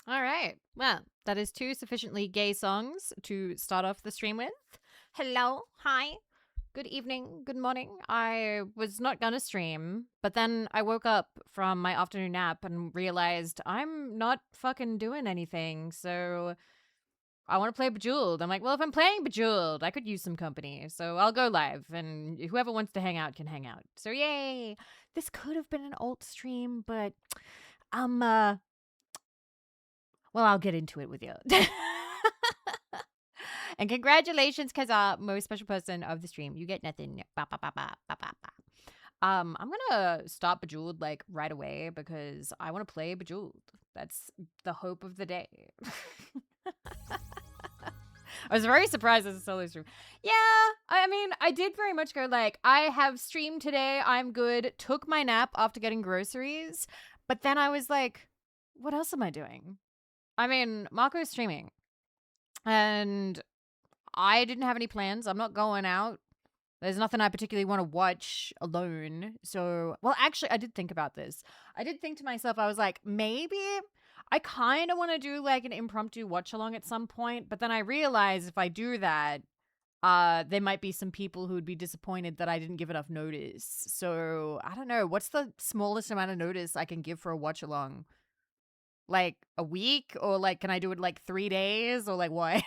All right. Well, that is two sufficiently gay songs to start off the stream with. Hello. Hi. Good evening. Good morning. I was not gonna stream, but then I woke up from my afternoon nap and realized I'm not fucking doing anything. So I want to play Bejeweled. I'm like, well, if I'm playing Bejeweled, I could use some company. So I'll go live and whoever wants to hang out can hang out. So yay. This could have been an alt stream, but I'm well, I'll get into it with you. And congratulations, Kaza, most special person of the stream. You get nothing. Ba, ba, ba, ba, ba, ba, ba. I'm gonna stop Bejeweled like right away because I want to play Bejeweled. That's the hope of the day. I was very surprised as a solo stream. Yeah, I mean, I did very much go like, I have streamed today. I'm good. Took my nap after getting groceries, but then I was like, what else am I doing? I mean, Marco's streaming, and I didn't have any plans. I'm not going out. There's nothing I particularly want to watch alone. So, well, actually, I did think about this. I did think to myself, I was like, maybe I kind of want to do like an impromptu watch along at some point. But then I realized if I do that, there might be some people who would be disappointed that I didn't give enough notice. So, I don't know. What's the smallest amount of notice I can give for a watch along? Like a week? Or like, can I do it like 3 days? Or like what?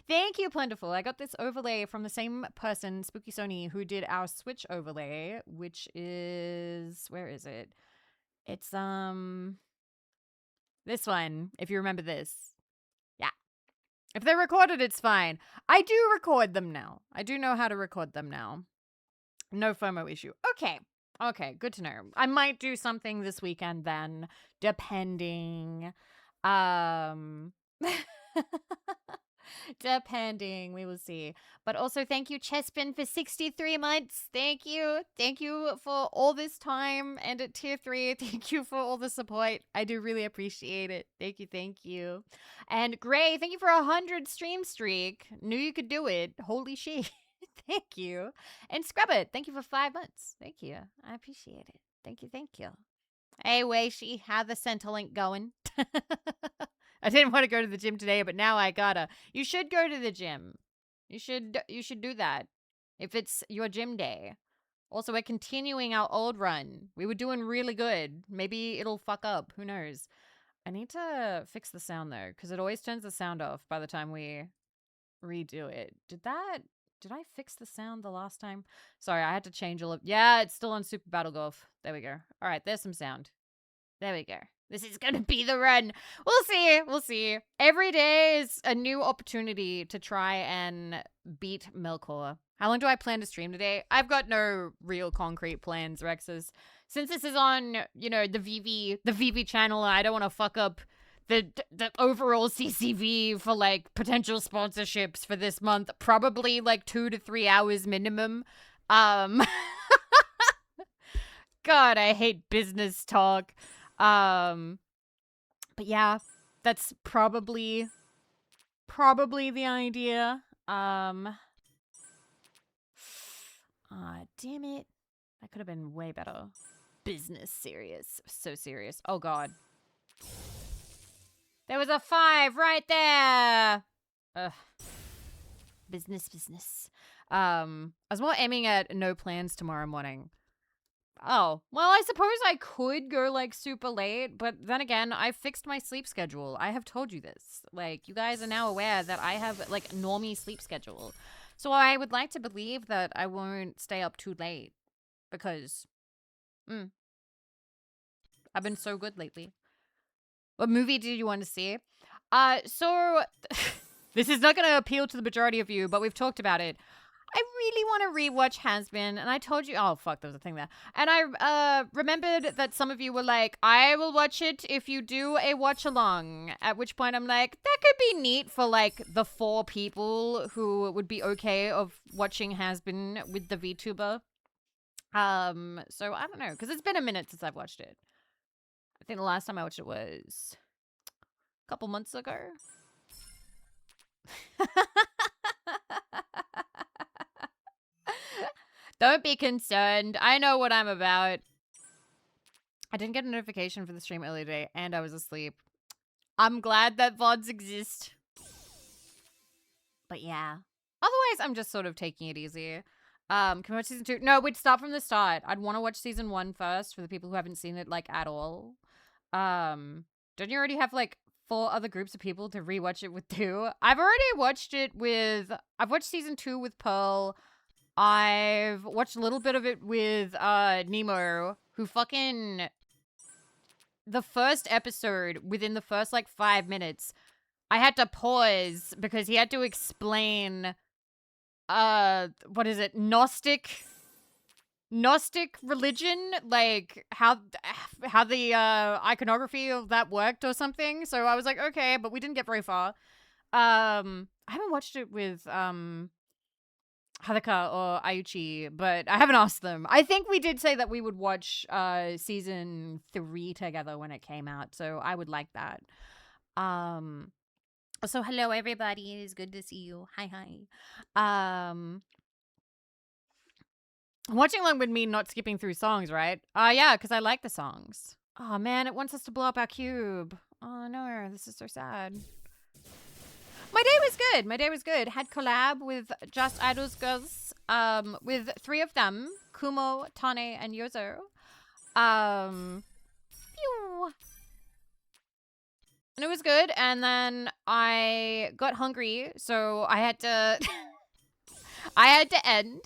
Thank you, Plentiful. I got this overlay from the same person, Spooky Sony, who did our Switch overlay, which is, where is it? It's this one, if you remember this. Yeah. If they're recorded, it's fine. I do record them now. I do know how to record them now. No FOMO issue. Okay. Okay, good to know. I might do something this weekend then, depending. Depending, we will see. But also, thank you, Chespin, for 63 months. Thank you. Thank you for all this time. And at tier 3, thank you for all the support. I do really appreciate it. Thank you. Thank you. And Gray, thank you for 100 stream streak. Knew you could do it. Holy shit. Thank you. And Scrub It, thank you for 5 months. Thank you. I appreciate it. Thank you. Thank you. Hey, Weishi, how the Centrelink going? I didn't want to go to the gym today, but now I gotta. You should go to the gym. You should do that if it's your gym day. Also, we're continuing our old run. We were doing really good. Maybe it'll fuck up. Who knows? I need to fix the sound though, because it always turns the sound off by the time we redo it. Did I fix the sound the last time? Sorry, I had to change all of. Yeah, it's still on Super Battle Golf. There we go. All right, there's some sound. There we go. This is gonna be the run. We'll see. We'll see. Every day is a new opportunity to try and beat Melkor. How long do I plan to stream today? I've got no real concrete plans, Rexus. Since this is on, the Vivi channel, I don't want to fuck up the overall CCV for like potential sponsorships for this month. Probably like 2 to 3 hours minimum. Um God, I hate business talk. But yeah, that's probably the idea. Damn it. That could have been way better. Business serious. So serious. Oh god. There was a 5 right there. Ugh. Business. I was more aiming at no plans tomorrow morning. Oh, well, I suppose I could go like super late, but then again, I fixed my sleep schedule. I have told you this. Like, you guys are now aware that I have like normie sleep schedule. So I would like to believe that I won't stay up too late because I've been so good lately. What movie did you want to see? So this is not going to appeal to the majority of you, but we've talked about it. I really want to rewatch Has Been, and I told you, oh fuck, there was a thing there. And I remembered that some of you were like, I will watch it if you do a watch along. At which point I'm like, that could be neat for like the 4 people who would be okay of watching Has Been with the VTuber. So I don't know, because it's been a minute since I've watched it. I think the last time I watched it was a couple months ago. Don't be concerned. I know what I'm about. I didn't get a notification for the stream earlier today, and I was asleep. I'm glad that VODs exist. But yeah. Otherwise, I'm just sort of taking it easy. Can we watch season 2? No, we'd start from the start. I'd want to watch season 1 first for the people who haven't seen it, like, at all. Don't you already have, like, 4 other groups of people to rewatch it with too? I've watched season 2 with Pearl. I've watched a little bit of it with, Nemo, who fucking... The first episode, within the first, like, 5 minutes, I had to pause because he had to explain, what is it? Gnostic religion, like how the iconography of that worked or something. So I was like, okay, but we didn't get very far. I haven't watched it with Haruka or Ayuchi, but I haven't asked them. I think we did say that we would watch season 3 together when it came out, so I would like that. So hello everybody, it's good to see you. Hi. Watching along would mean not skipping through songs, right? Yeah, because I like the songs. Oh man, it wants us to blow up our cube. Oh no, this is so sad. My day was good. Had collab with Just Idols Girls, with 3 of them, Kumo, Tane, and Yozo. Phew. And it was good, and then I got hungry, so I had to end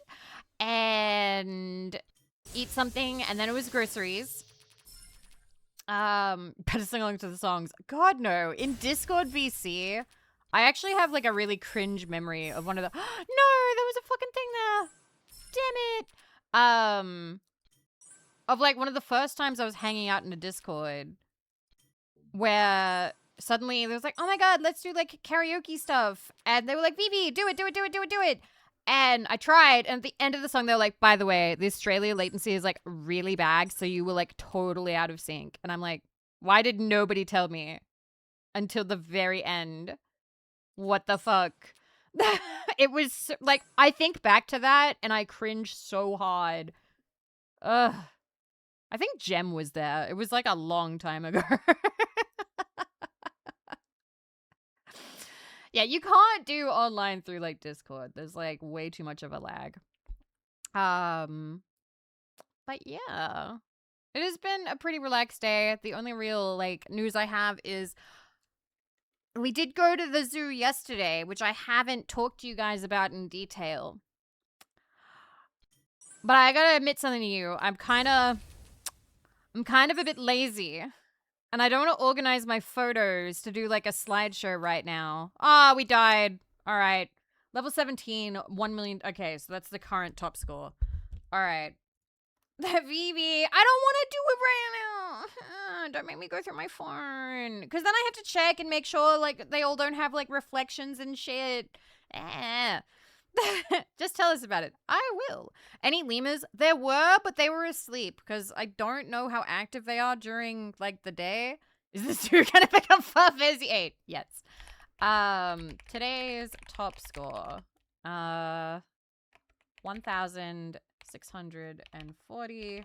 and eat something, and then it was groceries. Better sing along to the songs. God, no. In Discord VC, I actually have, like, a really cringe memory of one of the... No, there was a fucking thing there. Damn it. Of, like, one of the first times I was hanging out in a Discord where suddenly there was like, oh my god, let's do, like, karaoke stuff. And they were like, Vivi, do it. And I tried, and at the end of the song, they were like, by the way, the Australia latency is, like, really bad, so you were, like, totally out of sync. And I'm like, why did nobody tell me until the very end? What the fuck? It was, like, I think back to that, and I cringe so hard. Ugh. I think Jem was there. It was, like, a long time ago. Yeah, you can't do online through, like, Discord. There's, like, way too much of a lag. But yeah. It has been a pretty relaxed day. The only real, like, news I have is we did go to the zoo yesterday, which I haven't talked to you guys about in detail. But I gotta admit something to you. I'm kind of a bit lazy. And I don't want to organize my photos to do, like, a slideshow right now. Ah, we died. All right. Level 17, 1 million. Okay, so that's the current top score. All right. Vivi, I don't want to do it right now. Don't make me go through my phone. Because then I have to check and make sure, like, they all don't have, like, reflections and shit. Just tell us about it. I will. Any lemurs? There were, but they were asleep because I don't know how active they are during, like, the day. Is this zoo gonna become 558? Yes. Today's top score. 1,640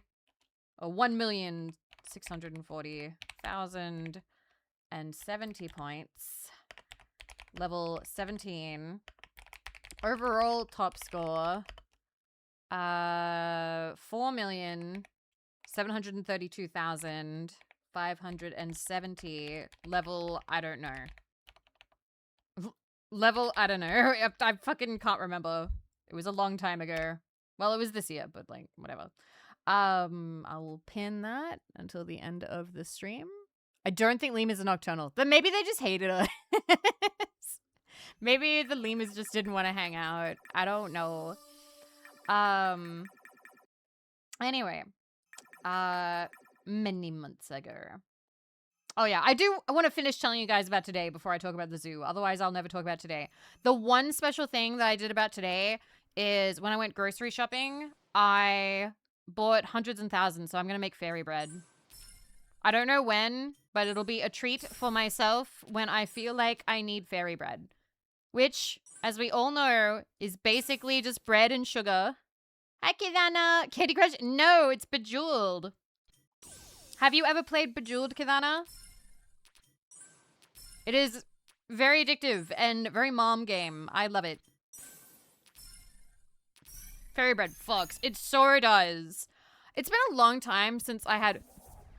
or 1,640,070 points. Level 17. Overall top score, 4,732,570. Level, I don't know. Level, I don't know. I fucking can't remember. It was a long time ago. Well, it was this year, but, like, whatever. I'll pin that until the end of the stream. I don't think lemurs are nocturnal. But maybe they just hated us. Maybe the lemurs just didn't want to hang out. I don't know. Anyway. Many months ago. Oh, yeah. I want to finish telling you guys about today before I talk about the zoo. Otherwise, I'll never talk about today. The one special thing that I did about today is when I went grocery shopping, I bought hundreds and thousands, so I'm going to make fairy bread. I don't know when, but it'll be a treat for myself when I feel like I need fairy bread. Which, as we all know, is basically just bread and sugar. Hi, Kidana. Candy Crush? No, it's Bejeweled. Have you ever played Bejeweled, Kidana? It is very addictive and very mom game. I love it. Fairy bread fucks. It so does. It's been a long time since I had...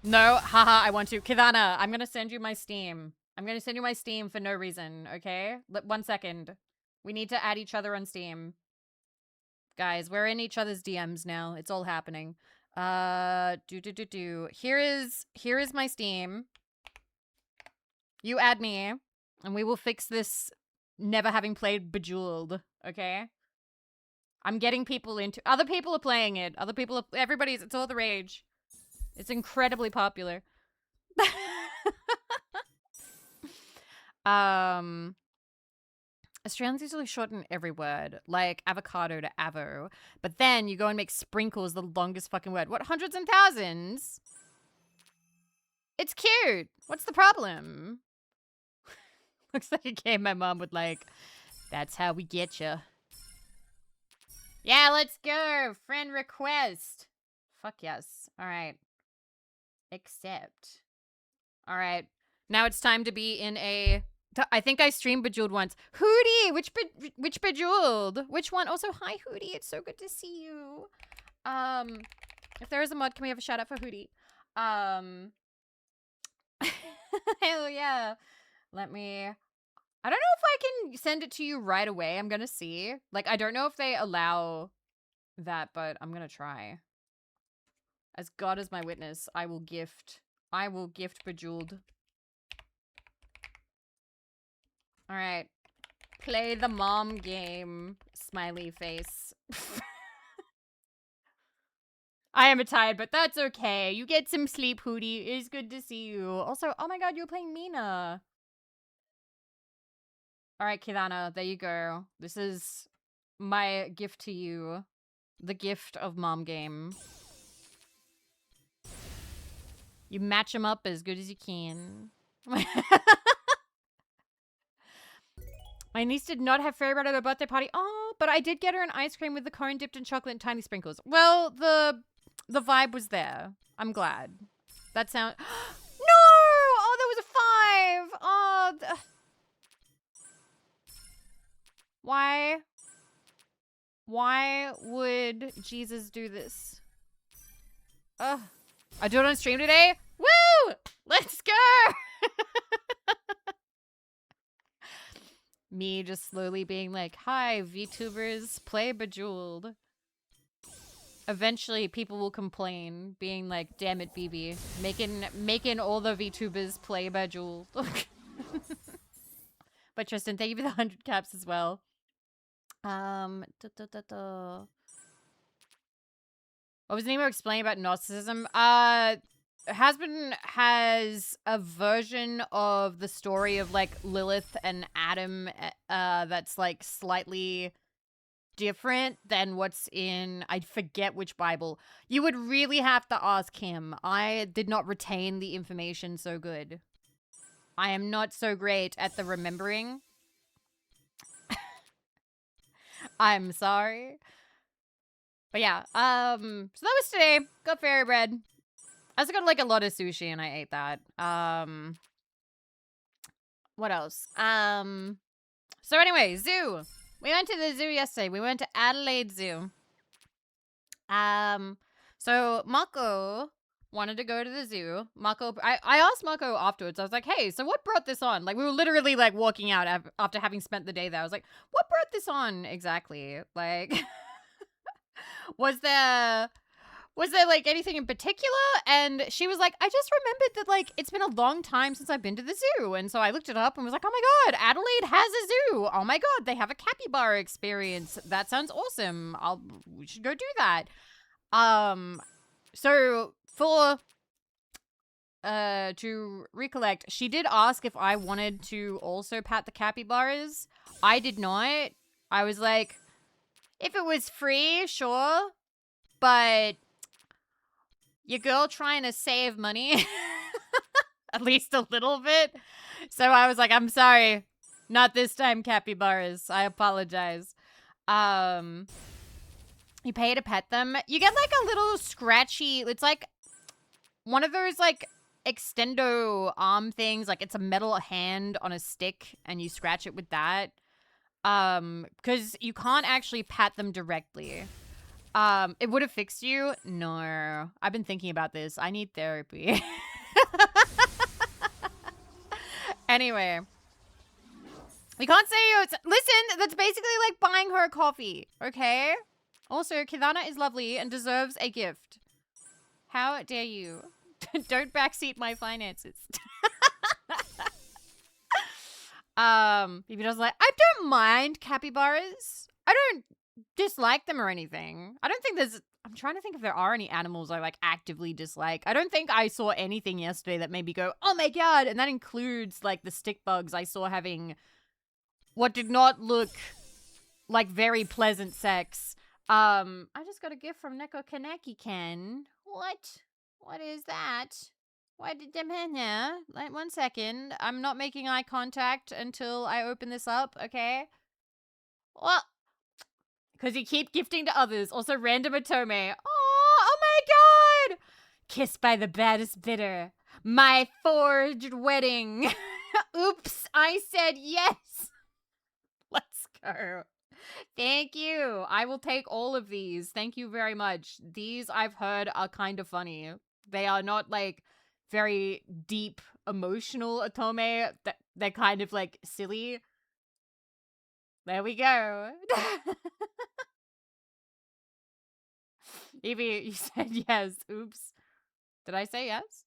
No, haha, I want to. Kidana, I'm gonna send you my Steam. I'm gonna send you my Steam for no reason, okay? 1 second. We need to add each other on Steam. Guys, we're in each other's DMs now. It's all happening. Here is my Steam. You add me, and we will fix this never having played Bejeweled, okay? I'm getting people into... Other people are playing it. Other people are... Everybody's... It's all the rage. It's incredibly popular. Australians usually shorten every word, like avocado to avo. But then you go and make sprinkles the longest fucking word. What, hundreds and thousands? It's cute. What's the problem? Looks like a game my mom would like. That's how we get you. Yeah, let's go. Friend request. Fuck yes. All right. Accept. All right. Now it's time to be in a... I think I streamed Bejeweled once. Hootie! Which Bejeweled? Which one? Also, hi, Hootie. It's so good to see you. If there is a mod, can we have a shout out for Hootie? Hell yeah. Let me... I don't know if I can send it to you right away. I'm gonna see. Like, I don't know if they allow that, but I'm gonna try. As God is my witness, I will gift Bejeweled. Alright. Play the mom game. Smiley face. I am tired, but that's okay. You get some sleep, Hootie. It is good to see you. Also, oh my god, you're playing Mina. Alright, Kirana, there you go. This is my gift to you. The gift of mom game. You match them up as good as you can. My niece did not have fairy bread at her birthday party. Oh, but I did get her an ice cream with the cone dipped in chocolate and tiny sprinkles. Well, the vibe was there. I'm glad. That sound... No! Oh, there was a 5! Oh... Why would Jesus do this? Ugh. I do it on stream today? Woo! Let's go! Me just slowly being like, hi, VTubers, play Bejeweled. Eventually, people will complain, being like, damn it, Vivi. Making all the VTubers play Bejeweled. But Tristan, thank you for the 100 caps as well. What was Nemo explaining about Gnosticism? Hasbin has a version of the story of like Lilith and Adam that's like slightly different than what's in, I forget which Bible. You would really have to ask him. I did not retain the information so good. I am not so great at the remembering. I'm sorry. But yeah, so that was today. Got fairy bread. I also got like a lot of sushi and I ate that. What else? So anyway, zoo. We went to the zoo yesterday. We went to Adelaide Zoo. So Mako wanted to go to the zoo. Mako, I asked Mako afterwards. I was like, hey, so what brought this on? Like, we were literally like walking out after having spent the day there. I was like, what brought this on exactly? Like, was there like anything in particular? And she was like, I just remembered that like it's been a long time since I've been to the zoo. And so I looked it up and was like, oh my god, Adelaide has a zoo. Oh my god, they have a capybara experience. That sounds awesome. We should go do that. So for to recollect, she did ask if I wanted to also pat the capybaras. I did not. I was like, if it was free, sure. But your girl trying to save money, at least a little bit. So I was like, I'm sorry. Not this time, capybaras. I apologize. You pay to pet them. You get like a little scratchy, it's like one of those like extendo arm things. Like it's a metal hand on a stick and you scratch it with that. Because you can't actually pat them directly. It would have fixed you. No, I've been thinking about this. I need therapy. Anyway. We can't say you. Listen, that's basically like buying her a coffee, okay? Also, Kidana is lovely and deserves a gift. How dare you? Don't backseat my finances. If he doesn't like, I don't mind capybaras. I don't dislike them or anything. I don't think there's, I'm trying to think if there are any animals I like actively dislike. I don't think I saw anything yesterday that made me go, oh my God. And that includes like the stick bugs I saw having what did not look like very pleasant sex. I just got a gift from Neko Kaneki Ken. What? What is that? Why did them in here? Like 1 second. I'm not making eye contact until I open this up, okay? Well, because you keep gifting to others. Also, random Otome. Oh my God! Kissed by the baddest bidder. My forged wedding. Oops, I said yes. Let's go. Thank you. I will take all of these. Thank you very much. These I've heard are kind of funny. They are not like very deep emotional Otome. They're kind of like silly. There we go. Evie, you said yes. Oops. Did I say yes?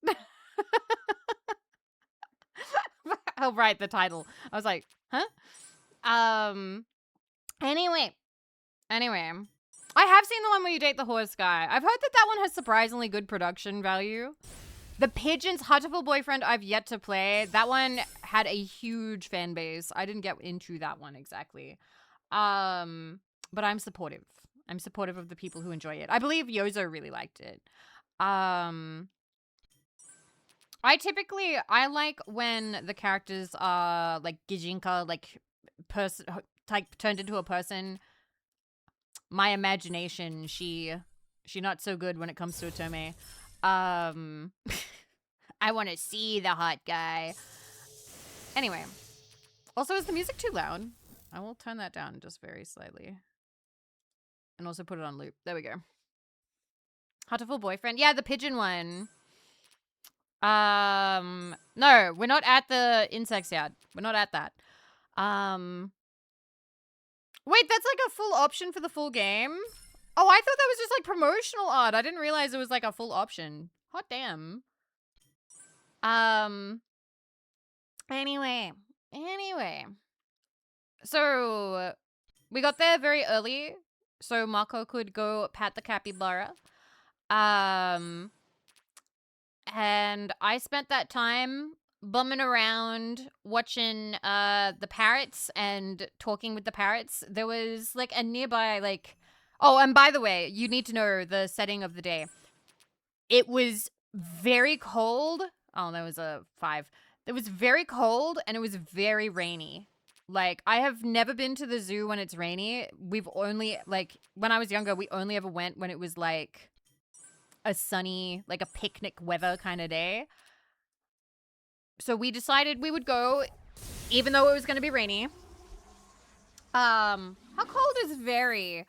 Oh, right, the title. I was like, huh? Anyway. I have seen the one where you date the horse guy. I've heard that that one has surprisingly good production value. The Pigeon's Hutterful Boyfriend I've yet to play. That one had a huge fan base. I didn't get into that one exactly. But I'm supportive. I'm supportive of the people who enjoy it. I believe Yozo really liked it. I like when the characters are like Gijinka, like turned into a person. My imagination, she not so good when it comes to Otome. I want to see the hot guy. Anyway. Also, is the music too loud? I will turn that down just very slightly. And also put it on loop. There we go. Hutterful Boyfriend. Yeah, the pigeon one. No, we're not at the insects yet. We're not at that. Wait, that's like a full option for the full game? Oh, I thought that was just like promotional art. I didn't realize it was like a full option. Hot damn. Anyway. So, we got there very early, so Marco could go pat the capybara. And I spent that time bumming around, watching the parrots and talking with the parrots. There was like a nearby like, oh, and by the way, you need to know the setting of the day. It was very cold. Oh, that was a 5. It was very cold and it was very rainy. Like, I have never been to the zoo when it's rainy. We've only, like, when I was younger, we only ever went when it was, like, a sunny, like, a picnic weather kind of day. So we decided we would go, even though it was going to be rainy. How cold is very?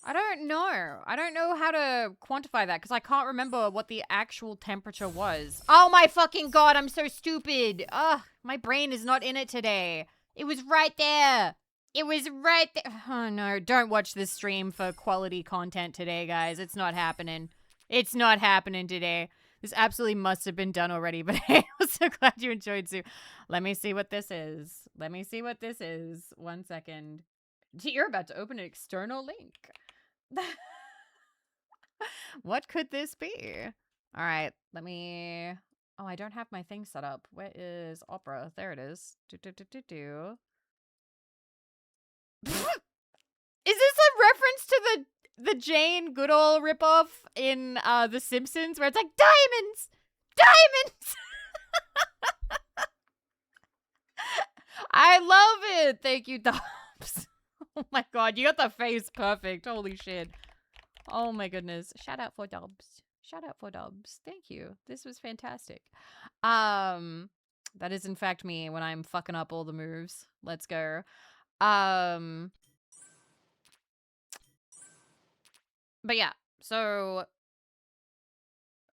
I don't know. I don't know how to quantify that because I can't remember what the actual temperature was. Oh my fucking God, I'm so stupid. Ugh, my brain is not in it today. It was right there. It was right there. Oh no, don't watch this stream for quality content today, guys. It's not happening. It's not happening today. This absolutely must have been done already, but hey, I'm so glad you enjoyed Zoo. Let me see what this is. 1 second. You're about to open an external link. What could this be? All right, let me... Oh, I don't have my thing set up. Where is Opera? There it is. Is this a reference to the Jane Goodall ripoff in The Simpsons where it's like, diamonds! Diamonds! I love it! Thank you, Dobbs. Oh my God, you got the face perfect. Holy shit. Oh my goodness. Shout out for Dubs. Shout out for Dubs. Thank you. This was fantastic. That is in fact me when I'm fucking up all the moves. Let's go. But yeah, so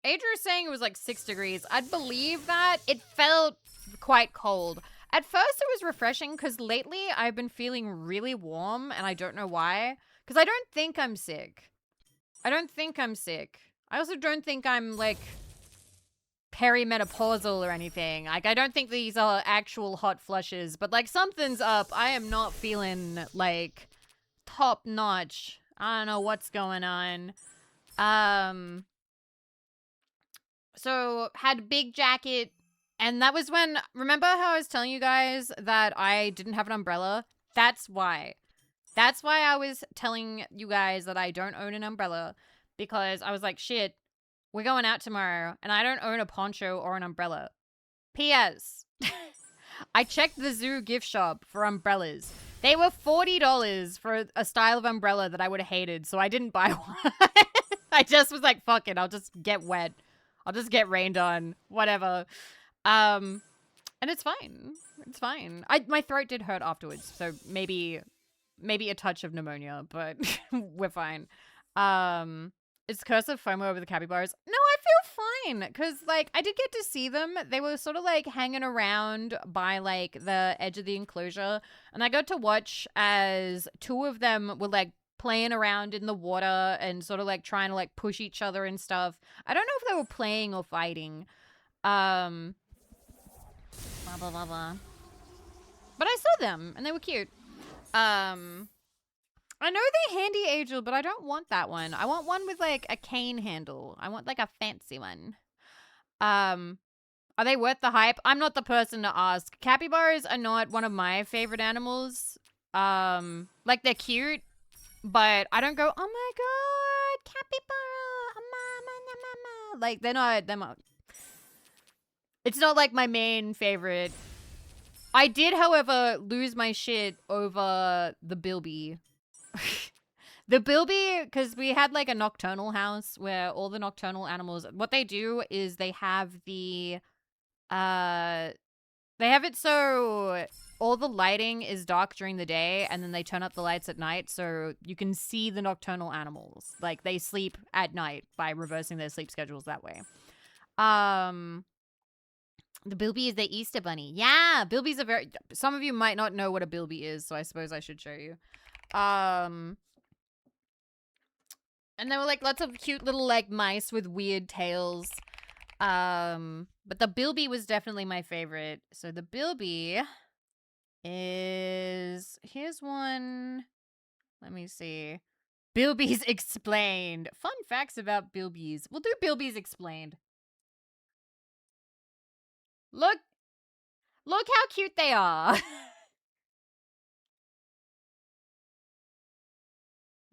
Adria's saying it was like 6 degrees. I'd believe that. It felt quite cold. At first it was refreshing because lately I've been feeling really warm and I don't know why. Because I don't think I'm sick. I also don't think I'm like perimenopausal or anything. Like, I don't think these are actual hot flushes, but like something's up. I am not feeling like top notch. I don't know what's going on. So had big jacket, and that was when, remember how I was telling you guys that I didn't have an umbrella? That's why. That's why I was telling you guys that I don't own an umbrella, because I was like, shit, we're going out tomorrow, and I don't own a poncho or an umbrella. P.S. I checked the zoo gift shop for umbrellas. They were $40 for a style of umbrella that I would have hated, so I didn't buy one. I just was like, fuck it, I'll just get wet. I'll just get rained on. Whatever. And it's fine. It's fine. My throat did hurt afterwards, so maybe a touch of pneumonia, but we're fine. Is cursive FOMO over the capybaras? No, I feel fine, because, like, I did get to see them. They were sort of, like, hanging around by, like, the edge of the enclosure, and I got to watch as 2 of them were, like, playing around in the water and sort of, like, trying to, like, push each other and stuff. I don't know if they were playing or fighting. Blah, blah, blah, blah. But I saw them, and they were cute. I know they handy angel, but I don't want that one. I want one with, like, a cane handle. I want, like, a fancy one. Are they worth the hype? I'm not the person to ask. Capybaras are not one of my favorite animals. Like, they're cute, but I don't go, oh my god, capybara, mama. Like, they're not. It's not, like, my main favorite. I did, however, lose my shit over the bilby. The bilby, because we had like a nocturnal house where all the nocturnal animals, what they do is they have they have it so all the lighting is dark during the day, and then they turn up the lights at night so you can see the nocturnal animals. Like, they sleep at night by reversing their sleep schedules that way. The bilby is the Easter bunny. Yeah, bilbies are very, some of you might not know what a bilby is, so I suppose I should show you. And there were like lots of cute little like mice with weird tails. But the bilby was definitely my favorite. So the bilby is, here's one. Let me see. Bilbies explained. Fun facts about bilbies. We'll do bilbies explained. Look how cute they are.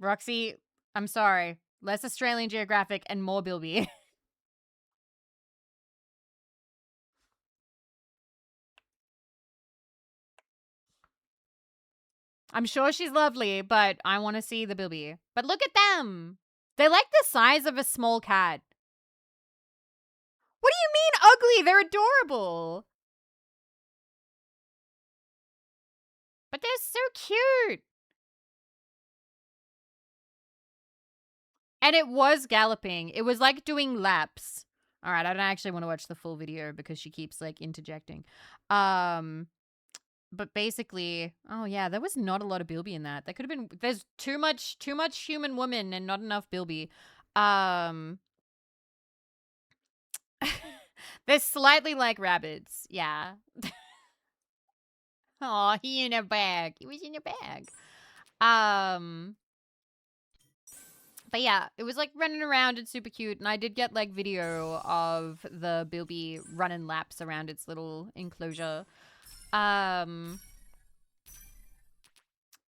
Roxy, I'm sorry. Less Australian Geographic and more bilby. I'm sure she's lovely, but I want to see the bilby. But look at them. They're like the size of a small cat. What do you mean ugly? They're adorable. But they're so cute. And it was galloping. It was like doing laps. All right, I don't actually want to watch the full video because she keeps like interjecting. But basically, oh yeah, there was not a lot of bilby in that. There could have been, there's too much human woman and not enough bilby. They're slightly like rabbits. Yeah. Oh, he in a bag. He was in a bag. But yeah, it was like running around and super cute. And I did get like video of the bilby running laps around its little enclosure. But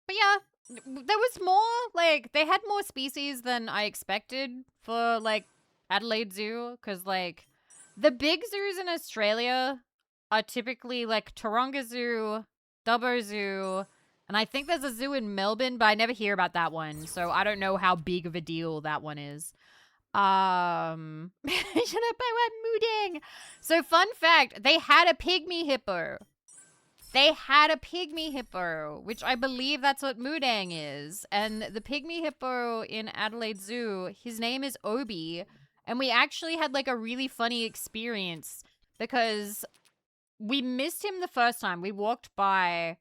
yeah, there was more, like, they had more species than I expected for, like, Adelaide Zoo. Because, like, the big zoos in Australia are typically, like, Taronga Zoo, Dubbo Zoo, And I think there's a zoo in Melbourne, but I never hear about that one. So I don't know how big of a deal that one is. Shut up, I went mooding. So fun fact, they had a pygmy hippo. They had a pygmy hippo, which I believe that's what Moodang is. And the pygmy hippo in Adelaide Zoo, his name is Obi. And we actually had like a really funny experience because we missed him the first time. We walked by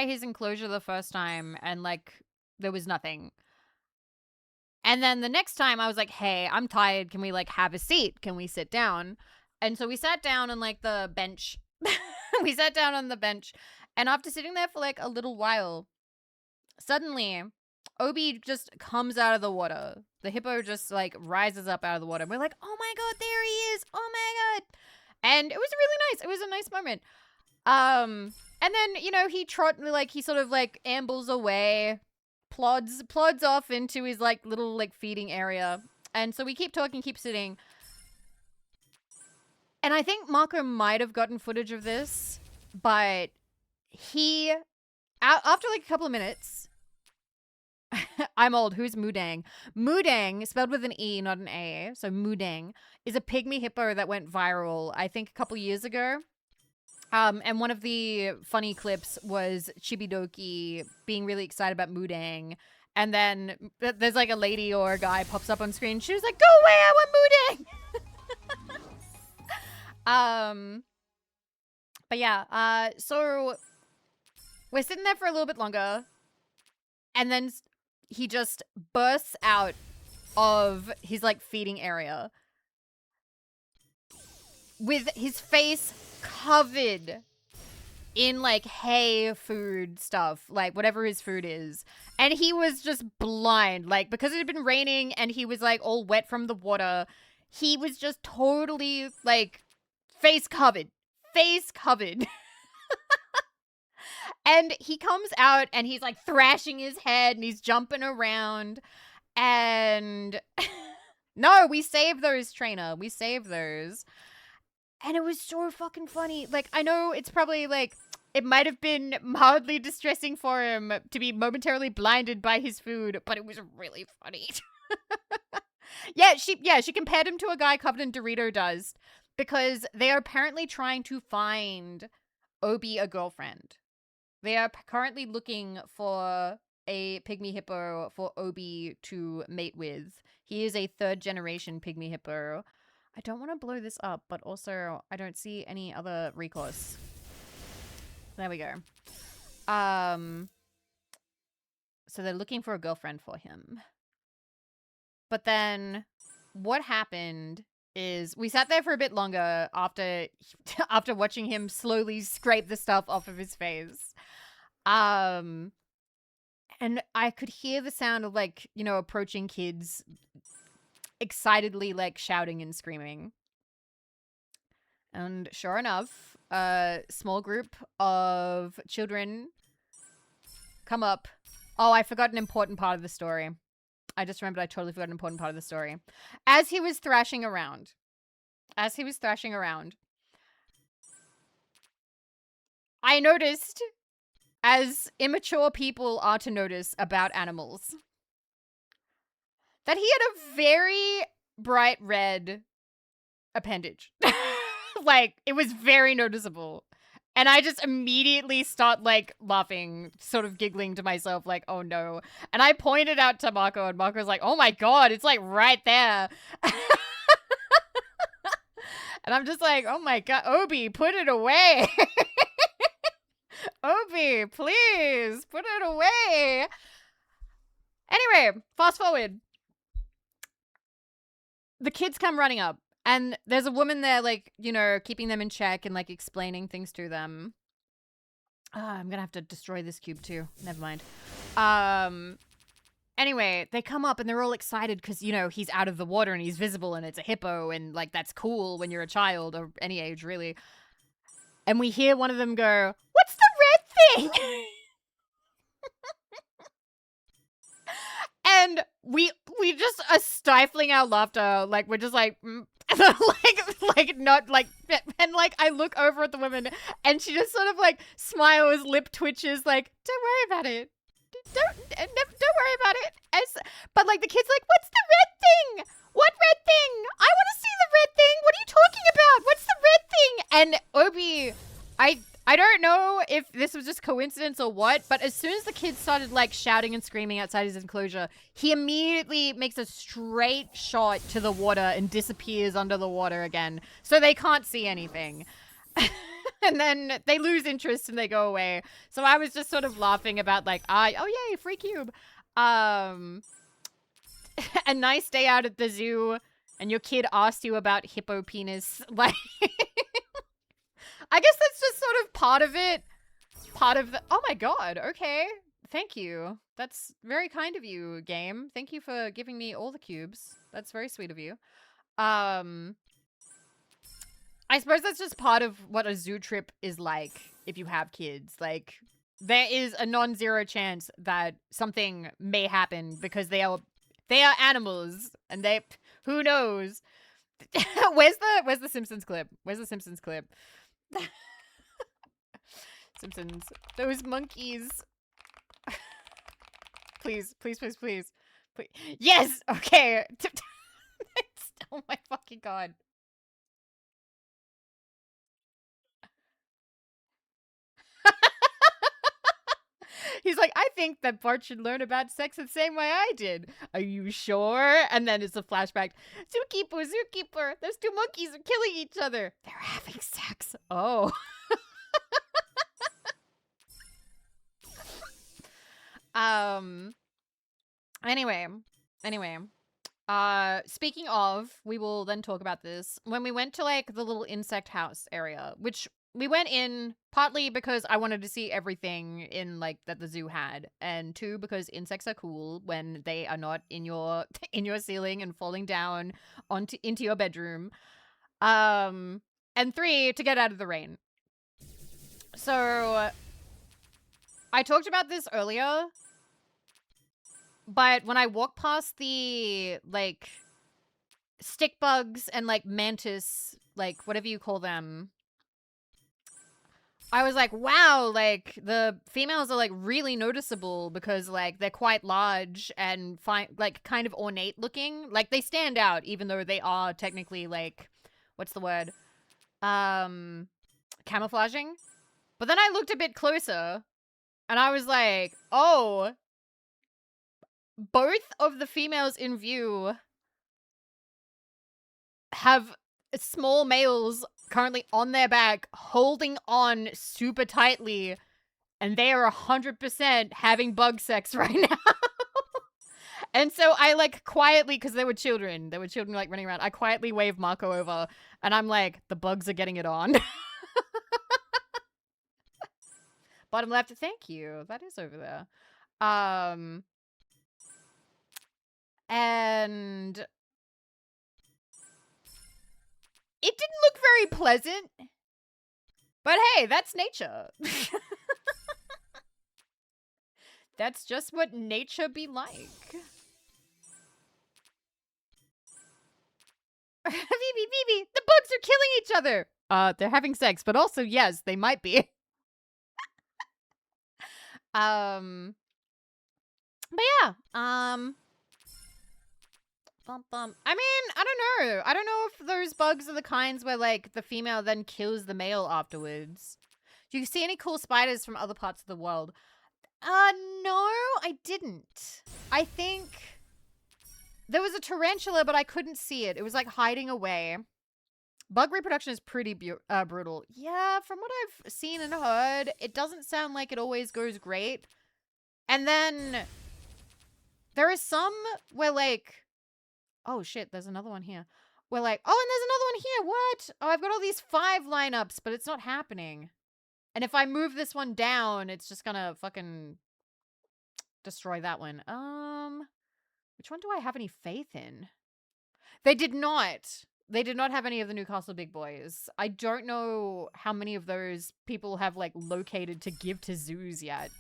his enclosure the first time and like there was nothing. And then the next time I was like, hey, I'm tired. Can we like have a seat? Can we sit down? And so we sat down on like the bench. We sat down on the bench. And after sitting there for like a little while, suddenly Obi just comes out of the water. The hippo just like rises up out of the water. We're like, oh my God, there he is. Oh my God. And it was really nice. It was a nice moment. And then, you know, he sort of like ambles away, plods off into his like little like feeding area. And so we keep talking, keep sitting. And I think Marco might have gotten footage of this, but he, after like a couple of minutes, I'm old, who's Moodang? Moodang, spelled with an E, not an A, so Moodang, is a pygmy hippo that went viral, I think a couple years ago. And one of the funny clips was Chibidoki being really excited about Moodang. And then there's like a lady or a guy pops up on screen. She was like, go away, I want Moodang! But yeah, so we're sitting there for a little bit longer. And then he just bursts out of his like feeding area with his face covered in like hay food stuff, like whatever his food is. And he was just blind, like because it had been raining and he was like all wet from the water. He was just totally like face covered. And he comes out and he's like thrashing his head and he's jumping around. And no, we saved those, trainer. We saved those. And it was so fucking funny. Like, I know it's probably like, it might have been mildly distressing for him to be momentarily blinded by his food, but it was really funny. She compared him to a guy covered in Dorito dust because they are apparently trying to find Obi a girlfriend. They are currently looking for a pygmy hippo for Obi to mate with. He is a third generation pygmy hippo. I don't want to blow this up, but also I don't see any other recourse. There we go. So they're looking for a girlfriend for him. But then what happened is we sat there for a bit longer after watching him slowly scrape the stuff off of his face. And I could hear the sound of like, you know, approaching kids excitedly like shouting and screaming. And sure enough, a small group of children come up. Oh, I forgot an important part of the story. I just remembered I totally forgot an important part of the story. As he was thrashing around, I noticed, as immature people are to notice about animals, that he had a very bright red appendage. Like, it was very noticeable. And I just immediately start, like, laughing, sort of giggling to myself, like, oh no. And I pointed out to Marco, and Marco's like, oh my God, it's, like, right there. And I'm just like, oh my God, Obi, put it away. Obi, please, put it away. Anyway, fast forward. The kids come running up. And there's a woman there, like, you know, keeping them in check and, like, explaining things to them. I'm gonna have to destroy this cube, too. Never mind. Anyway, they come up and they're all excited because, you know, he's out of the water and he's visible and it's a hippo and, like, that's cool when you're a child or any age, really. And we hear one of them go, what's the red thing? And we just are stifling our laughter. Like, we're just like, like not like, and like I look over at the woman and she just sort of like smiles, lip twitches, like, don't worry about it. Don't worry about it. But like the kid's like, what's the red thing? What red thing? I want to see the red thing. What are you talking about? What's the red thing? And Obi, I don't know if this was just coincidence or what, but as soon as the kid started like shouting and screaming outside his enclosure, he immediately makes a straight shot to the water and disappears under the water again. So they can't see anything. And then they lose interest and they go away. So I was just sort of laughing about like, oh yay, free cube. A nice day out at the zoo and your kid asked you about hippo penis. Like, I guess that's just sort of part of it. Part of the, oh my god, okay. Thank you. That's very kind of you, game. Thank you for giving me all the cubes. That's very sweet of you. I suppose that's just part of what a zoo trip is like if you have kids. Like, there is a non-zero chance that something may happen because they are animals and they, who knows? Where's the Simpsons clip? Where's the Simpsons clip? Simpsons. Those monkeys. Please, please, please, please. Please. Yes! Okay. Oh my fucking god. He's like, I think that Bart should learn about sex the same way I did. Are you sure? And then it's a flashback. Zookeeper, zookeeper. Those two monkeys are killing each other. They're having sex. Oh. Anyway. Speaking of, we will then talk about this. When we went to like the little insect house area, which we went in partly because I wanted to see everything in like that the zoo had, and two, because insects are cool when they are not in your ceiling and falling down into your bedroom. And three, to get out of the rain. So I talked about this earlier, but when I walked past the like stick bugs and like mantis, like whatever you call them, I was like, wow, like the females are like really noticeable because like they're quite large and like kind of ornate looking. Like they stand out even though they are technically like, what's the word? Camouflaging. But then I looked a bit closer and I was like, oh, both of the females in view have small males currently on their back holding on super tightly, and they are 100% having bug sex right now. And so I like quietly, because they were children like running around, I quietly waved Marco over and I'm like, the bugs are getting it on. Bottom left, thank you. That is over there. And it didn't look very pleasant. But hey, that's nature. That's just what nature be like. Vivi, the bugs are killing each other. They're having sex, but also, yes, they might be. But yeah, I mean, I don't know. I don't know if those bugs are the kinds where, like, the female then kills the male afterwards. Do you see any cool spiders from other parts of the world? No, I didn't. I think there was a tarantula, but I couldn't see it. It was, like, hiding away. Bug reproduction is pretty brutal. Yeah, from what I've seen and heard, it doesn't sound like it always goes great. And then there is some where, like... Oh, shit, there's another one here. We're like, oh, and there's another one here. What? Oh, I've got all these 5 lineups, but it's not happening. And if I move this one down, it's just gonna fucking destroy that one. Which one do I have any faith in? They did not. They did not have any of the Newcastle big boys. I don't know how many of those people have, like, located to give to zoos yet.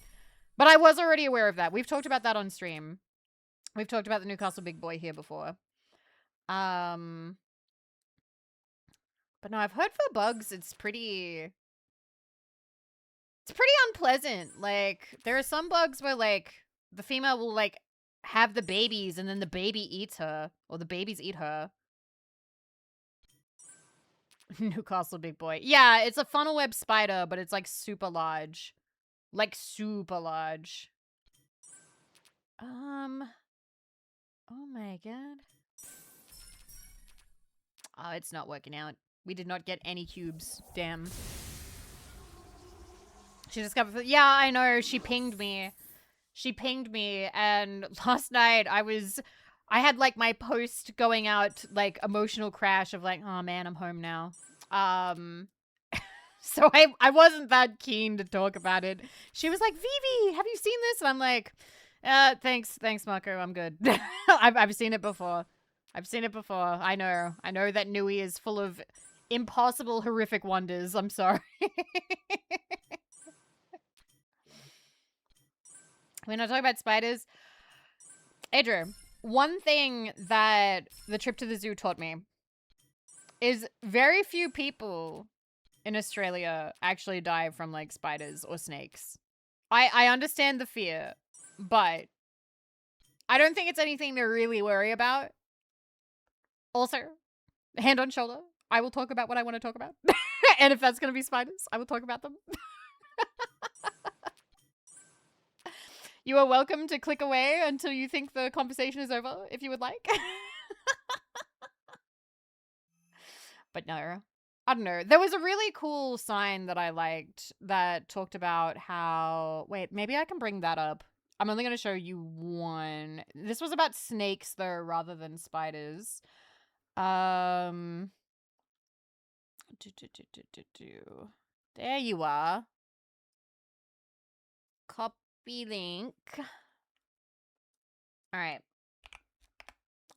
But I was already aware of that. We've talked about that on stream. We've talked about the Newcastle Big Boy here before. Um, but no, I've heard for bugs, it's pretty unpleasant. Like, there are some bugs where, like, the female will, like, have the babies and then the baby eats her, or the babies eat her. Newcastle Big Boy. Yeah, it's a funnel web spider, but it's, like, super large. Like, super large. Oh my god. Oh, it's not working out. We did not get any cubes. Damn. She discovered... Yeah, I know. She pinged me. And last night I had, like, my post going out, like, emotional crash of, like, oh man, I'm home now. So I wasn't that keen to talk about it. She was like, Vivi, have you seen this? And I'm like, thanks, Marco, I'm good. I've seen it before. I know that Nui is full of impossible, horrific wonders. I'm sorry. We're not talking about spiders. Adrian, one thing that the trip to the zoo taught me is very few people in Australia actually die from, like, spiders or snakes. I understand the fear, but I don't think it's anything to really worry about. Also, hand on shoulder, I will talk about what I want to talk about. And if that's going to be spiders, I will talk about them. You are welcome to click away until you think the conversation is over, if you would like. But no, I don't know. There was a really cool sign that I liked that talked about how... Wait, maybe I can bring that up. I'm only going to show you one. This was about snakes, though, rather than spiders. There you are. Copy link. All right.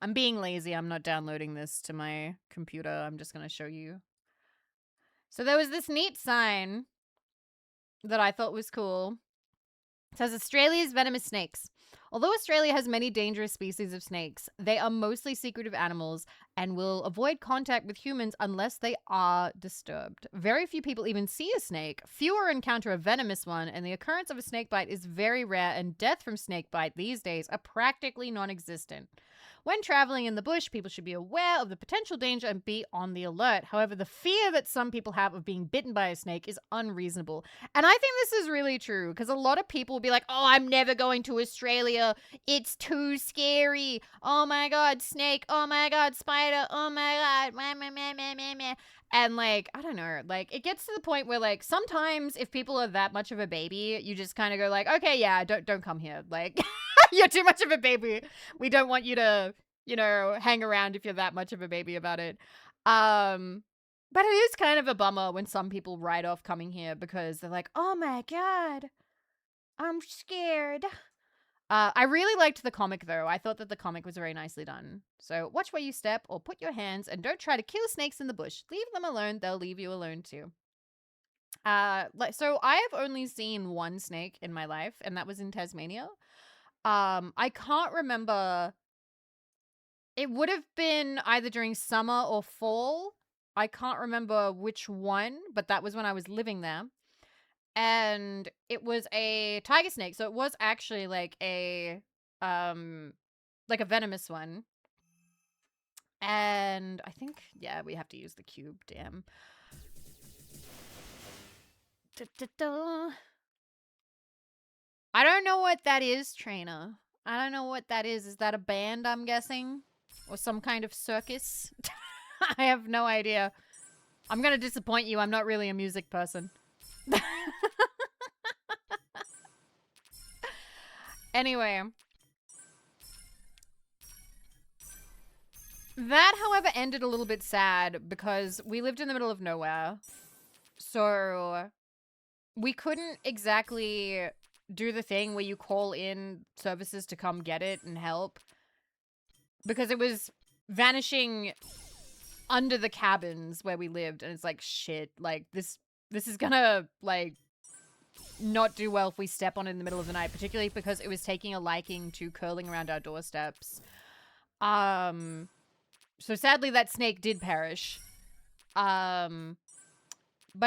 I'm being lazy. I'm not downloading this to my computer. I'm just going to show you. So there was this neat sign that I thought was cool. It says Australia's venomous snakes. Although Australia has many dangerous species of snakes, they are mostly secretive animals and will avoid contact with humans unless they are disturbed. Very few people even see a snake. Fewer encounter a venomous one, and the occurrence of a snake bite is very rare, and death from snake bite these days are practically non-existent. When traveling in the bush, people should be aware of the potential danger and be on the alert. However, the fear that some people have of being bitten by a snake is unreasonable. And I think this is really true, because a lot of people will be like, oh, I'm never going to Australia. It's too scary. Oh my god, snake. Oh my god, spider. Oh my god. Meh, meh, meh, meh, meh, meh. And, like, I don't know, like, it gets to the point where, like, sometimes if people are that much of a baby, you just kind of go like, okay, yeah, don't come here. Like, you're too much of a baby. We don't want you to, you know, hang around if you're that much of a baby about it. But it is kind of a bummer when some people write off coming here because they're like, oh my god, I'm scared. I really liked the comic, though. I thought that the comic was very nicely done. So watch where you step or put your hands and don't try to kill snakes in the bush. Leave them alone. They'll leave you alone, too. So I have only seen one snake in my life, and that was in Tasmania. I can't remember. It would have been either during summer or fall. I can't remember which one, but that was when I was living there. And it was a tiger snake, so it was actually like a venomous one. And I think, yeah, we have to use the cube, damn. I don't know what that is, trainer. I don't know what that is. Is that a band, I'm guessing? Or some kind of circus? I have no idea. I'm gonna disappoint you. I'm not really a music person. Anyway. That, however, ended a little bit sad because we lived in the middle of nowhere. So we couldn't exactly do the thing where you call in services to come get it and help. Because it was vanishing under the cabins where we lived. And it's like, shit, like, this is gonna, like, not do well if we step on it in the middle of the night, particularly because it was taking a liking to curling around our doorsteps. So sadly that snake did perish. But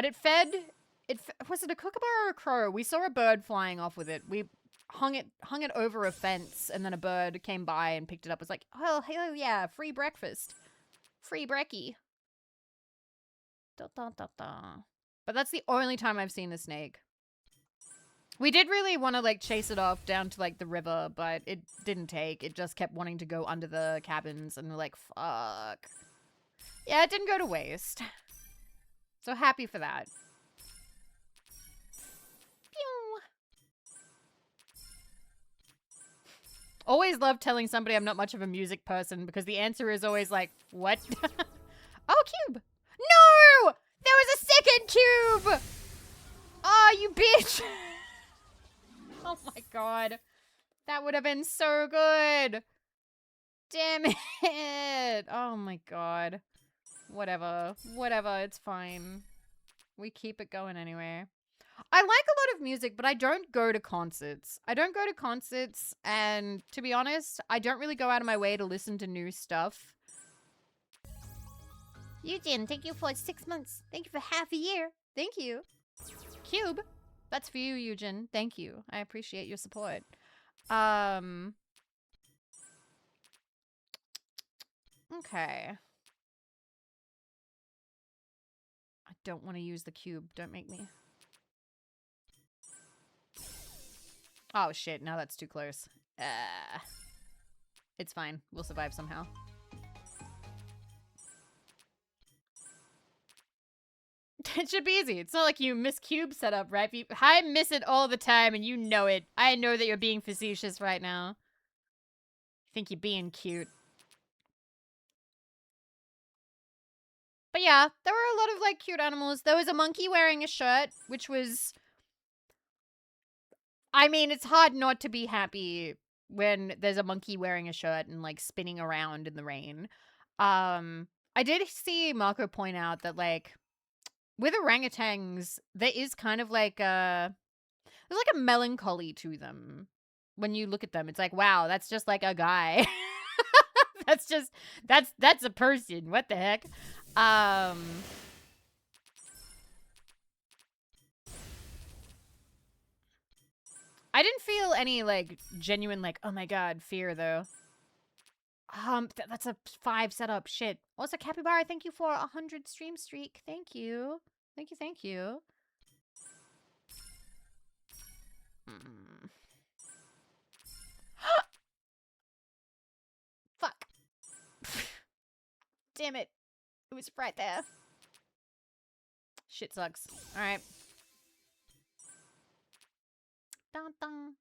it fed, was it a kookaburra or a crow? We saw a bird flying off with it. We hung it over a fence, and then a bird came by and picked it up. It was like, oh, hell yeah, free breakfast. Free brekkie. Da, da, da, da. But that's the only time I've seen the snake. We did really want to, like, chase it off down to, like, the river, but it didn't take. It just kept wanting to go under the cabins, and we're like, fuck. Yeah, it didn't go to waste. So happy for that. Pew. Always love telling somebody I'm not much of a music person, because the answer is always like, what? Oh, cube. No! There was a second cube! Oh, you bitch! Oh my god. That would have been so good. Damn it. Oh my god. Whatever. Whatever. It's fine. We keep it going anyway. I like a lot of music, but I don't go to concerts. I don't go to concerts, and to be honest, I don't really go out of my way to listen to new stuff. Eugene, thank you for 6 months. Thank you for half a year. Thank you. Cube. That's for you, Eugen. Thank you. I appreciate your support. Okay. I don't want to use the cube. Don't make me. Oh, shit. Now that's too close. It's fine. We'll survive somehow. It should be easy. It's not like you miss cube setup, right? I miss it all the time, and you know it. I know that you're being facetious right now. I think you're being cute. But yeah, there were a lot of, like, cute animals. There was a monkey wearing a shirt, which was... I mean, it's hard not to be happy when there's a monkey wearing a shirt and, like, spinning around in the rain. I did see Marco point out that, like, with orangutans, there is kind of like there's like a melancholy to them. When you look at them, it's like, wow, that's just like a guy. that's a person. What the heck? I didn't feel any, like, genuine, like, oh my god, fear, though. That's a 5 setup. Shit. Also, Capybara, thank you for 100 stream streak. Thank you. Thank you, thank you. Fuck. Damn it. It was right there. Shit sucks. Alright. Dun, dun.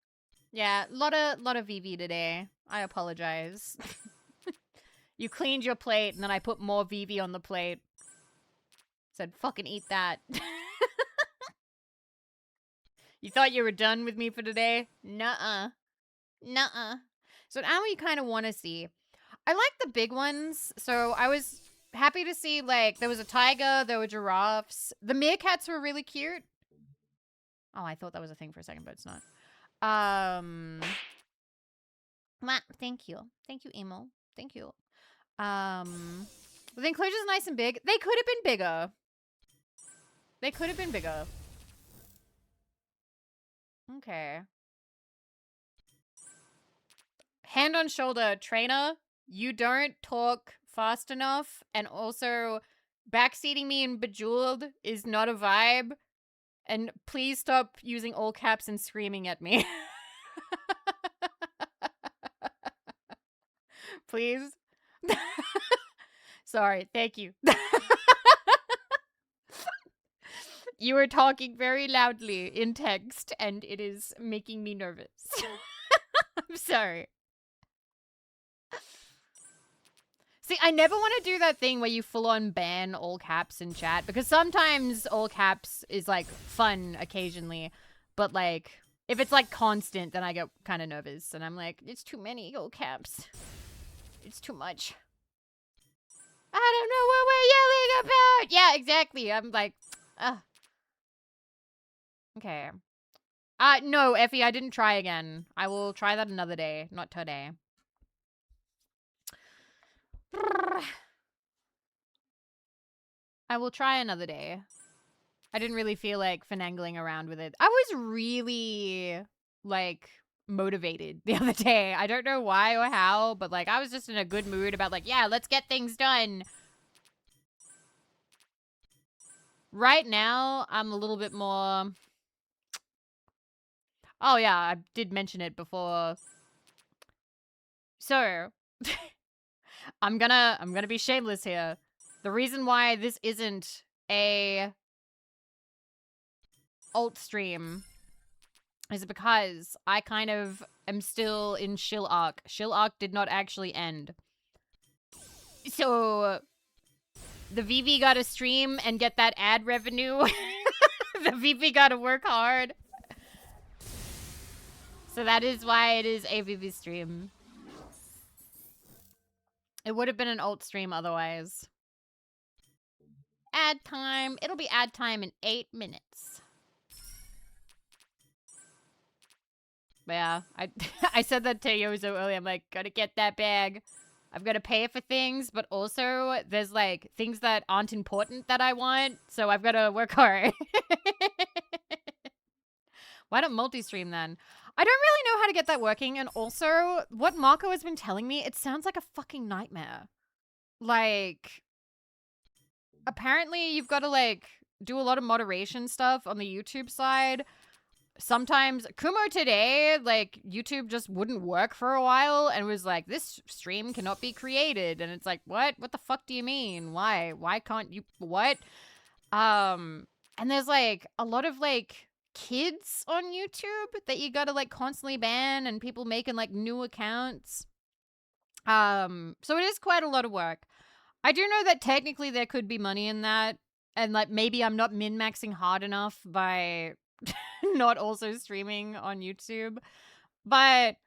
Yeah, lot of Vivi today. I apologize. You cleaned your plate, and then I put more Vivi on the plate. Said, fucking eat that. You thought you were done with me for today? Nuh-uh. Nuh-uh. So now you kind of want to see. I like the big ones. So I was happy to see, like, there was a tiger, there were giraffes. The meerkats were really cute. Oh, I thought that was a thing for a second, but it's not. Thank you. Thank you, Emo. Thank you. The enclosure's nice and big. They could have been bigger. They could have been bigger. Okay. Hand on shoulder, trainer. You don't talk fast enough, and also backseating me in Bejeweled is not a vibe. And please stop using all caps and screaming at me. Please. Sorry, thank you. You are talking very loudly in text, and it is making me nervous. I'm sorry. See, I never want to do that thing where you full-on ban all caps in chat, because sometimes all caps is, like, fun occasionally, but, like, if it's, like, constant, then I get kind of nervous, and I'm like, it's too many all caps. It's too much. I don't know what we're yelling about! Yeah, exactly. I'm like, ugh. Okay. No, Effie, I didn't try again. I will try that another day, not today. I will try another day. I didn't really feel like finagling around with it. I was really, like, motivated the other day. I don't know why or how, but, like, I was just in a good mood about, like, yeah, let's get things done. Right now, I'm a little bit more... Oh, yeah, I did mention it before. So, I'm gonna be shameless here. The reason why this isn't a alt stream is because I kind of am still in Shill Arc. Shill Arc did not actually end. So, the Vivi gotta stream and get that ad revenue. The Vivi gotta work hard. So that is why it is a Vivi stream. It would have been an alt stream otherwise. Ad time. It'll be ad time in 8 minutes. But yeah, I said that to Yozo earlier. I'm like, gotta get that bag. I've got to pay for things, but also there's like things that aren't important that I want, so I've got to work hard. Why don't multi-stream then? I don't really know how to get that working, and also what Marco has been telling me, it sounds like a fucking nightmare. Like, apparently you've got to like do a lot of moderation stuff on the YouTube side. Sometimes Kumo today, like, YouTube just wouldn't work for a while and was like, this stream cannot be created. And it's like, what the fuck do you mean? Why can't you, what? And there's like a lot of like kids on YouTube that you gotta like constantly ban, and people making like new accounts. So it is quite a lot of work. I do know that technically there could be money in that, and like maybe I'm not min-maxing hard enough by not also streaming on YouTube. But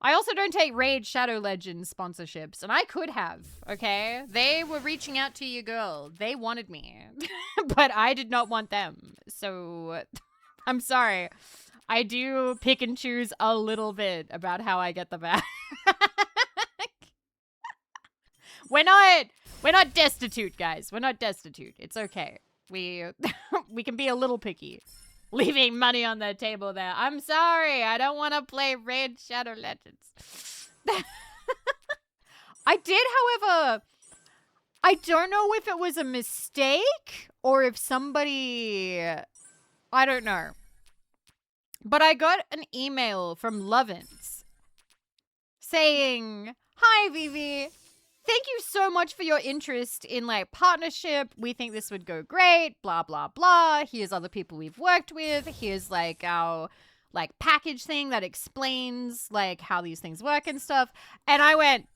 I also don't take Raid Shadow Legends sponsorships, and I could have, okay? They were reaching out to your girl. They wanted me, but I did not want them. So I'm sorry. I do pick and choose a little bit about how I get the back. We're not destitute, guys. We're not destitute. It's okay. We can be a little picky. Leaving money on the table there. I'm sorry. I don't want to play Raid Shadow Legends. I did, however, I don't know if it was a mistake or if somebody, I don't know. But I got an email from Lovins saying, "Hi, Vivi. Thank you so much for your interest in, like, partnership. We think this would go great, blah, blah, blah. Here's other people we've worked with. Here's, like, our, like, package thing that explains, like, how these things work and stuff." And I went,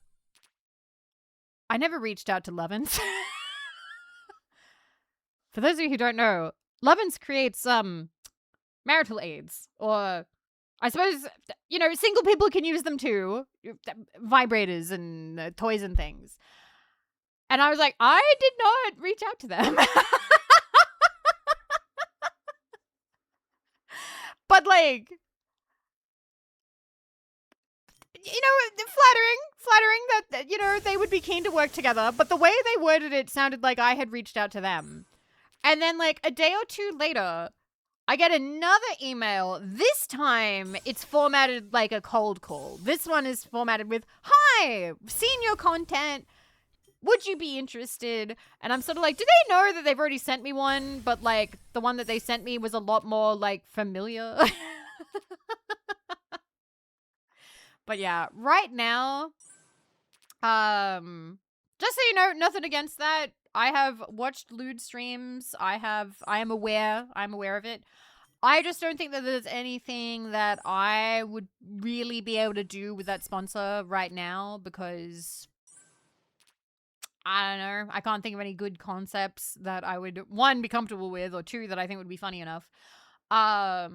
I never reached out to Lovins. For those of you who don't know, Lovins creates, marital aids. Or, I suppose, you know, single people can use them too. Vibrators and toys and things. And I was like, I did not reach out to them. But, like, you know, flattering that, you know, they would be keen to work together. But the way they worded it sounded like I had reached out to them. And then, like, a day or two later, I get another email. This time, it's formatted like a cold call. This one is formatted with, "Hi, seen your content. Would you be interested?" And I'm sort of like, do they know that they've already sent me one? But, like, the one that they sent me was a lot more, like, familiar. But yeah, right now, just so you know, nothing against that. I have watched lewd streams. I am aware of it. I just don't think that there's anything that I would really be able to do with that sponsor right now, because I don't know. I can't think of any good concepts that I would, one, be comfortable with, or two, that I think would be funny enough. So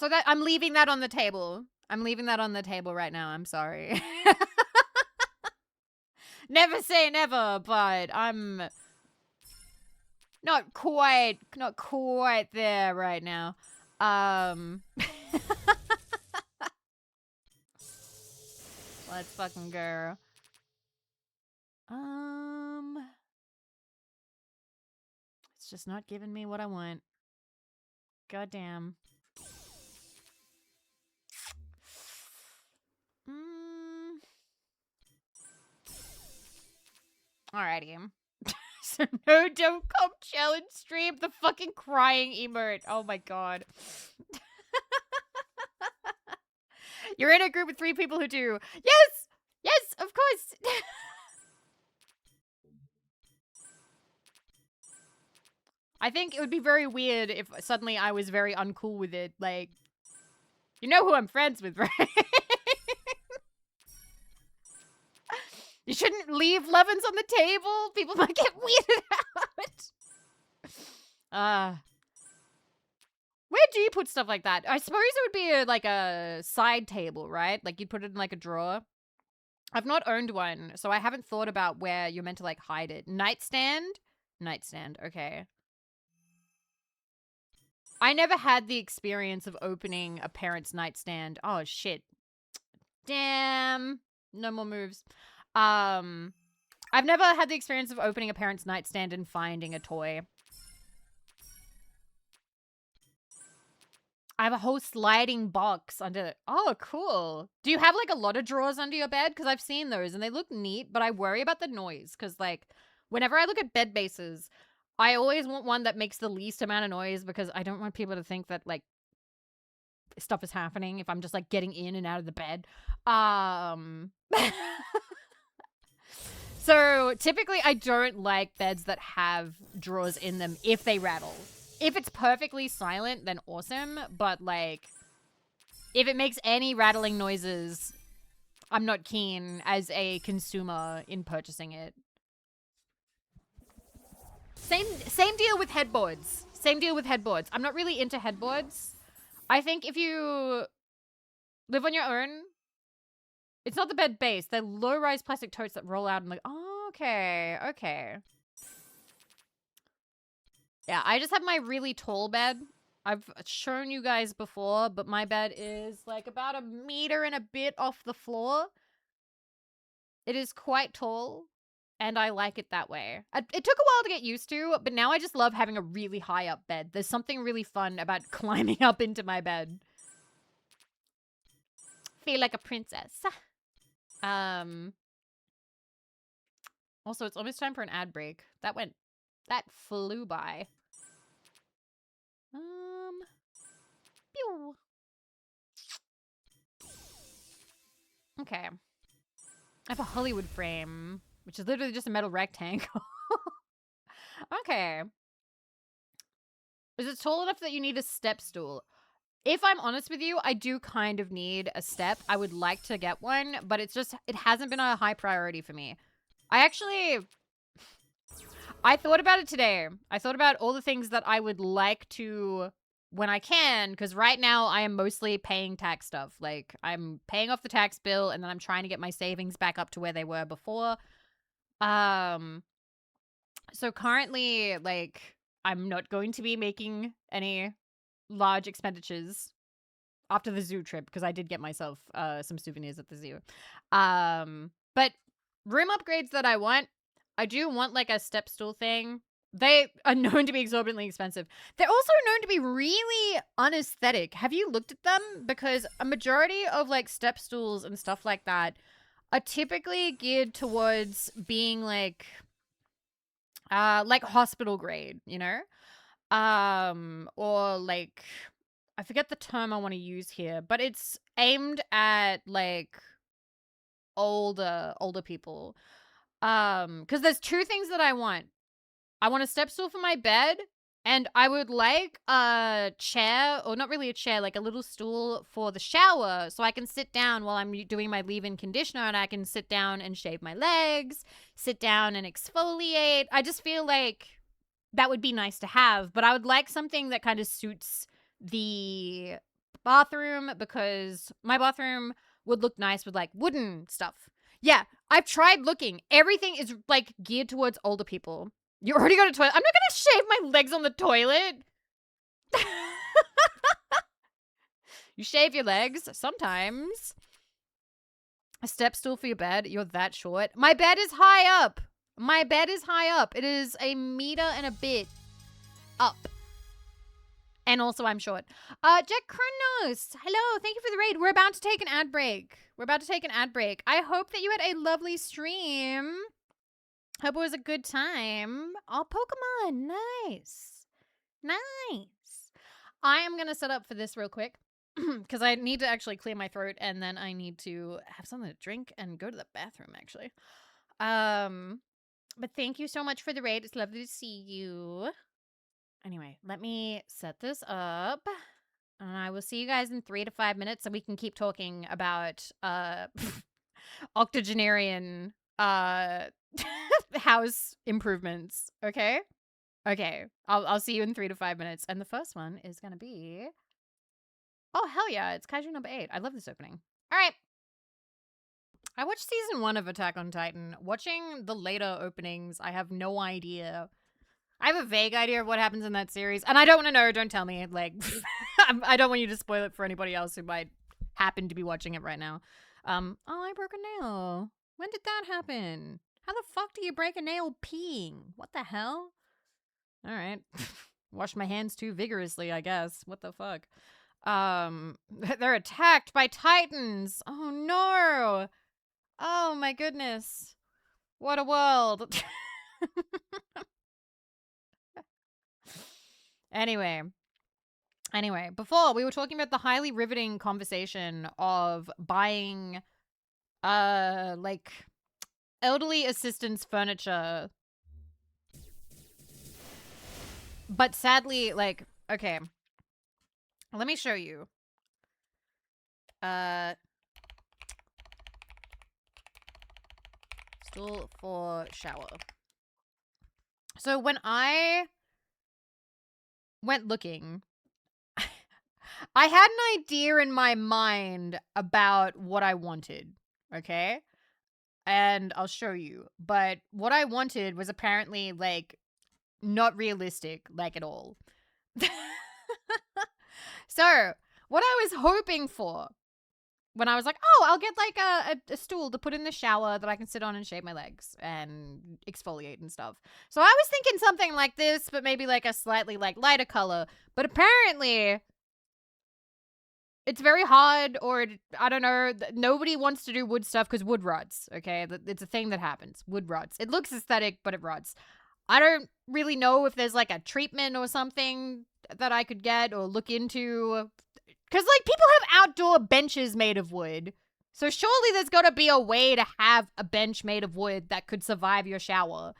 that I'm leaving that on the table. I'm leaving that on the table right now. I'm sorry. Never say never, but I'm not quite there right now. Let's fucking go. It's just not giving me what I want. Goddamn. Alrighty. So no don't come challenge stream. The fucking crying emote. Oh my god. You're in a group with 3 people who do. Yes! Yes, of course. I think it would be very weird if suddenly I was very uncool with it. Like, you know who I'm friends with, right? You shouldn't leave lovin's on the table. People might get weirded out. Where do you put stuff like that? I suppose it would be like a side table, right? Like you'd put it in like a drawer. I've not owned one, so I haven't thought about where you're meant to like hide it. Nightstand? Nightstand, okay. I never had the experience of opening a parent's nightstand. Oh, shit. Damn. No more moves. I've never had the experience of opening a parent's nightstand and finding a toy. I have a whole sliding box under... Oh, cool. Do you have, like, a lot of drawers under your bed? Because I've seen those, and they look neat, but I worry about the noise. Because, like, whenever I look at bed bases, I always want one that makes the least amount of noise because I don't want people to think that, like, stuff is happening if I'm just, like, getting in and out of the bed. So, typically, I don't like beds that have drawers in them if they rattle. If it's perfectly silent, then awesome. But, like, if it makes any rattling noises, I'm not keen as a consumer in purchasing it. Same deal with headboards. Same deal with headboards. I'm not really into headboards. I think if you live on your own, it's not the bed base. They're low-rise plastic totes that roll out and like, oh, okay, okay. Yeah, I just have my really tall bed. I've shown you guys before, but my bed is like about 1 meter and a bit off the floor. It is quite tall, and I like it that way. It took a while to get used to, but now I just love having a really high up bed. There's something really fun about climbing up into my bed. Feel like a princess. Also, it's almost time for an ad break. That flew by. Pew. Okay. I have a Hollywood frame, which is literally just a metal rectangle. Okay. Is it tall enough that you need a step stool? If I'm honest with you, I do kind of need a step. I would like to get one, but it hasn't been a high priority for me. I thought about it today. I thought about all the things that I would like to when I can, because right now I am mostly paying tax stuff. Like, I'm paying off the tax bill, and then I'm trying to get my savings back up to where they were before. So currently, like, I'm not going to be making any large expenditures after the zoo trip, because I did get myself some souvenirs at the zoo. But room upgrades that I want, I do want, like, a step stool thing. They are known to be exorbitantly expensive. They're also known to be really unaesthetic. Have you looked at them? Because a majority of, like, step stools and stuff like that are typically geared towards being, like hospital grade, you know? Or, like, I forget the term I want to use here, but it's aimed at, like, older people. Because there's 2 things that I want. I want a step stool for my bed, and I would like a chair, or not really a chair, like a little stool for the shower, so I can sit down while I'm doing my leave-in conditioner, and I can sit down and shave my legs, sit down and exfoliate. I just feel like that would be nice to have, but I would like something that kind of suits the bathroom, because my bathroom would look nice with, like, wooden stuff. Yeah, I've tried looking. Everything is, like, geared towards older people. You already got a toilet. I'm not gonna shave my legs on the toilet. You shave your legs sometimes. A step stool for your bed. You're that short. My bed is high up. My bed is high up. It is 1 meter and a bit up. And also I'm short. Jack Kronos. Hello. Thank you for the raid. We're about to take an ad break. I hope that you had a lovely stream. Hope it was a good time. Oh, Pokemon. Nice. I am going to set up for this real quick. Because I need to actually clear my throat, and then I need to have something to drink and go to the bathroom, actually. But thank you so much for the raid. It's lovely to see you. Anyway, let me set this up. And I will see you guys in 3 to 5 minutes, so we can keep talking about octogenarian house improvements. Okay? Okay. I'll see you in 3 to 5 minutes. And the first one is going to be... Oh, hell yeah. It's Kaiju number 8. I love this opening. All right. I watched season 1 of Attack on Titan. Watching the later openings, I have no idea. I have a vague idea of what happens in that series. And I don't want to know. Don't tell me. Like, I don't want you to spoil it for anybody else who might happen to be watching it right now. Oh, I broke a nail. When did that happen? How the fuck do you break a nail peeing? What the hell? All right. Wash my hands too vigorously, I guess. What the fuck? They're attacked by titans. Oh no. Oh my goodness. What a world. Anyway, before we were talking about the highly riveting conversation of buying like elderly assistance furniture. But sadly, like, okay. Let me show you. Stool for shower. So when I went looking, I had an idea in my mind about what I wanted, okay? And I'll show you. But what I wanted was apparently, like, not realistic, like, at all. So, what I was hoping for when I was like, oh, I'll get like a stool to put in the shower that I can sit on and shave my legs and exfoliate and stuff. So I was thinking something like this, but maybe like a slightly like lighter color. But apparently it's very hard, or I don't know. Nobody wants to do wood stuff because wood rots. Okay, it's a thing that happens. Wood rots. It looks aesthetic, but it rots. I don't really know if there's like a treatment or something that I could get or look into. Because, like, people have outdoor benches made of wood. So surely there's got to be a way to have a bench made of wood that could survive your shower.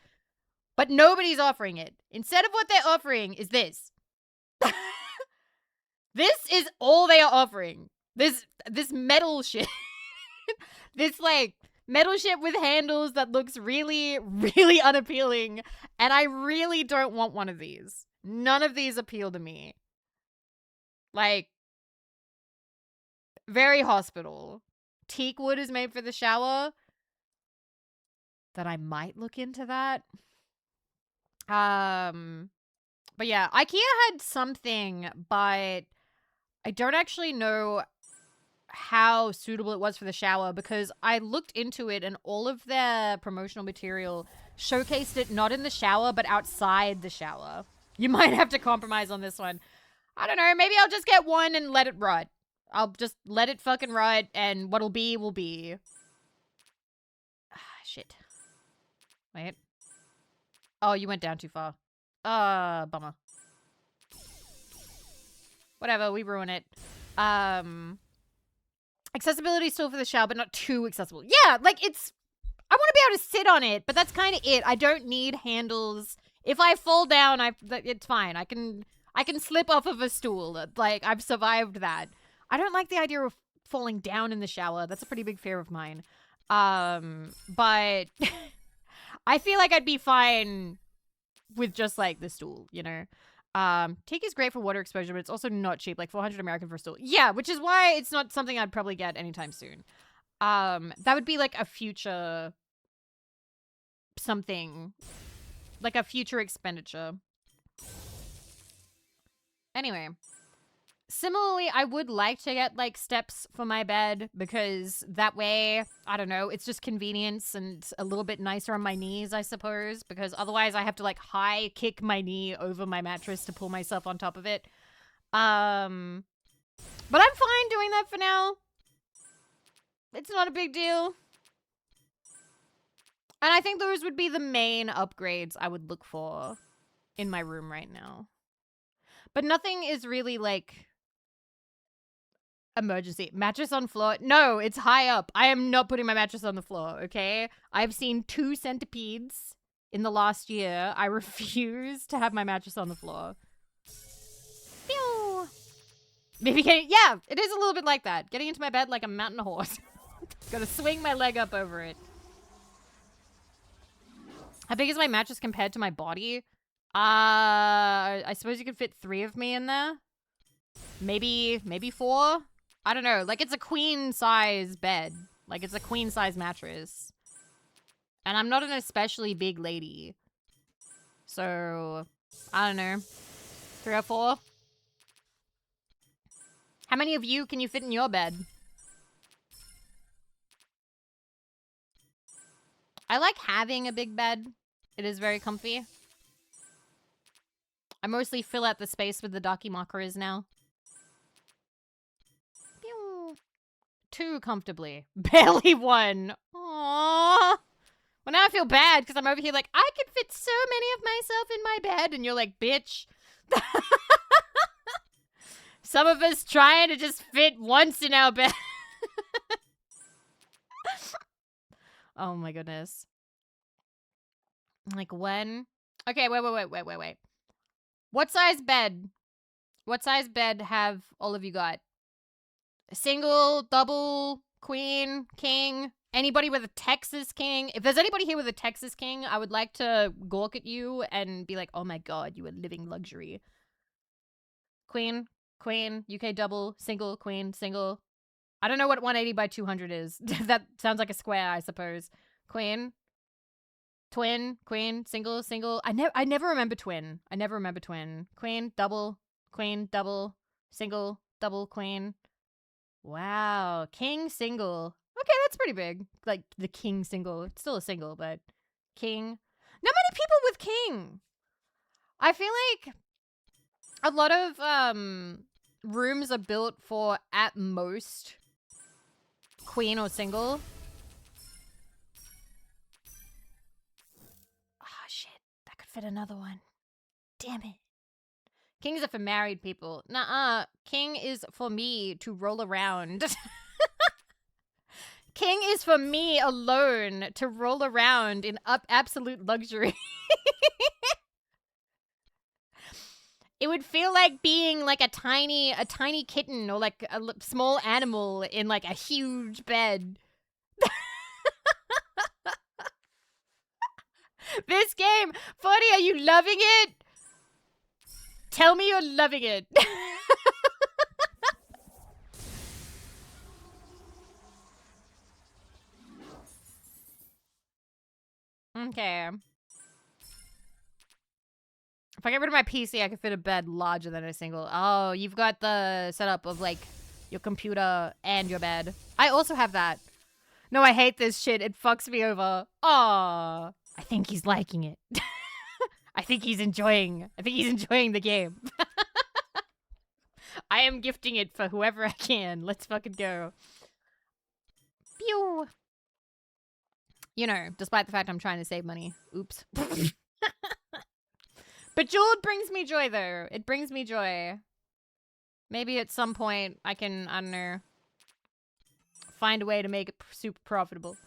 But nobody's offering it. Instead of what they're offering is this. This is all they are offering. This metal shit. This, like, metal shit with handles that looks really, really unappealing. And I really don't want one of these. None of these appeal to me. Like, very hospital. Teak wood is made for the shower. That I might look into that. But yeah, IKEA had something, but I don't actually know how suitable it was for the shower because I looked into it and all of their promotional material showcased it not in the shower, but outside the shower. You might have to compromise on this one. I don't know. Maybe I'll just get one and let it rot. I'll just let it fucking rot, and what'll be will be. Ah, shit. Wait. Oh, you went down too far. Bummer. Whatever, we ruin it. Accessibility still for the shower, but not too accessible. Yeah, like, it's... I want to be able to sit on it, but that's kind of it. I don't need handles. If I fall down, it's fine. I can slip off of a stool. Like, I've survived that. I don't like the idea of falling down in the shower. That's a pretty big fear of mine. But I feel like I'd be fine with just, like, the stool, you know? Teak is great for water exposure, but it's also not cheap. Like, 400 American for a stool. Yeah, which is why it's not something I'd probably get anytime soon. That would be, like, a future something. Like, a future expenditure. Anyway. Similarly, I would like to get like steps for my bed because that way, I don't know, it's just convenience and a little bit nicer on my knees, I suppose, because otherwise I have to like high kick my knee over my mattress to pull myself on top of it. But I'm fine doing that for now. It's not a big deal. And I think those would be the main upgrades I would look for in my room right now. But nothing is really like emergency. Mattress on floor. No, it's high up. I am not putting my mattress on the floor, okay? I've seen 2 centipedes in the last year. I refuse to have my mattress on the floor. Pew! Maybe yeah, it is a little bit like that. Getting into my bed like a mountain horse. Gotta swing my leg up over it. How big is my mattress compared to my body? I suppose you could fit 3 of me in there. Maybe 4? I don't know. Like, it's a queen size bed. Like, it's a queen size mattress. And I'm not an especially big lady. So, I don't know. 3 or 4? How many of you can you fit in your bed? I like having a big bed. It is very comfy. I mostly fill out the space with the Dakimakura now. Pew. 2 comfortably. Barely 1. Aww. Well, now I feel bad because I'm over here like, I could fit so many of myself in my bed. And you're like, bitch. Some of us trying to just fit once in our bed. Oh my goodness. Like when? Okay, wait. What size bed? What size bed have all of you got? Single, double, queen, king? Anybody with a Texas king? If there's anybody here with a Texas king, I would like to gawk at you and be like, oh my god, you are living luxury. Queen, queen, UK double, single, queen, single. I don't know what 180 by 200 is. That sounds like a square, I suppose. Queen. Twin, queen, single, single. I never remember twin. I never remember twin. Queen, double, single, double, queen. Wow. King, single. Okay, that's pretty big. Like the king single. It's still a single, but king. Not many people with king. I feel like a lot of rooms are built for at most queen or single. Oh shit, that could fit another one. Damn it. Kings are for married people. Nuh-uh. King is for me to roll around. King is for me alone to roll around in absolute luxury. It would feel like being like a tiny kitten or like a small animal in like a huge bed. This game, 40, are you loving it? Tell me you're loving it. Okay. If I get rid of my PC, I can fit a bed larger than a single. Oh, you've got the setup of like your computer and your bed. I also have that. No, I hate this shit. It fucks me over. Aww. I think he's liking it. I think he's enjoying the game. I am gifting it for whoever I can. Let's fucking go. Pew. You know, despite the fact I'm trying to save money. Oops. Bejeweled brings me joy, though. It brings me joy. Maybe at some point I can, I don't know, find a way to make it super profitable.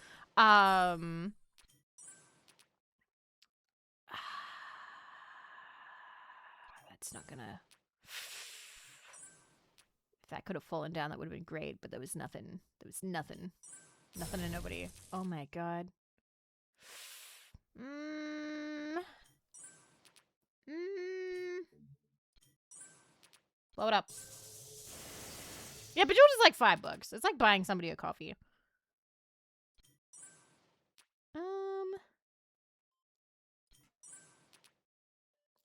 That's not gonna... If that could have fallen down, that would have been great, but there was nothing. There was nothing. Nothing and nobody. Oh my god. Blow it up. Yeah, Bejeweled is like $5. It's like buying somebody a coffee.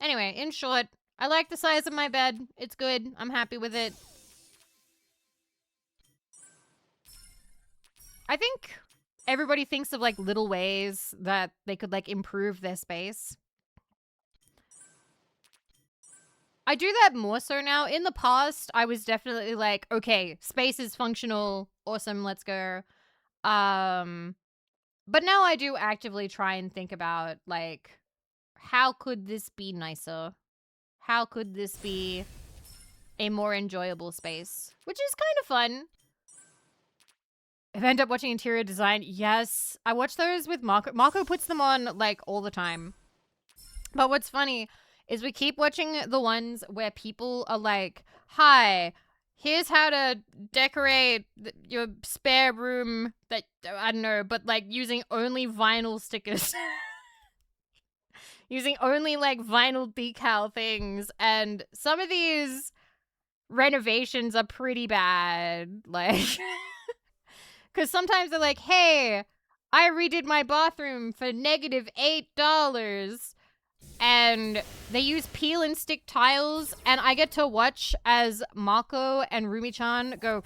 Anyway, in short, I like the size of my bed. It's good. I'm happy with it. I think everybody thinks of like little ways that they could like improve their space. I do that more so now. In the past, I was definitely like, okay, space is functional. Awesome, let's go. But now I do actively try and think about like, how could this be nicer? How could this be a more enjoyable space? Which is kind of fun. If I end up watching interior design, yes. I watch those with Marco. Marco puts them on like all the time. But what's funny is we keep watching the ones where people are like, hi, here's how to decorate your spare room that, I don't know, but like using only vinyl stickers. Using only like vinyl decal things. And some of these renovations are pretty bad. Like, because sometimes they're like, hey, I redid my bathroom for -$8. And they use peel and stick tiles, and I get to watch as Mako and Rumi-chan go,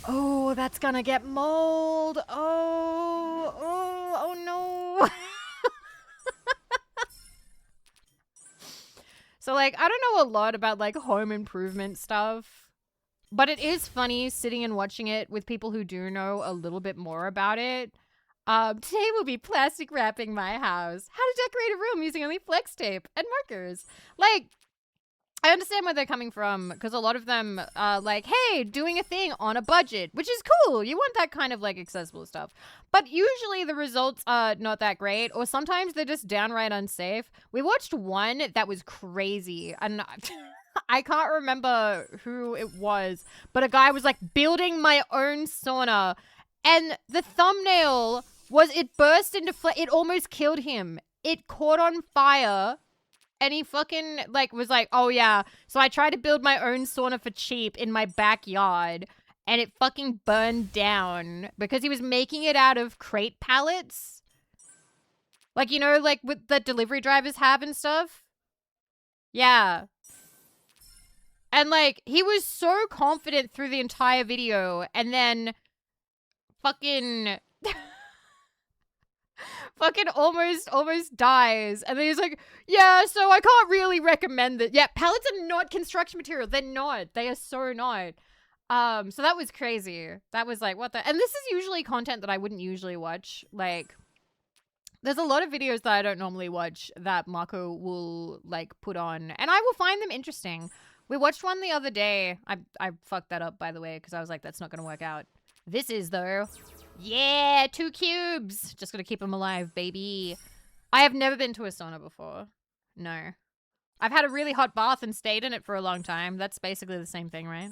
oh, that's gonna get mold. Oh no. So, like, I don't know a lot about, like, home improvement stuff, but it is funny sitting and watching it with people who do know a little bit more about it. Today we'll be plastic wrapping my house. How to decorate a room using only flex tape and markers. Like, I understand where they're coming from, because a lot of them are like, hey, doing a thing on a budget, which is cool. You want that kind of, like, accessible stuff. But usually the results are not that great, or sometimes they're just downright unsafe. We watched one that was crazy, and I can't remember who it was, but a guy was like, building my own sauna, and the thumbnail was it burst into it almost killed him. It caught on fire, and he fucking like was like, oh yeah, so I tried to build my own sauna for cheap in my backyard, and it fucking burned down because he was making it out of crate pallets. Like, you know, like with the delivery drivers have and stuff. Yeah. And like, he was so confident through the entire video, and then fucking fucking almost dies. And then he's like, yeah, so I can't really recommend it. Yeah, pallets are not construction material. They're not. They are so not. So that was crazy. That was like, what the? And this is usually content that I wouldn't usually watch. Like, there's a lot of videos that I don't normally watch that Mako will like put on, and I will find them interesting. We watched one the other day. I fucked that up, by the way, because I was like, that's not gonna work out. This is though. Yeah, 2 cubes. Just gonna keep them alive, baby. I have never been to a sauna before. No. I've had a really hot bath and stayed in it for a long time. That's basically the same thing, right?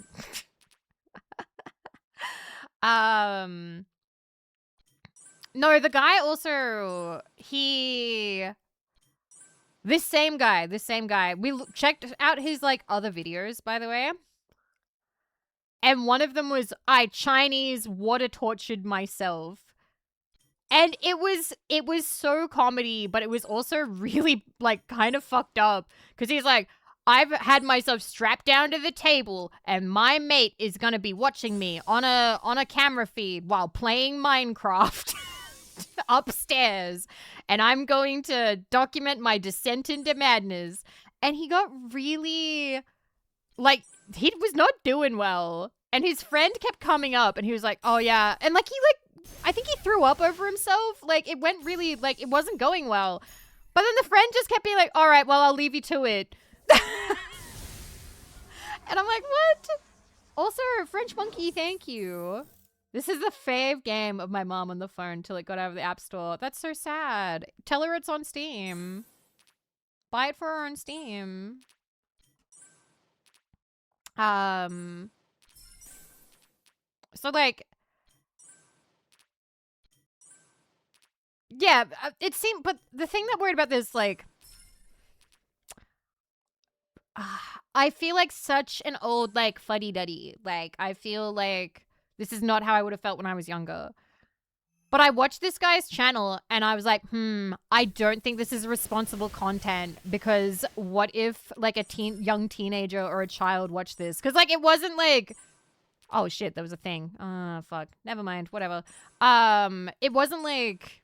No, the guy also, this same guy. We checked out his, like, other videos, by the way. And one of them was, I Chinese water tortured myself. And it was so comedy, but it was also really, like, kind of fucked up. Because he's like, I've had myself strapped down to the table, and my mate is gonna be watching me on a camera feed while playing Minecraft upstairs. And I'm going to document my descent into madness. And he got really, like, he was not doing well. And his friend kept coming up, and he was like, oh yeah. And like, I think he threw up over himself. Like, it went really, like, it wasn't going well. But then the friend just kept being like, all right, well, I'll leave you to it. And I'm like, what? Also, French Monkey, thank you. This is the fave game of my mom on the phone till it got out of the App Store. That's so sad. Tell her it's on Steam. Buy it for her on Steam. So, like, yeah, it seemed, but the thing that worried about this, like, I feel like such an old, like, fuddy-duddy. Like, I feel like this is not how I would have felt when I was younger. But I watched this guy's channel and I was like, I don't think this is responsible content, because what if like a young teenager or a child watched this? Because like it wasn't like, oh shit, there was a thing. Fuck. Never mind. Whatever. It wasn't like,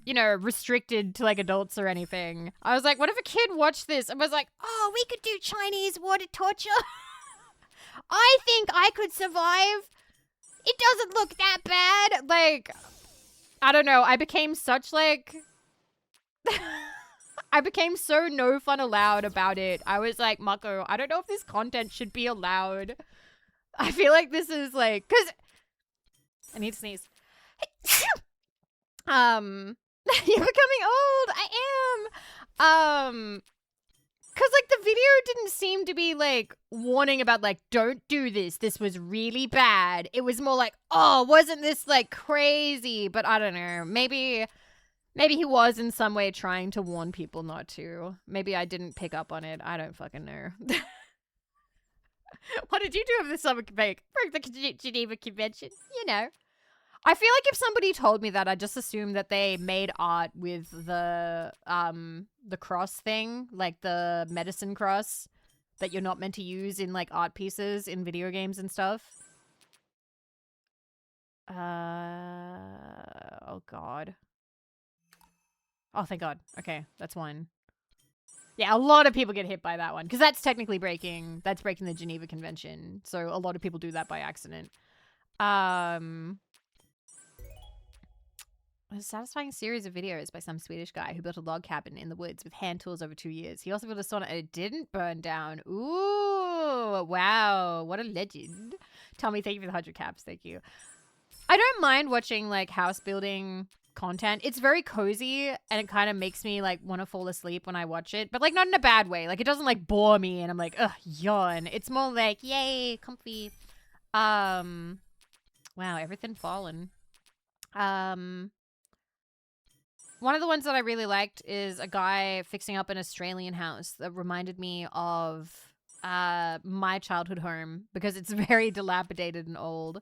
you know, restricted to like adults or anything. I was like, what if a kid watched this and was like, oh, we could do Chinese water torture? I think I could survive. It doesn't look that bad. Like, I don't know. I became such like... I became so no fun allowed about it. I was like, Mako, I don't know if this content should be allowed. I feel like this is like... Because... I need to sneeze. You're becoming old. I am. Because, like, the video didn't seem to be, like, warning about, like, don't do this. This was really bad. It was more like, oh, wasn't this, like, crazy? But I don't know. Maybe he was in some way trying to warn people not to. Maybe I didn't pick up on it. I don't fucking know. What did you do over the summer break? For the Geneva Convention? You know. I feel like if somebody told me that, I'd just assume that they made art with the cross thing, like the medicine cross that you're not meant to use in like art pieces in video games and stuff. Oh god. Oh, thank god. Okay, that's one. Yeah, a lot of people get hit by that one, because that's technically breaking the Geneva Convention. So a lot of people do that by accident. A satisfying series of videos by some Swedish guy who built a log cabin in the woods with hand tools over 2 years. He also built a sauna and it didn't burn down. Ooh, wow. What a legend. Tommy, thank you for the 100 caps. Thank you. I don't mind watching like house building content. It's very cozy and it kind of makes me like want to fall asleep when I watch it, but like not in a bad way. Like it doesn't like bore me and I'm like, ugh, yawn. It's more like, yay, comfy. Wow, everything fallen. One of the ones that I really liked is a guy fixing up an Australian house that reminded me of my childhood home, because it's very dilapidated and old.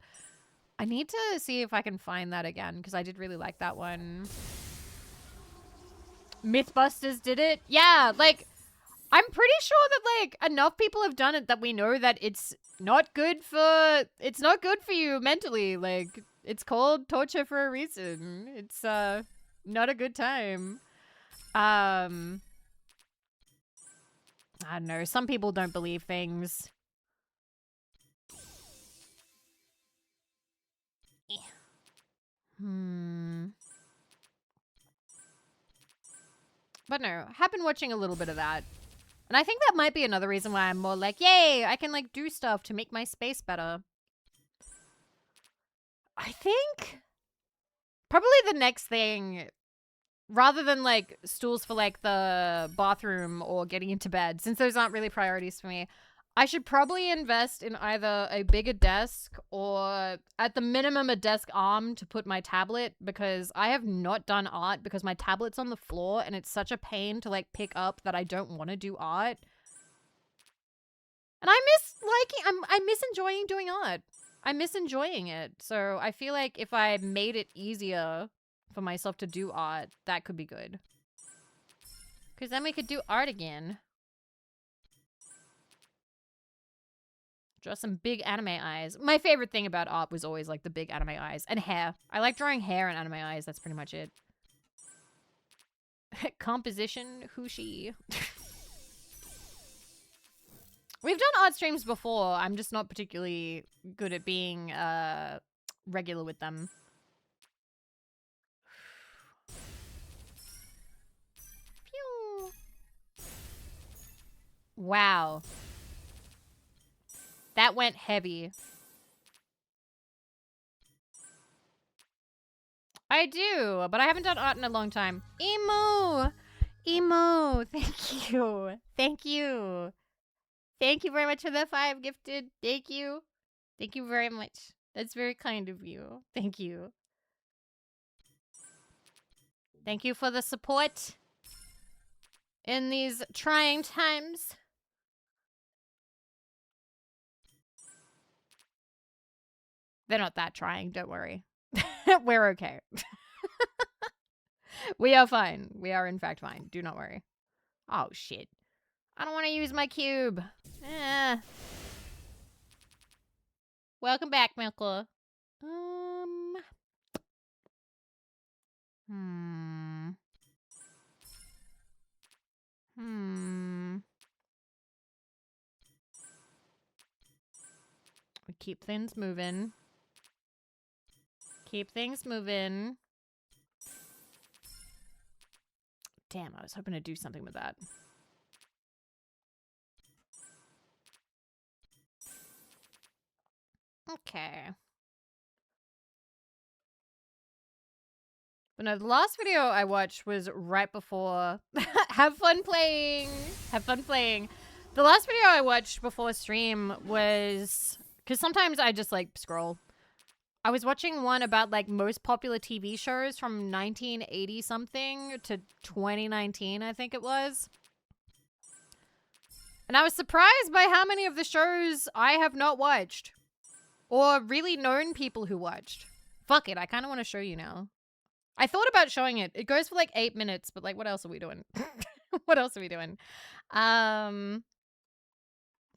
I need to see if I can find that again, because I did really like that one. Mythbusters did it. Yeah, like, I'm pretty sure that, like, enough people have done it that we know that it's not good for you mentally. Like, it's called torture for a reason. It's, not a good time. I don't know. Some people don't believe things. But no, have been watching a little bit of that. And I think that might be another reason why I'm more like, yay, I can like do stuff to make my space better. I think probably the next thing, rather than like stools for like the bathroom or getting into bed, since those aren't really priorities for me, I should probably invest in either a bigger desk or at the minimum a desk arm to put my tablet, because I have not done art because my tablet's on the floor and it's such a pain to like pick up that I don't want to do art. And I miss enjoying doing art. I miss enjoying it. So I feel like if I made it easier for myself to do art, that could be good. Because then we could do art again. Draw some big anime eyes. My favorite thing about art was always like the big anime eyes. And hair. I like drawing hair and anime eyes. That's pretty much it. Composition, Hushi. We've done art streams before. I'm just not particularly good at being regular with them. Phew. Wow. That went heavy. I do, but I haven't done art in a long time. Emo! Emo! Thank you. Thank you. Thank you very much for the 5 gifted. Thank you. Thank you very much. That's very kind of you. Thank you. Thank you for the support in these trying times. They're not that trying, don't worry. We're okay. We are fine. We are, in fact, fine. Do not worry. Oh, shit. I don't want to use my cube. Welcome back, Milkla. We keep things moving. Keep things moving. Damn, I was hoping to do something with that. Okay. But no, the last video I watched was right before... Have fun playing! Have fun playing. The last video I watched before stream was... Because sometimes I just, like, scroll. I was watching one about, like, most popular TV shows from 1980-something to 2019, I think it was. And I was surprised by how many of the shows I have not watched. Or really known people who watched. Fuck it, I kind of want to show you now. I thought about showing it. It goes for like 8 minutes, but like, what else are we doing? What else are we doing?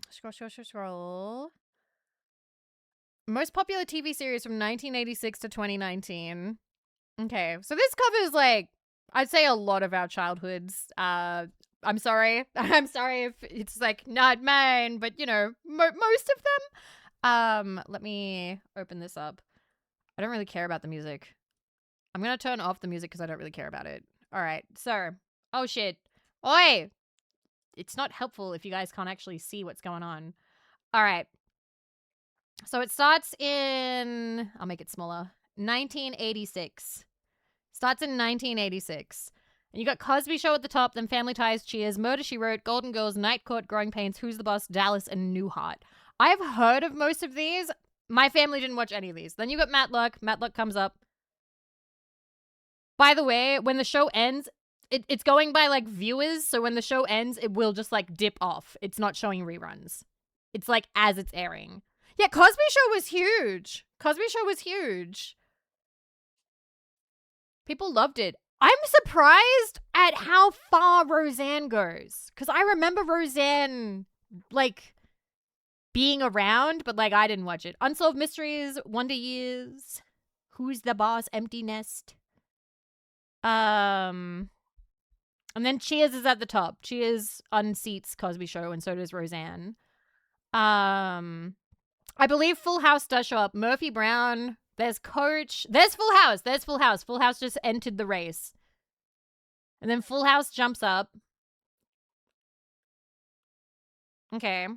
Scroll. Most popular TV series from 1986 to 2019. Okay, so this covers like, I'd say a lot of our childhoods. I'm sorry. I'm sorry if it's like not mine, but you know, most of them. Let me open this up. I don't really care about the music. I'm gonna turn off the music because I don't really care about it. All right, so, oh shit. Oi! It's not helpful if you guys can't actually see what's going on. All right. So it starts in, I'll make it smaller, 1986. Starts in 1986. And you got Cosby Show at the top, then Family Ties, Cheers, Murder, She Wrote, Golden Girls, Night Court, Growing Pains, Who's the Boss, Dallas, and Newhart. I've heard of most of these. My family didn't watch any of these. Then you got Matlock. Matlock comes up. By the way, when the show ends, it's going by, like, viewers. So when the show ends, it will just, like, dip off. It's not showing reruns. It's, like, as it's airing. Yeah, Cosby Show was huge. Cosby Show was huge. People loved it. I'm surprised at how far Roseanne goes. Because I remember Roseanne, like, being around, but, like, I didn't watch it. Unsolved Mysteries, Wonder Years, Who's the Boss, Empty Nest. And then Cheers is at the top. Cheers unseats Cosby Show, and so does Roseanne. I believe Full House does show up. Murphy Brown. There's Coach. There's Full House. There's Full House. Full House just entered the race. And then Full House jumps up. Okay.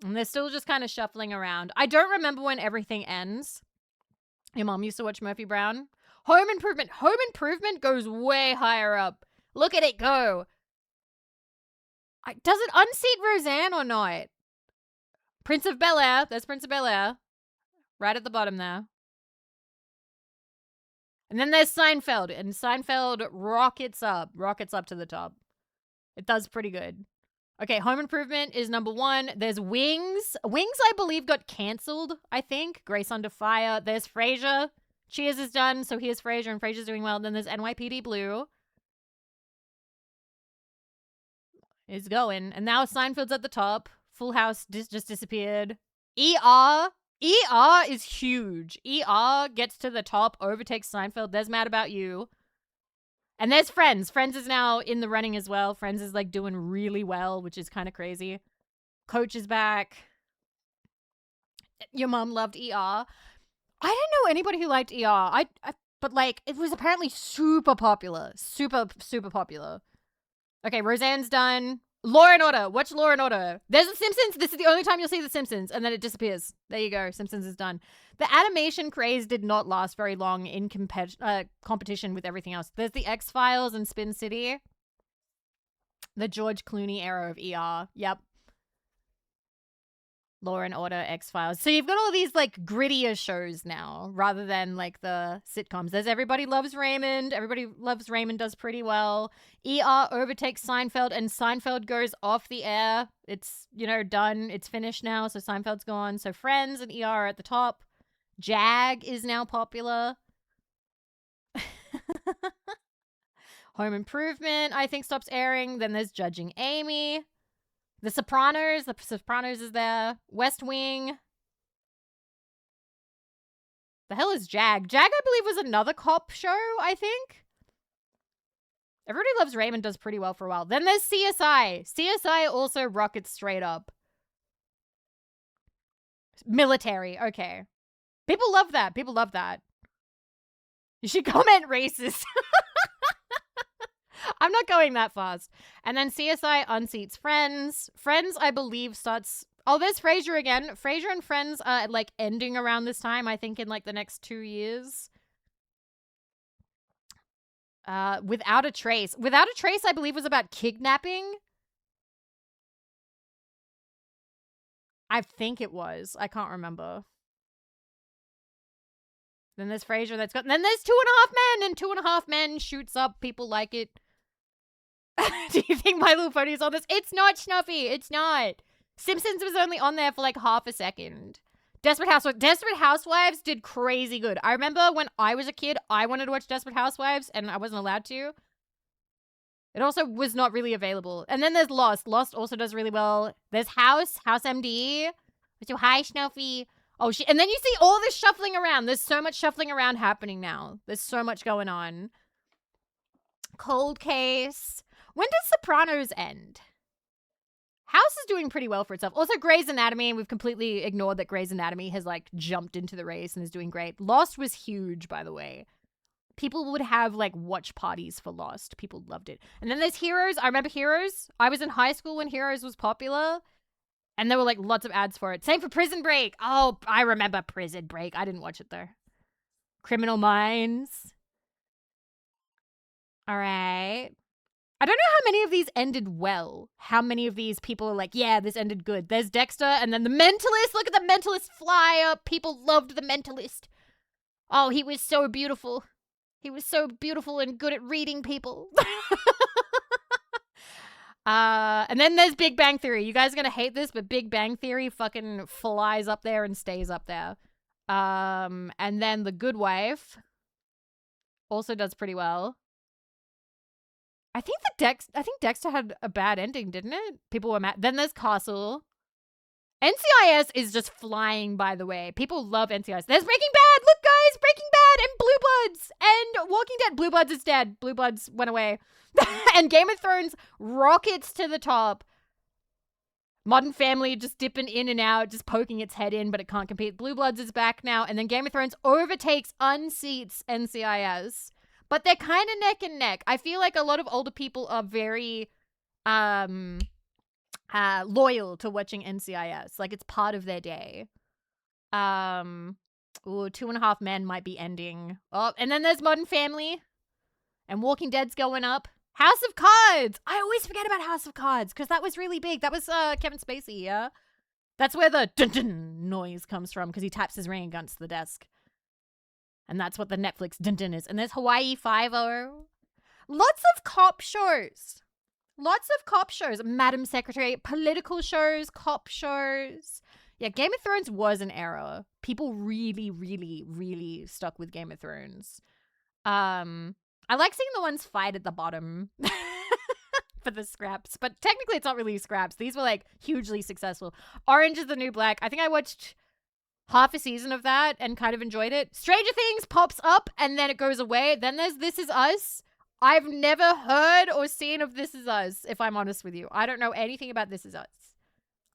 And they're still just kind of shuffling around. I don't remember when everything ends. Your mom used to watch Murphy Brown. Home Improvement. Home Improvement goes way higher up. Look at it go. Does it unseat Roseanne or not? Prince of Bel-Air. There's Prince of Bel-Air. Right at the bottom there. And then there's Seinfeld. And Seinfeld rockets up. Rockets up to the top. It does pretty good. Okay, Home Improvement is number 1. There's Wings. Wings, I believe, got cancelled, I think. Grace Under Fire. There's Frasier. Cheers is done, so here's Frasier, and Frasier's doing well. Then there's NYPD Blue. It's going. And now Seinfeld's at the top. Full House just disappeared. ER. ER is huge. ER gets to the top, overtakes Seinfeld. There's Mad About You. And there's Friends. Friends is now in the running as well. Friends is like doing really well, which is kind of crazy. Coach is back. Your mom loved ER. I didn't know anybody who liked ER. But like, it was apparently super popular. Super, super popular. Okay, Roseanne's done. Law and Order. Watch Law and Order. There's The Simpsons. This is the only time you'll see The Simpsons. And then it disappears. There you go. Simpsons is done. The animation craze did not last very long in competition with everything else. There's The X-Files and Spin City. The George Clooney era of ER. Yep. Law and Order, X-Files. So you've got all these like grittier shows now rather than like the sitcoms. There's Everybody Loves Raymond. Everybody Loves Raymond does pretty well. ER overtakes Seinfeld and Seinfeld goes off the air. It's, you know, done. It's finished now. So Seinfeld's gone. So Friends and ER are at the top. Jag is now popular. Home Improvement, I think, stops airing. Then there's Judging Amy. The Sopranos is there. West Wing. The hell is Jag? Jag, I believe, was another cop show, I think. Everybody Loves Raymond does pretty well for a while. Then there's CSI. CSI also rockets straight up. Military, okay. People love that. People love that. You should comment racist. I'm not going that fast. And then CSI unseats Friends. Friends, I believe, starts... Oh, there's Frasier again. Frasier and Friends are, like, ending around this time, I think, in, like, the next 2 years. Without a Trace. Without a Trace, I believe, was about kidnapping. I think it was. I can't remember. Then there's Frasier that's got... Then there's 2.5 Men, and 2.5 Men shoots up. People like it. Do you think My Little Pony is on this? It's not, Snuffy. It's not. Simpsons was only on there for like half a second. Desperate Housewives did crazy good. I remember when I was a kid, I wanted to watch Desperate Housewives, and I wasn't allowed to. It also was not really available. And then there's Lost. Lost also does really well. There's House MD. Hi, Snuffy. Oh, shit. And then you see all this shuffling around. There's so much shuffling around happening now. There's so much going on. Cold Case. When does Sopranos end? House is doing pretty well for itself. Also, Grey's Anatomy. We've completely ignored that Grey's Anatomy has, like, jumped into the race and is doing great. Lost was huge, by the way. People would have, like, watch parties for Lost. People loved it. And then there's Heroes. I remember Heroes. I was in high school when Heroes was popular. And there were, like, lots of ads for it. Same for Prison Break. Oh, I remember Prison Break. I didn't watch it, though. Criminal Minds. All right. I don't know how many of these ended well. How many of these people are like, yeah, this ended good. There's Dexter, and then The Mentalist. Look at The Mentalist fly up. People loved The Mentalist. Oh, he was so beautiful. He was so beautiful and good at reading people. And then there's Big Bang Theory. You guys are gonna hate this, but Big Bang Theory fucking flies up there and stays up there. And then The Good Wife also does pretty well. I think Dexter had a bad ending, didn't it? People were mad. Then there's Castle. NCIS is just flying, by the way. People love NCIS. There's Breaking Bad. Look, guys, Breaking Bad and Blue Bloods and Walking Dead. Blue Bloods is dead. Blue Bloods went away. And Game of Thrones rockets to the top. Modern Family just dipping in and out, just poking its head in, but it can't compete. Blue Bloods is back now. And then Game of Thrones overtakes, unseats NCIS. But they're kind of neck and neck. I feel like a lot of older people are very loyal to watching NCIS. Like, it's part of their day. Ooh, 2.5 Men might be ending. Oh, and then there's Modern Family. And Walking Dead's going up. House of Cards! I always forget about House of Cards, because that was really big. That was Kevin Spacey, yeah? That's where the dun-dun noise comes from, because he taps his ring against the desk. And that's what the Netflix dun-dun is. And there's Hawaii Five-0. Lots of cop shows. Lots of cop shows. Madam Secretary, political shows, cop shows. Yeah, Game of Thrones was an era. People really, really, really stuck with Game of Thrones. I like seeing the ones fight at the bottom for the scraps. But technically, it's not really scraps. These were, like, hugely successful. Orange is the New Black. I think I watched half a season of that and kind of enjoyed it. Stranger Things pops up and then it goes away. Then there's This Is Us. I've never heard or seen of This Is Us, if I'm honest with you. I don't know anything about This Is Us.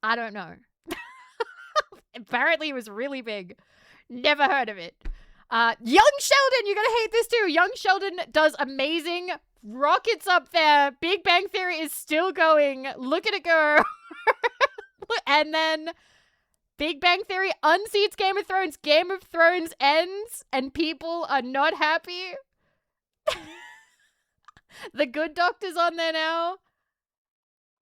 I don't know. Apparently it was really big. Never heard of it. Young Sheldon, you're gonna hate this too. Young Sheldon does amazing. Rockets up there. Big Bang Theory is still going. Look at it go. And then Big Bang Theory unseats Game of Thrones. Game of Thrones ends and people are not happy. The Good Doctor's on there now.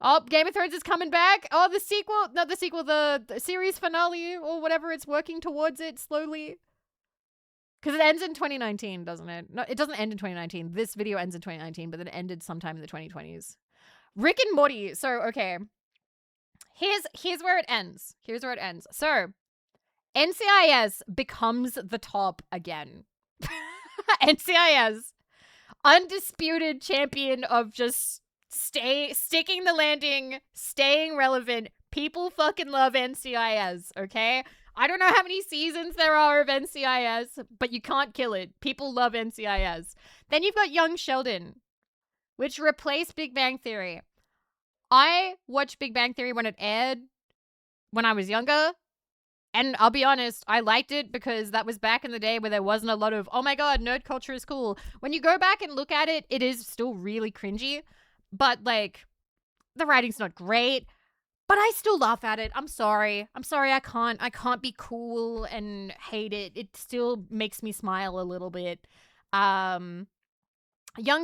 Oh, Game of Thrones is coming back. Oh, the sequel. Not the sequel, the series finale or whatever. It's working towards it slowly. Because it ends in 2019, doesn't it? No, it doesn't end in 2019. This video ends in 2019, but then it ended sometime in the 2020s. Rick and Morty. So, okay. Here's where it ends. Here's where it ends. So, NCIS becomes the top again. NCIS, undisputed champion of just sticking the landing, staying relevant. People fucking love NCIS, okay? I don't know how many seasons there are of NCIS, but you can't kill it. People love NCIS. Then you've got Young Sheldon, which replaced Big Bang Theory. I watched Big Bang Theory when it aired when I was younger. And I'll be honest, I liked it because that was back in the day where there wasn't a lot of, oh my god, nerd culture is cool. When you go back and look at it, it is still really cringy. But, like, the writing's not great. But I still laugh at it. I'm sorry. I can't be cool and hate it. It still makes me smile a little bit. Young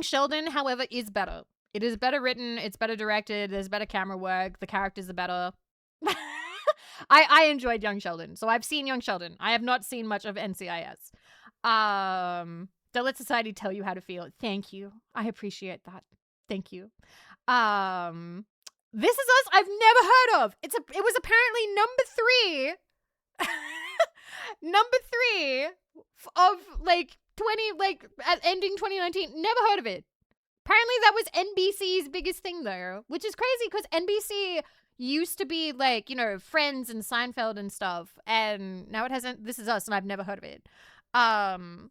Sheldon, however, is better. It is better written. It's better directed. There's better camera work. The characters are better. I enjoyed Young Sheldon. So I've seen Young Sheldon. I have not seen much of NCIS. Don't let society tell you how to feel. Thank you. I appreciate that. Thank you. This Is Us, I've never heard of. It was apparently number 3. Number 3 of ending 2019. Never heard of it. Apparently that was NBC's biggest thing though, which is crazy because NBC used to be like, Friends and Seinfeld and stuff, and now it hasn't. This Is Us, and I've never heard of it. Then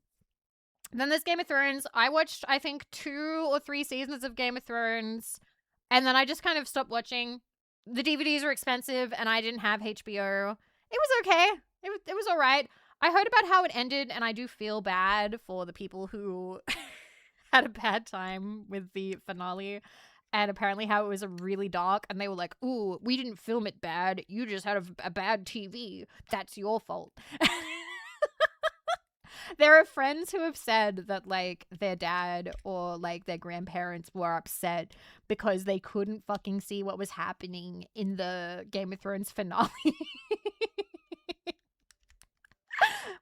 there's Game of Thrones. I watched, I think, 2 or 3 seasons of Game of Thrones, and then I just kind of stopped watching. The DVDs were expensive, and I didn't have HBO. It was okay. It was all right. I heard about how it ended, and I do feel bad for the people who had a bad time with the finale, and apparently how it was really dark, and they were like, ooh, we didn't film it bad. You just had a bad TV. That's your fault. There are friends who have said that, like, their dad or, like, their grandparents were upset because they couldn't fucking see what was happening in the Game of Thrones finale.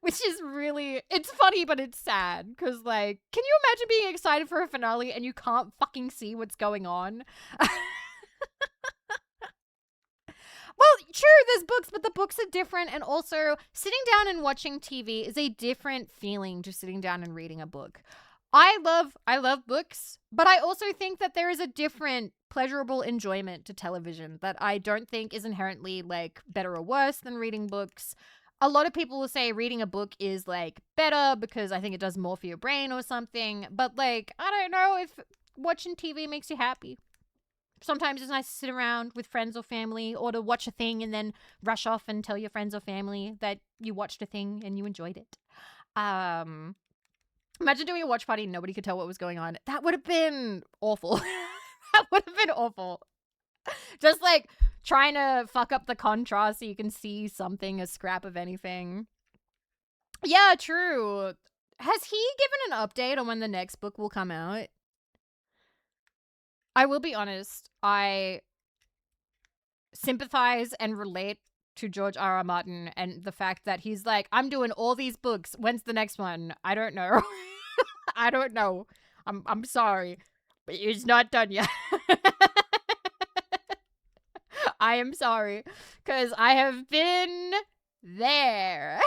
Which is really, it's funny, but it's sad. Because, like, can you imagine being excited for a finale and you can't fucking see what's going on? Well, true, there's books, but the books are different. And also, sitting down and watching TV is a different feeling to sitting down and reading a book. I love books, but I also think that there is a different pleasurable enjoyment to television that I don't think is inherently, like, better or worse than reading books. A lot of people will say reading a book is, like, better because I think it does more for your brain or something. But, like, I don't know if watching TV makes you happy. Sometimes it's nice to sit around with friends or family, or to watch a thing and then rush off and tell your friends or family that you watched a thing and you enjoyed it. Imagine doing a watch party and nobody could tell what was going on. That would have been awful. That would have been awful. Just like trying to fuck up the contrast so you can see something, a scrap of anything. Yeah, true. Has he given an update on when the next book will come out? I will be honest, I sympathize and relate to George R.R. Martin and the fact that he's like, I'm doing all these books. When's the next one? I don't know. I don't know. I'm sorry, but it's not done yet. I am sorry, because I have been there.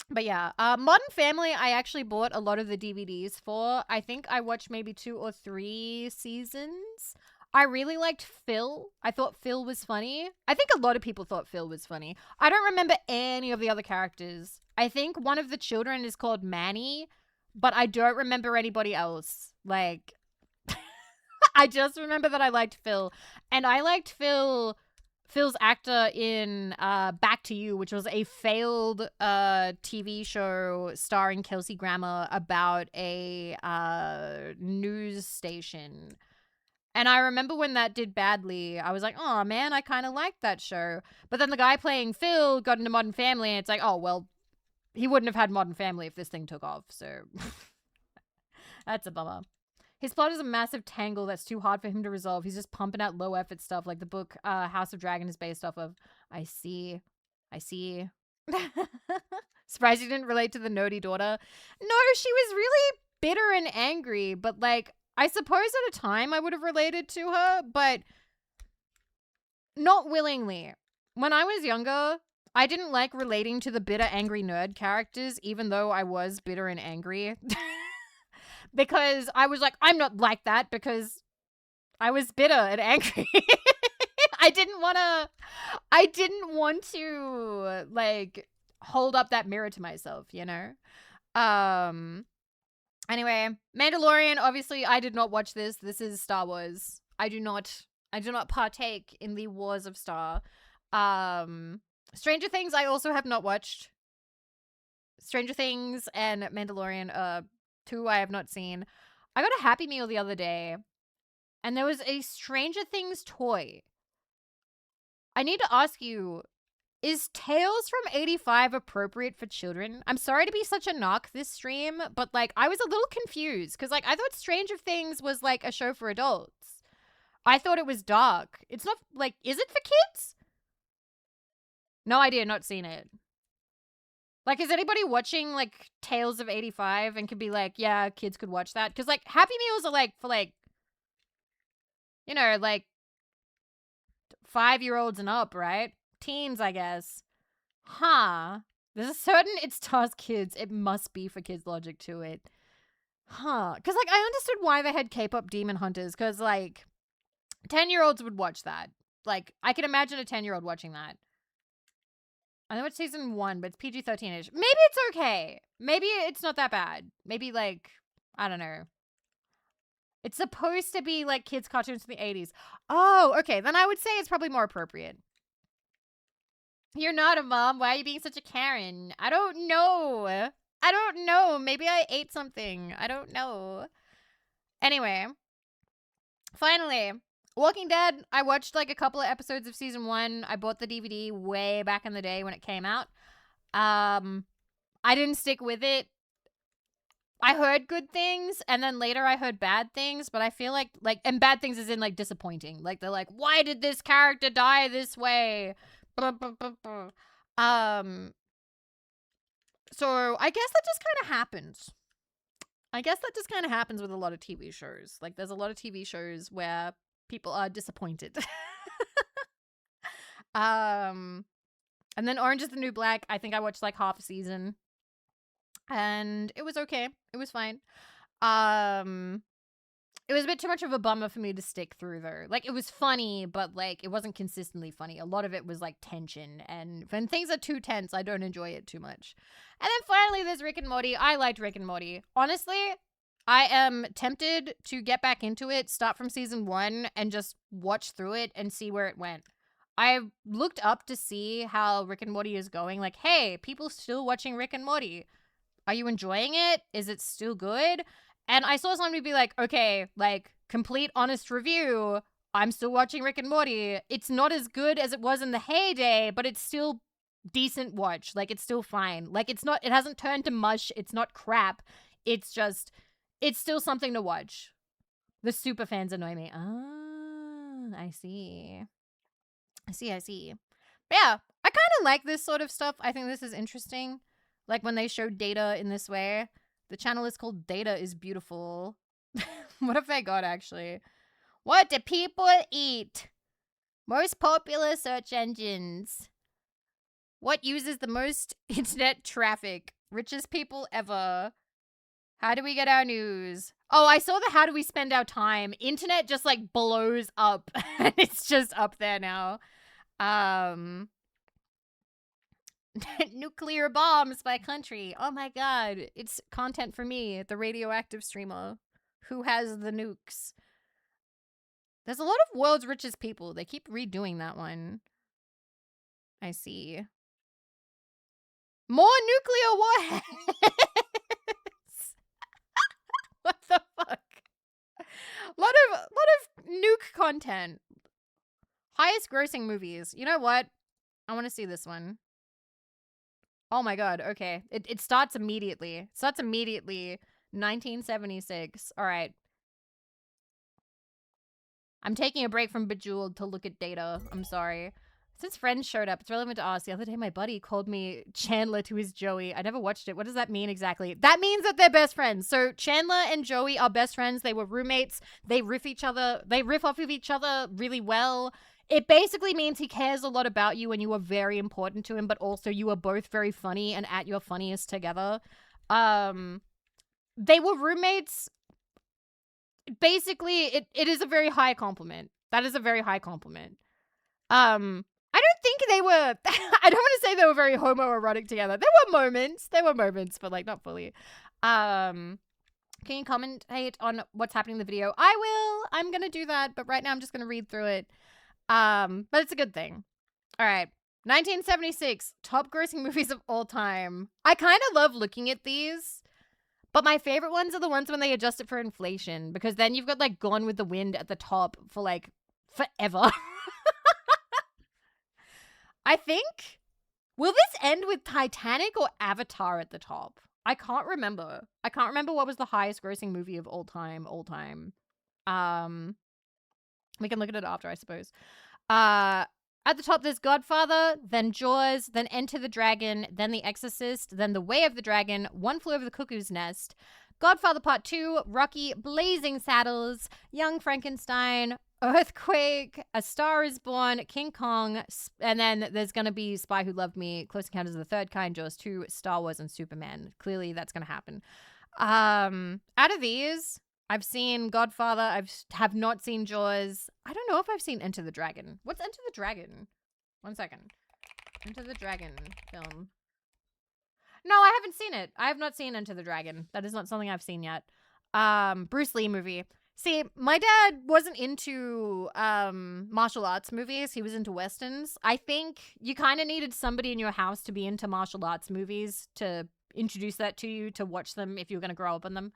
But yeah, Modern Family, I actually bought a lot of the DVDs for. I think I watched maybe 2 or 3 seasons. I really liked Phil. I thought Phil was funny. I think a lot of people thought Phil was funny. I don't remember any of the other characters. I think one of the children is called Manny, but I don't remember anybody else. Like, I just remember that I liked Phil. And I liked Phil's actor in Back to You, which was a failed TV show starring Kelsey Grammer about a news station. And I remember when that did badly, I was like, oh man, I kind of liked that show. But then the guy playing Phil got into Modern Family, and it's like, oh, well, he wouldn't have had Modern Family if this thing took off. So that's a bummer. His plot is a massive tangle that's too hard for him to resolve. He's just pumping out low effort stuff like the book House of Dragon is based off of. I see. Surprised you didn't relate to the nerdy daughter. No, she was really bitter and angry, but like, I suppose at a time I would have related to her, but not willingly. When I was younger, I didn't like relating to the bitter, angry nerd characters, even though I was bitter and angry. Because I was like, I'm not like that because I was bitter and angry. I didn't want to like hold up that mirror to myself, you know? Um Anyway, Mandalorian, obviously I did not watch this. This is Star Wars. I do not partake in the wars of Star. Stranger Things I also have not watched. Stranger Things and Mandalorian, two I have not seen. I got a Happy Meal the other day, and there was a Stranger Things toy. I need to ask you, is Tales from 85 appropriate for children? I'm sorry to be such a knock this stream, but like I was a little confused because like I thought Stranger Things was like a show for adults. I thought it was dark. It's not like, is it for kids? No idea, not seen it. Like, is anybody watching like Tales of 85 and could be like, yeah, kids could watch that? Because like Happy Meals are like for like, you know, like 5-year-olds and up, right? Teens, I guess. Huh. There's a certain it stars kids. It must be for kids logic to it. Huh. Because, like, I understood why they had K-pop Demon Hunters. Because, like, 10-year-olds would watch that. Like, I can imagine a 10-year-old watching that. I know it's season 1, but it's PG-13-ish. Maybe it's okay. Maybe it's not that bad. Maybe, like, I don't know. It's supposed to be, like, kids' cartoons from the 80s. Oh, okay. Then I would say it's probably more appropriate. You're not a mom. Why are you being such a Karen? I don't know. I don't know. Maybe I ate something. I don't know. Anyway. Finally. Walking Dead. I watched like a couple of episodes of season 1. I bought the DVD way back in the day when it came out. I didn't stick with it. I heard good things, and then later I heard bad things, but I feel like, and bad things is in, like, disappointing. Like, they're like, why did this character die this way? So I guess that just kind of happens. I guess that just kind of happens with a lot of TV shows. Like, there's a lot of TV shows where people are disappointed. And then Orange is the New Black, I think I watched, like, half a season. And it was okay. It was fine. It was a bit too much of a bummer for me to stick through, though. Like, it was funny, but, like, it wasn't consistently funny. A lot of it was, like, tension. And when things are too tense, I don't enjoy it too much. And then finally, there's Rick and Morty. I liked Rick and Morty. Honestly, I am tempted to get back into it, start from season 1, and just watch through it and see where it went. I looked up to see how Rick and Morty is going. Like, hey, people still watching Rick and Morty. Are you enjoying it? Is it still good? And I saw somebody be like, okay, like, complete honest review. I'm still watching Rick and Morty. It's not as good as it was in the heyday, but it's still decent watch. Like, it's still fine. Like, it hasn't turned to mush. It's not crap. It's just, it's still something to watch. The super fans annoy me. Ah, I see. But yeah, I kind of like this sort of stuff. I think this is interesting. Like, when they show Data in this way. The channel is called Data is Beautiful. What have they got, actually? What do people eat? Most popular search engines. What uses the most internet traffic? Richest people ever. How do we get our news? Oh, I saw the how do we spend our time. Internet just, like, blows up. It's just up there now. Nuclear bombs by country. Oh my god. It's content for me, the radioactive streamer who has the nukes. There's a lot of world's richest people. They keep redoing that one. I see. More nuclear warheads. What the fuck? Lot of nuke content. Highest grossing movies. You know what? I want to see this one. Oh my god, okay. It starts immediately. 1976. Alright. I'm taking a break from Bejeweled to look at Data. I'm sorry. Since Friends showed up, it's relevant to ask. The other day, my buddy called me Chandler to his Joey. I never watched it. What does that mean exactly? That means that they're best friends. So Chandler and Joey are best friends. They were roommates. They riff off of each other really well. It basically means he cares a lot about you and you are very important to him, but also you are both very funny and at your funniest together. They were roommates. Basically, it is a very high compliment. That is a very high compliment. I don't think they were I don't want to say they were very homoerotic together. There were moments. There were moments, but like not fully. Can you commentate on what's happening in the video? I will. I'm gonna do that, but right now I'm just gonna read through it. But it's a good thing. All right. 1976, top grossing movies of all time. I kind of love looking at these, but my favorite ones are the ones when they adjust it for inflation, because then you've got like Gone with the Wind at the top for like forever. I think, will this end with Titanic or Avatar at the top? I can't remember. I can't remember what was the highest grossing movie of all time. We can look at it after, I suppose. At the top, there's Godfather, then Jaws, then Enter the Dragon, then The Exorcist, then The Way of the Dragon, One Flew Over the Cuckoo's Nest, Godfather Part 2, Rocky, Blazing Saddles, Young Frankenstein, Earthquake, A Star is Born, King Kong, and then there's going to be Spy Who Loved Me, Close Encounters of the Third Kind, Jaws 2, Star Wars, and Superman. Clearly, that's going to happen. Out of these, I've seen Godfather. Have not seen Jaws. I don't know if I've seen Enter the Dragon. What's Enter the Dragon? 1 second. Enter the Dragon film. No, I haven't seen it. I have not seen Enter the Dragon. That is not something I've seen yet. Bruce Lee movie. See, my dad wasn't into martial arts movies. He was into westerns. I think you kind of needed somebody in your house to be into martial arts movies to introduce that to you, to watch them if you were going to grow up on them.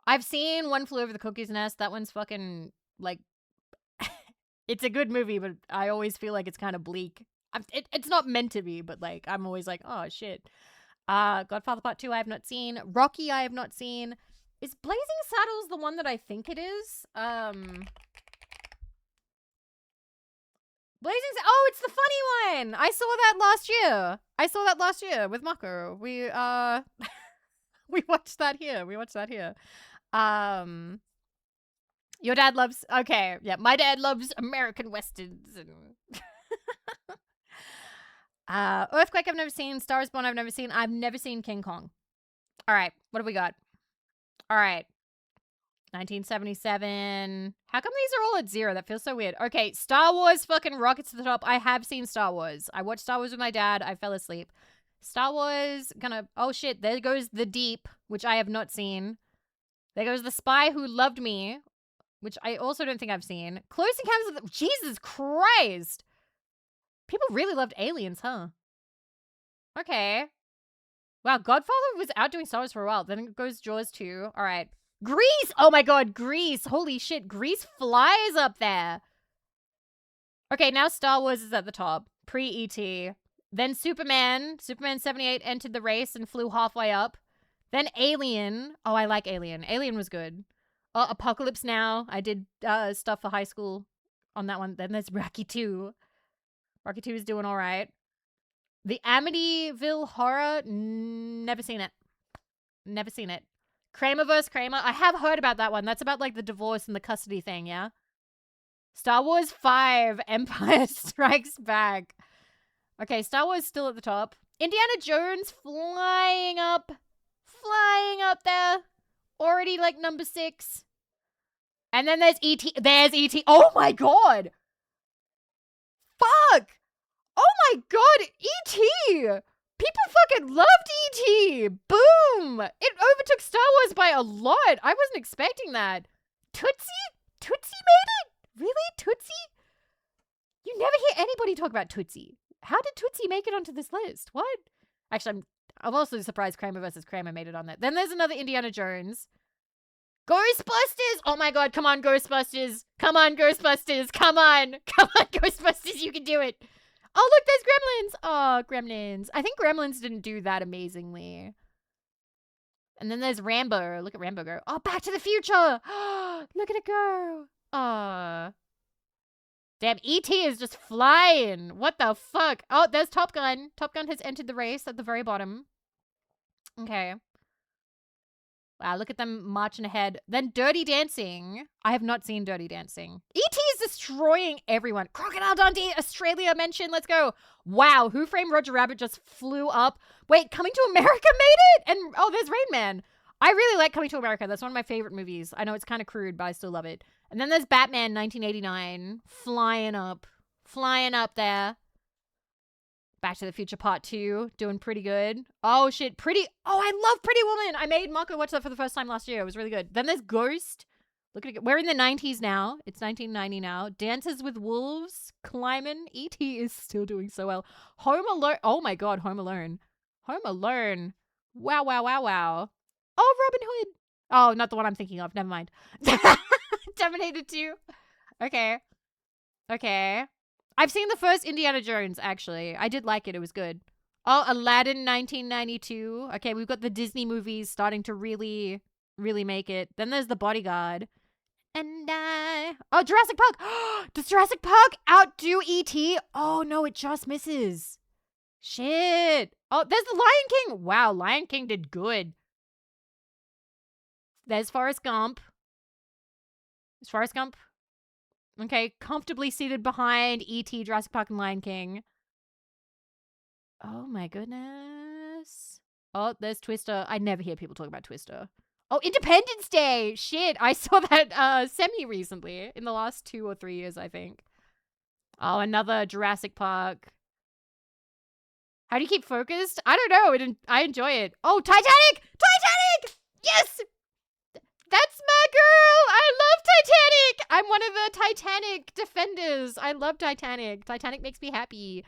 I've seen One Flew Over the Cuckoo's Nest. That one's fucking, like, it's a good movie, but I always feel like it's kind of bleak. It's not meant to be, but, like, I'm always like, oh, shit. Godfather Part 2 I have not seen. Rocky I have not seen. Is Blazing Saddles the one that I think it is? Oh, it's the funny one! I saw that last year with Mako. We watched that here. Your dad loves... Okay, yeah, my dad loves American westerns. And Earthquake I've never seen. Star is Born I've never seen. I've never seen King Kong. All right, what do we got? All right. 1977. How come these are all at 0? That feels so weird. Okay, Star Wars fucking rockets to the top. I have seen Star Wars. I watched Star Wars with my dad. I fell asleep. Star Wars, oh shit, there goes The Deep, which I have not seen. There goes The Spy Who Loved Me, which I also don't think I've seen. Close Encounters of the... Jesus Christ! People really loved Aliens, huh? Okay. Wow, Godfather was out doing Star Wars for a while. Then it goes Jaws 2. All right. Grease! Oh my god, Grease! Holy shit, Grease flies up there. Okay, now Star Wars is at the top. Pre-E.T. Then Superman. Superman 78 entered the race and flew halfway up. Then Alien. Oh, I like Alien. Alien was good. Apocalypse Now. I did stuff for high school on that one. Then there's Rocky 2. Rocky 2 is doing all right. The Amityville Horror. Never seen it. Never seen it. Kramer vs. Kramer. I have heard about that one. That's about like the divorce and the custody thing, yeah? Star Wars 5. Empire Strikes Back. Okay, Star Wars still at the top. Indiana Jones flying up there. Already like number 6. And then there's E.T. There's E.T. Oh my god! Fuck! Oh my god, E.T. People fucking loved E.T. Boom! It overtook Star Wars by a lot. I wasn't expecting that. Tootsie? Tootsie made it? Really? Tootsie? You never hear anybody talk about Tootsie. How did Tootsie make it onto this list? What? Actually, I'm also surprised Kramer vs. Kramer made it on there. Then there's another Indiana Jones. Ghostbusters! Oh my god, come on, Ghostbusters. Come on, Ghostbusters. Come on. Come on, Ghostbusters, you can do it. Oh, look, there's Gremlins. Oh, Gremlins. I think Gremlins didn't do that amazingly. And then there's Rambo. Look at Rambo go. Oh, Back to the Future. Look at it go. Oh. Damn, E.T. is just flying. What the fuck? Oh, there's Top Gun. Top Gun has entered the race at the very bottom. Okay. Wow, look at them marching ahead. Then Dirty Dancing. I have not seen Dirty Dancing. E.T. is destroying everyone. Crocodile Dundee, Australia mentioned. Let's go. Wow, Who Framed Roger Rabbit just flew up. Wait, Coming to America made it? And oh, there's Rain Man. I really like Coming to America. That's one of my favorite movies. I know it's kind of crude, but I still love it. And then there's Batman 1989. Flying up. Flying up there. Back to the Future Part 2, doing pretty good. Oh, shit. Oh, I love Pretty Woman. I made Marco watch that for the first time last year. It was really good. Then there's Ghost. Look at it. We're in the 90s now. It's 1990 now. Dances with Wolves. Climbing. E.T. is still doing so well. Home Alone. Oh, my God. Home Alone. Home Alone. Wow, wow, wow, wow. Oh, Robin Hood. Oh, not the one I'm thinking of. Never mind. Terminator 2. Okay. Okay. I've seen the first Indiana Jones, actually. I did like it. It was good. Oh, Aladdin 1992. Okay, we've got the Disney movies starting to really, really make it. Then there's The Bodyguard. Oh, Jurassic Park. Does Jurassic Park outdo E.T.? Oh, no, it just misses. Shit. Oh, there's The Lion King. Wow, Lion King did good. There's Forrest Gump. Is Forrest Gump? Okay, comfortably seated behind E.T., Jurassic Park, and Lion King. Oh my goodness. Oh, there's Twister. I never hear people talk about Twister. Oh, Independence Day! Shit, I saw that semi-recently. In the last 2 or 3 years, I think. Oh, another Jurassic Park. How do you keep focused? I don't know. I enjoy it. Oh, Titanic! Titanic! Yes! That's my girl! I love Titanic! I'm one of the Titanic defenders. I love Titanic. Titanic makes me happy.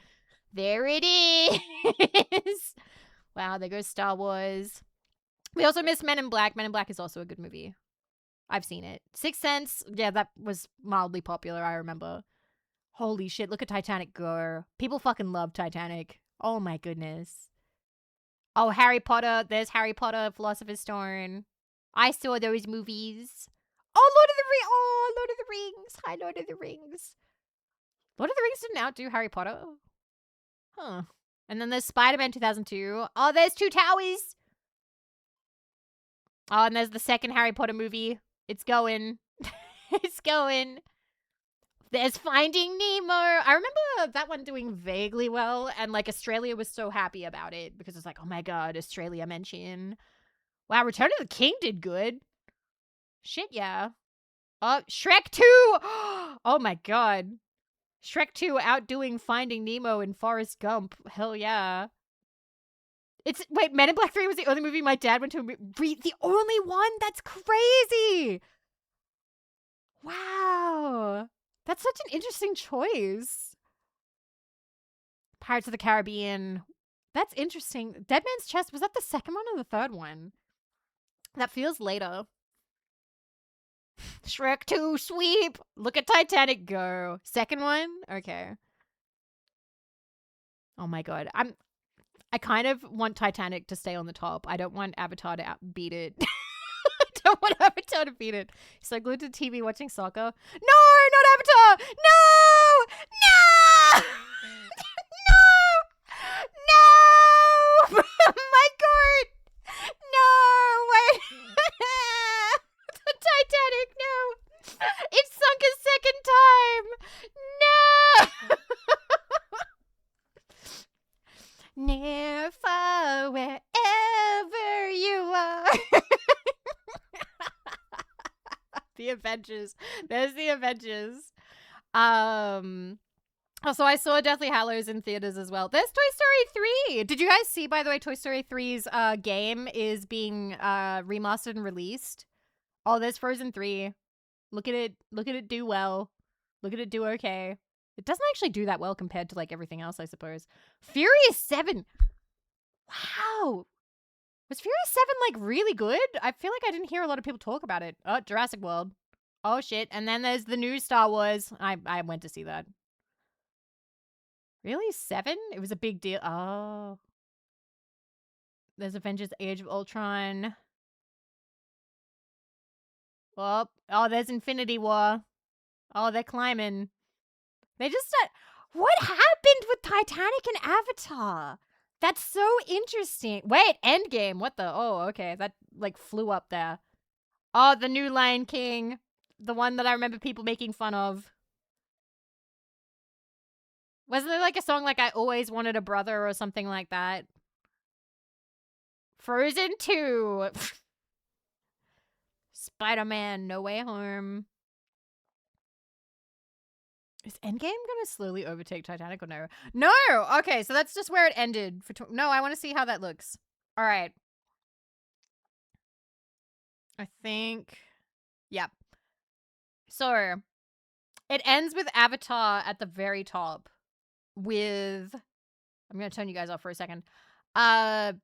There it is. Wow, there goes Star Wars. We also missed Men in Black. Men in Black is also a good movie. I've seen it. Sixth Sense. Yeah, that was mildly popular, I remember. Holy shit, look at Titanic go. People fucking love Titanic. Oh my goodness. Oh, Harry Potter. There's Harry Potter, Philosopher's Stone. I saw those movies. Oh, Lord of the Rings. Hi, Lord of the Rings. Lord of the Rings didn't outdo Harry Potter. Huh. And then there's Spider-Man 2002. Oh, there's Two Towers. Oh, and there's the second Harry Potter movie. It's going. It's going. There's Finding Nemo. I remember that one doing vaguely well. And like Australia was so happy about it. Because it's like, oh my God, Australia mention. Wow, Return of the King did good. Shit, yeah. Oh, Shrek 2! Oh my God. Shrek 2 outdoing Finding Nemo and Forrest Gump. Hell yeah. Wait, Men in Black 3 was the only movie my dad went to. The only one? That's crazy! Wow. That's such an interesting choice. Pirates of the Caribbean. That's interesting. Dead Man's Chest, was that the second one or the third one? That feels later. Shrek 2 sweep. Look at Titanic go. Second one? Okay. Oh my God. I kind of want Titanic to stay on the top. I don't want Avatar to beat it. I don't want Avatar to beat it. So glued to TV watching soccer. No, not Avatar. No! No! No! No! My God! No! Wait. Titanic, no. It sunk a second time. No. Near, far, wherever you are. The Avengers. There's the Avengers. Also, I saw Deathly Hallows in theaters as well. There's Toy Story 3. Did you guys see, by the way, Toy Story 3's game is being remastered and released? Oh, there's Frozen 3. Look at it. Look at it do well. Look at it do okay. It doesn't actually do that well compared to like everything else, I suppose. Furious 7. Wow. Was Furious 7 like really good? I feel like I didn't hear a lot of people talk about it. Oh, Jurassic World. Oh shit. And then there's the new Star Wars. I went to see that. Really? 7? It was a big deal. Oh. There's Avengers Age of Ultron. Oh, there's Infinity War. Oh, they're climbing. They just... what happened with Titanic and Avatar? That's so interesting. Wait, Endgame. What the? Oh, okay. That like flew up there. Oh, the new Lion King. The one that I remember people making fun of. Wasn't there like a song like I Always Wanted a Brother or something like that? Frozen 2. Spider-Man No Way Home. Is Endgame gonna slowly overtake Titanic or no? No! Okay, so that's just where it ended. No, I want to see how that looks. All right. I think... Yep. So, it ends with Avatar at the very top. With... I'm gonna turn you guys off for a second. I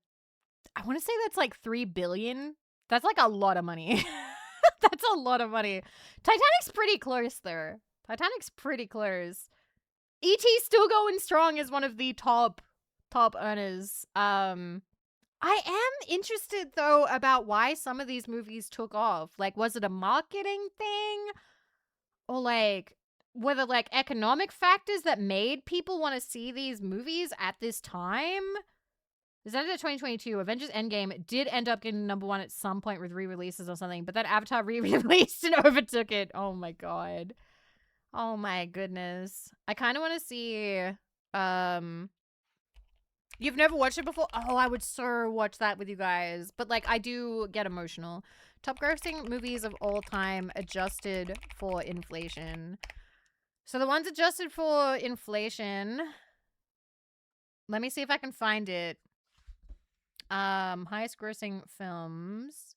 want to say that's like 3 billion. That's like a lot of money. That's a lot of money. Titanic's pretty close there. Titanic's pretty close. E.T. still going strong as one of the top earners. I am interested though about why some of these movies took off. Like, was it a marketing thing? Or like, were there like economic factors that made people want to see these movies at this time? This ended in 2022. Avengers Endgame did end up getting #1 at some point with re-releases or something, but then Avatar re-released and overtook it. Oh my god. Oh my goodness. I kind of want to see, you've never watched it before? Oh, I would so watch that with you guys. But like, I do get emotional. Top grossing movies of all time adjusted for inflation. So the ones adjusted for inflation, let me see if I can find it. Highest grossing films.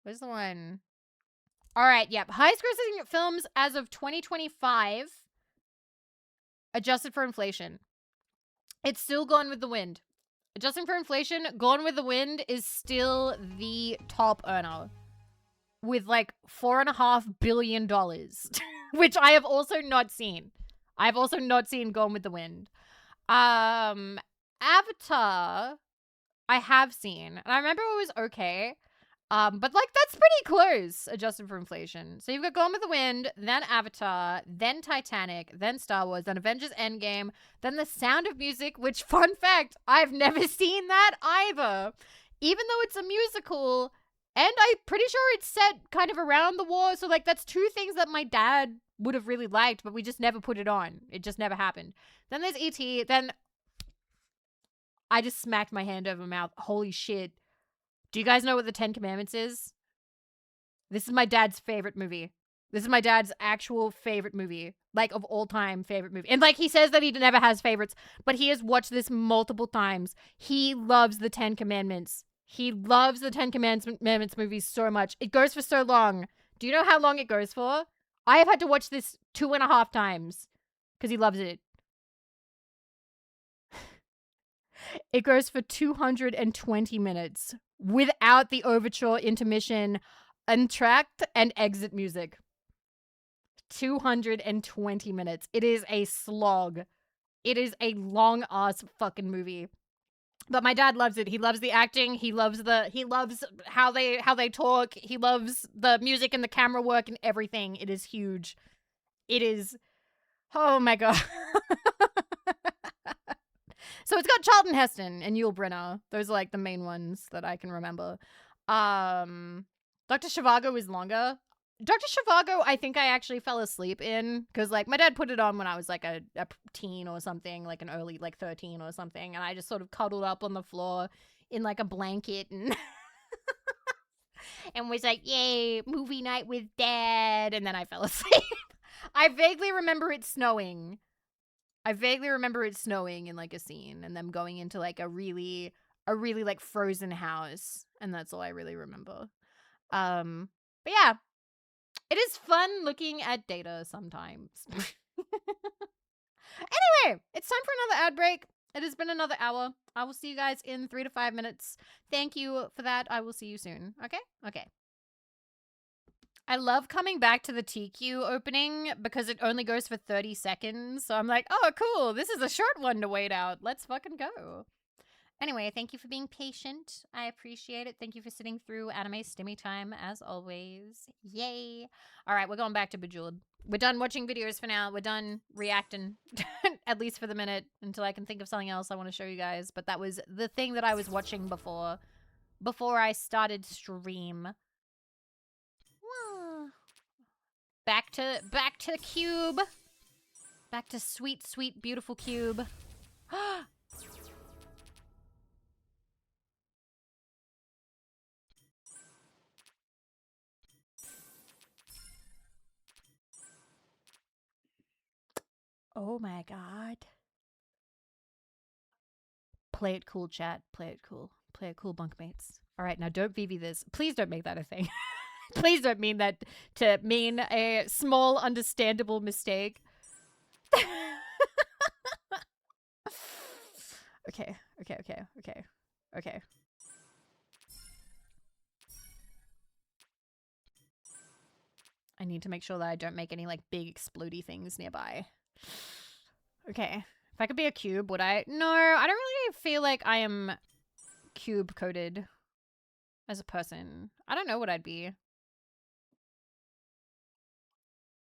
Where's the one? All right, yep. Highest grossing films as of 2025, adjusted for inflation. It's still Gone with the Wind. Adjusting for inflation, Gone with the Wind is still the top earner. With like $4.5 billion. Which I have also not seen. I've also not seen Gone with the Wind. Avatar, I have seen. And I remember it was okay. But like that's pretty close, adjusted for inflation. So you've got Gone with the Wind, then Avatar, then Titanic, then Star Wars, then Avengers Endgame, then The Sound of Music, which, fun fact, I've never seen that either. Even though it's a musical, and I'm pretty sure it's set kind of around the war, so like that's two things that my dad would have really liked, but we just never put it on. It just never happened. Then there's E.T., then I just smacked my hand over my mouth. Holy shit. Do you guys know what the 10 Commandments is? This is my dad's favorite movie. This is my dad's actual favorite movie. Like, of all time favorite movie. And like, he says that he never has favorites, but he has watched this multiple times. He loves the 10 Commandments. He loves the 10 Commandments movies so much. It goes for so long. Do you know how long it goes for? I have had to watch this 2.5 times because he loves it. It goes for 220 minutes without the overture, intermission, entr'acte, and exit music. 220 minutes. It is a slog. It is a long-ass fucking movie. But my dad loves it. He loves the acting. He loves how they talk. He loves the music and the camera work and everything. It is huge. It is, oh my god. So it's got Charlton Heston and Yul Brynner. Those are like the main ones that I can remember. Dr. Zhivago is longer. Dr. Zhivago, I think I actually fell asleep in because like my dad put it on when I was like a teen or something, like an early like 13 or something, and I just sort of cuddled up on the floor in like a blanket and and was like, yay, movie night with dad, and then I fell asleep. I vaguely remember it snowing. In like a scene and them going into like a really like frozen house, and that's all I really remember. But yeah, it is fun looking at data sometimes. Anyway, it's time for another ad break. It has been another hour. I will see you guys in 3 to 5 minutes. Thank you for that. I will see you soon. Okay. I love coming back to the TQ opening because it only goes for 30 seconds. So I'm like, oh, cool. This is a short one to wait out. Let's fucking go. Anyway, thank you for being patient. I appreciate it. Thank you for sitting through anime stimmy time, as always. Yay. All right, we're going back to Bejeweled. We're done watching videos for now. We're done reacting, at least for the minute, until I can think of something else I want to show you guys. But that was the thing that I was watching before I started stream. Back to Cube. Back to sweet, sweet, beautiful Cube. Oh my god. Play it cool, chat. Play it cool. Play it cool, bunkmates. All right, now don't Vivi this. Please don't make that a thing. Please don't mean that to mean a small, understandable mistake. Okay. I need to make sure that I don't make any, like, big explodey things nearby. Okay. If I could be a cube, would I? No, I don't really feel like I am cube-coded as a person. I don't know what I'd be.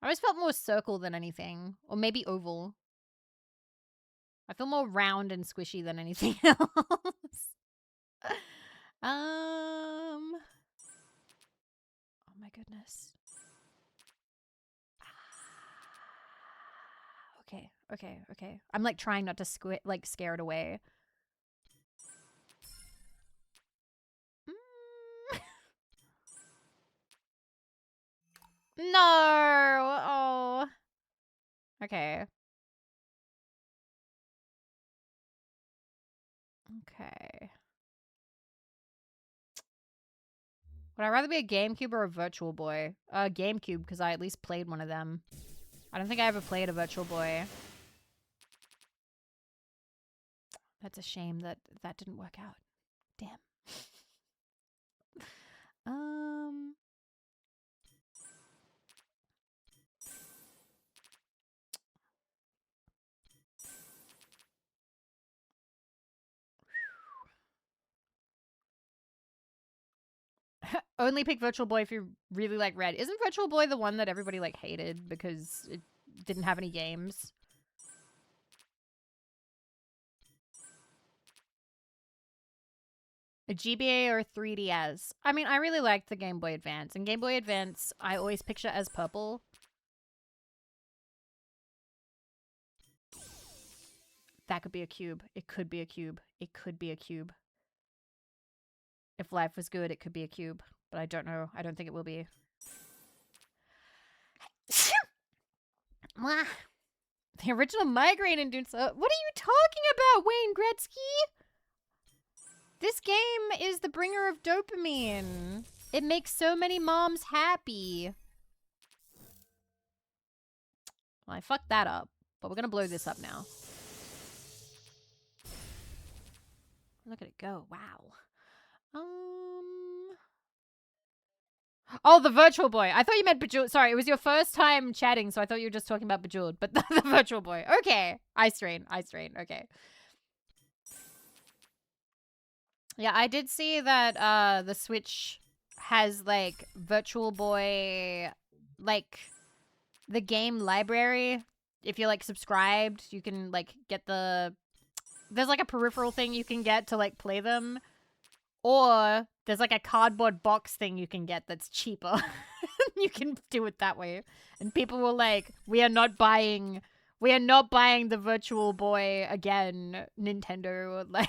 I always felt more circle than anything. Or maybe oval. I feel more round and squishy than anything else. Oh my goodness. Okay. I'm like trying not to scare it away. No! Oh. Okay. Would I rather be a GameCube or a Virtual Boy? GameCube, because I at least played one of them. I don't think I ever played a Virtual Boy. That's a shame that that didn't work out. Damn. Only pick Virtual Boy if you really like Red. Isn't Virtual Boy the one that everybody like hated because it didn't have any games? A GBA or 3DS? I mean, I really liked the Game Boy Advance. And Game Boy Advance, I always picture as purple. That could be a cube. It could be a cube. It could be a cube. If life was good, it could be a cube. But I don't know. I don't think it will be. The original migraine inducer. What are you talking about, Wayne Gretzky? This game is the bringer of dopamine. It makes so many moms happy. Well, I fucked that up. But we're gonna blow this up now. Look at it go. Wow. Oh, the Virtual Boy. I thought you meant Bejeweled. Sorry, it was your first time chatting, so I thought you were just talking about Bejeweled. But the Virtual Boy. Okay. Ice Rain. Okay. Yeah, I did see that the Switch has, like, Virtual Boy, like, the game library. If you're, like, subscribed, you can, like, get the... There's, like, a peripheral thing you can get to, like, play them. Or there's, like, a cardboard box thing you can get that's cheaper. You can do it that way. And people were like, we are not buying the Virtual Boy again, Nintendo. Like,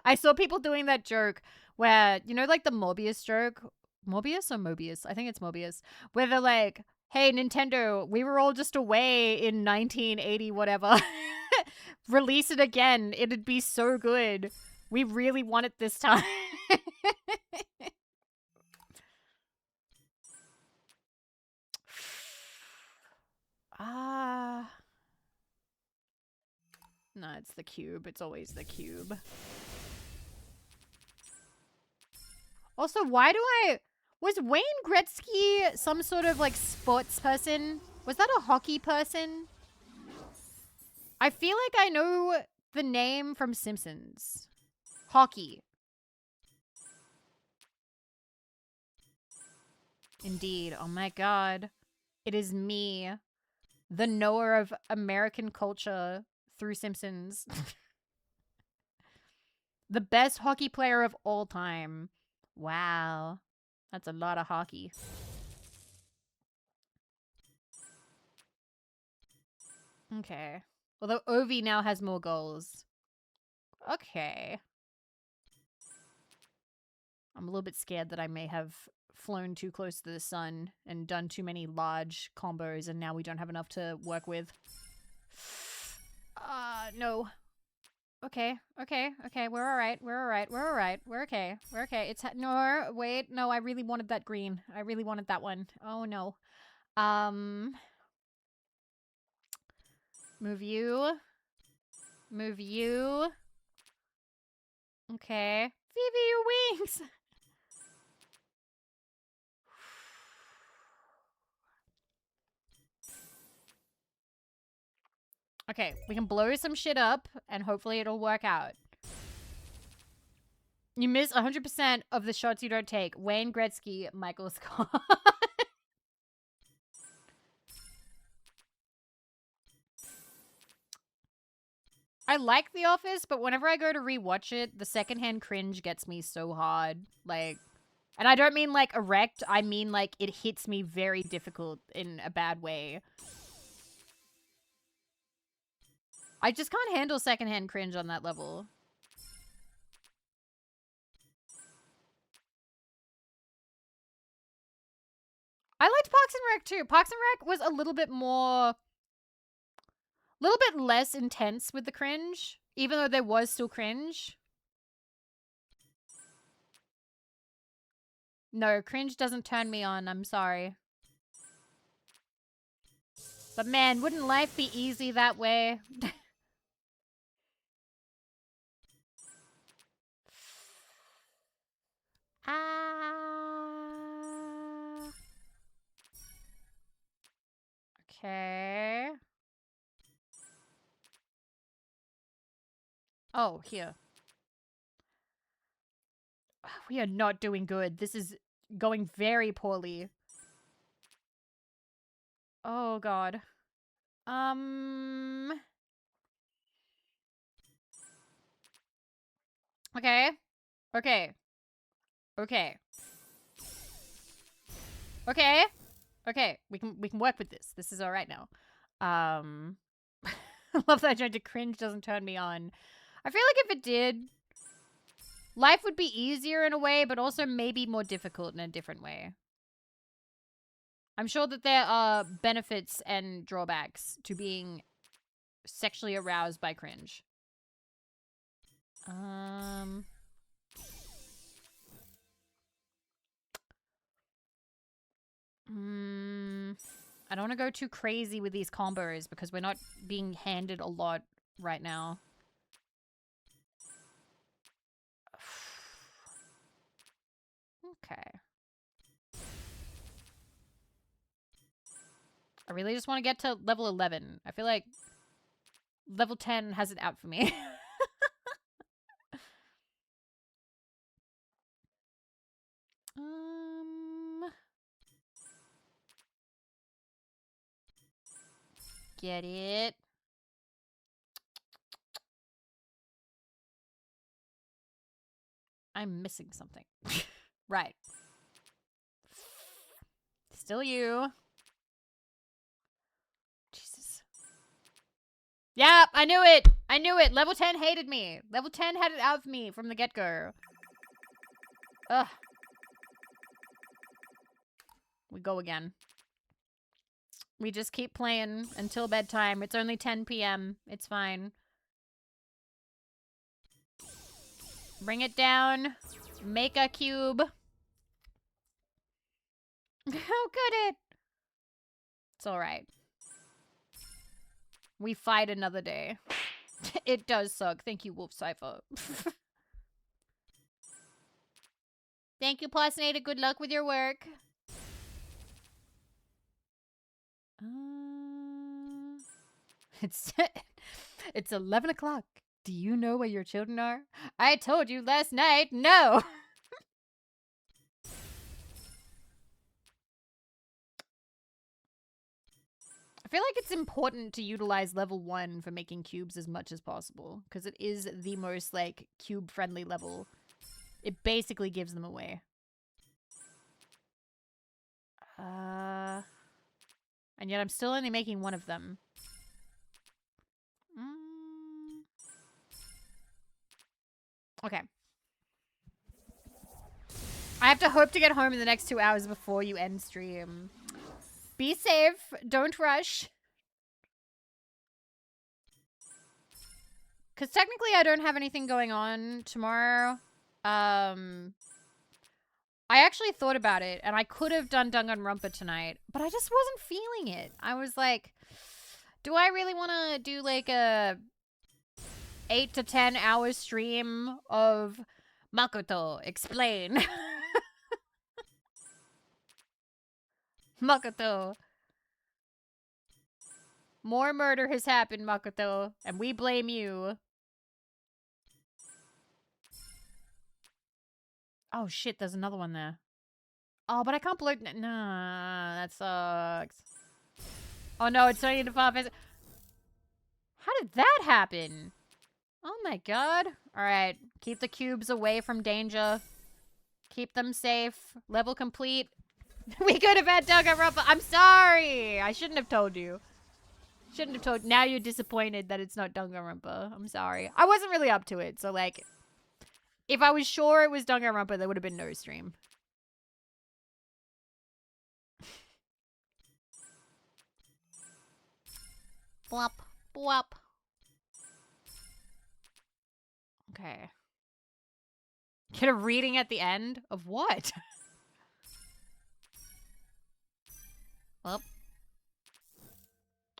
I saw people doing that joke where, you know, like the Morbius joke? Morbius or Mobius? I think it's Mobius. Where they're like, hey, Nintendo, we were all just away in 1980 whatever. Release it again. It'd be so good. We really want it this time. No, it's the cube. It's always the cube. Also, why do was Wayne Gretzky some sort of, like, sports person? Was that a hockey person? I feel like I know the name from Simpsons. Hockey. Indeed. Oh my god. It is me, the knower of American culture through Simpsons. The best hockey player of all time. Wow. That's a lot of hockey. Okay. Although Ovi now has more goals. Okay. I'm a little bit scared that I may have flown too close to the sun and done too many large combos and now we don't have enough to work with. No. Okay, we're alright, we're okay. It's no, wait, no, I really wanted that green. I really wanted that one. Oh no. Move you. Move you. Okay. Vivi, your wings! Okay, we can blow some shit up, and hopefully it'll work out. You miss 100% of the shots you don't take. Wayne Gretzky, Michael Scott. I like The Office, but whenever I go to rewatch it, the secondhand cringe gets me so hard. Like, and I don't mean like erect, I mean like it hits me very difficult in a bad way. I just can't handle secondhand cringe on that level. I liked Parks and Rec too. Parks and Rec was a little bit less intense with the cringe, even though there was still cringe. No, cringe doesn't turn me on, I'm sorry. But man, wouldn't life be easy that way? Okay. Oh, here. We are not doing good. This is going very poorly. Oh, God. Okay. Okay. Okay. Okay. Okay. We can work with this. This is all right now. I love that I tried to cringe doesn't turn me on. I feel like if it did, life would be easier in a way, but also maybe more difficult in a different way. I'm sure that there are benefits and drawbacks to being sexually aroused by cringe. I don't want to go too crazy with these combos because we're not being handed a lot right now. Okay. I really just want to get to level 11. I feel like level 10 has it out for me. Get it. I'm missing something. Right. Still you. Jesus. Yep, I knew it. I knew it. Level 10 hated me. Level 10 had it out for me from the get-go. Ugh. We go again. We just keep playing until bedtime. It's only 10 p.m. It's fine. Bring it down. Make a cube. How could it? It's alright. We fight another day. It does suck. Thank you, Wolf Cypher. Thank you, Plusnada. Good luck with your work. It's 11 o'clock. Do you know where your children are? I told you last night. No. I feel like it's important to utilize level 1 for making cubes as much as possible, because it is the most, like, cube-friendly level. It basically gives them away. And yet I'm still only making one of them. Okay. I have to hope to get home in the next 2 hours before you end stream. Be safe. Don't rush. Because technically I don't have anything going on tomorrow. I actually thought about it, and I could have done Danganronpa tonight, but I just wasn't feeling it. I was like, do I really want to do like a 8 to 10 hour stream of Makoto explain? Makoto. More murder has happened, Makoto, and we blame you. Oh shit, there's another one there. Oh, but I can't blow. Nah, that sucks. Oh no, it's turning into Final Fantasy. How did that happen? Oh my god. Alright, keep the cubes away from danger. Keep them safe. Level complete. We could have had Danganronpa. I'm sorry. I shouldn't have told you. Shouldn't have told. Now you're disappointed that it's not Danganronpa. I'm sorry. I wasn't really up to it, so like, if I was sure it was Danganronpa, there would have been no stream. Blop, blop. Okay. Get a reading at the end? Of what? Well.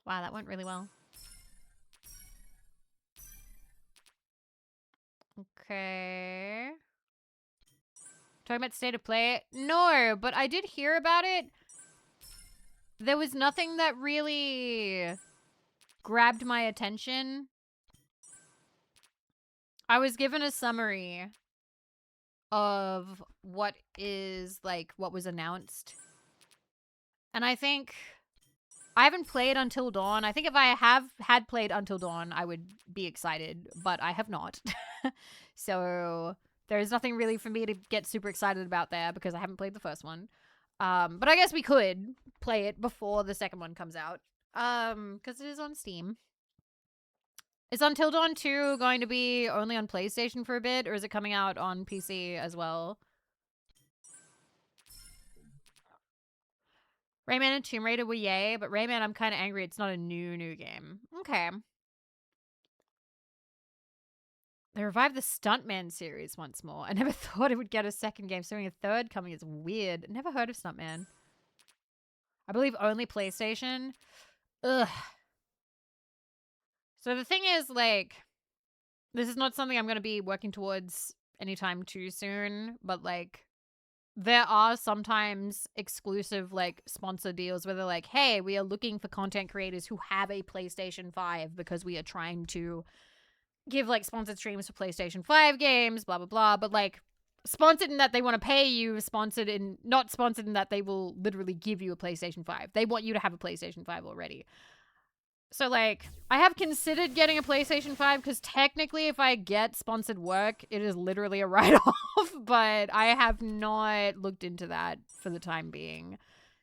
Wow, that went really well. Okay. Talking about state of play? No, but I did hear about it. There was nothing that really grabbed my attention. I was given a summary of what is, like, what was announced. And I think I haven't played Until Dawn. I think if I had played Until Dawn, I would be excited, but I have not. So there's nothing really for me to get super excited about there because I haven't played the first one. But I guess we could play it before the second one comes out. Because it is on Steam. Is Until Dawn 2 going to be only on PlayStation for a bit, or is it coming out on PC as well? Rayman and Tomb Raider were yay, but Rayman, I'm kind of angry it's not a new game. Okay. They revived the Stuntman series once more. I never thought it would get a second game, so having a third coming is weird. Never heard of Stuntman. I believe only PlayStation. Ugh. So the thing is, like, this is not something I'm going to be working towards anytime too soon, but, like, there are sometimes exclusive, like, sponsor deals where they're like, hey, we are looking for content creators who have a PlayStation 5 because we are trying to give, like, sponsored streams for PlayStation 5 games, blah, blah, blah. But, like, sponsored in that they want to pay you, not sponsored in that they will literally give you a PlayStation 5. They want you to have a PlayStation 5 already. So, like, I have considered getting a PlayStation 5 because technically if I get sponsored work, it is literally a write-off, but I have not looked into that for the time being.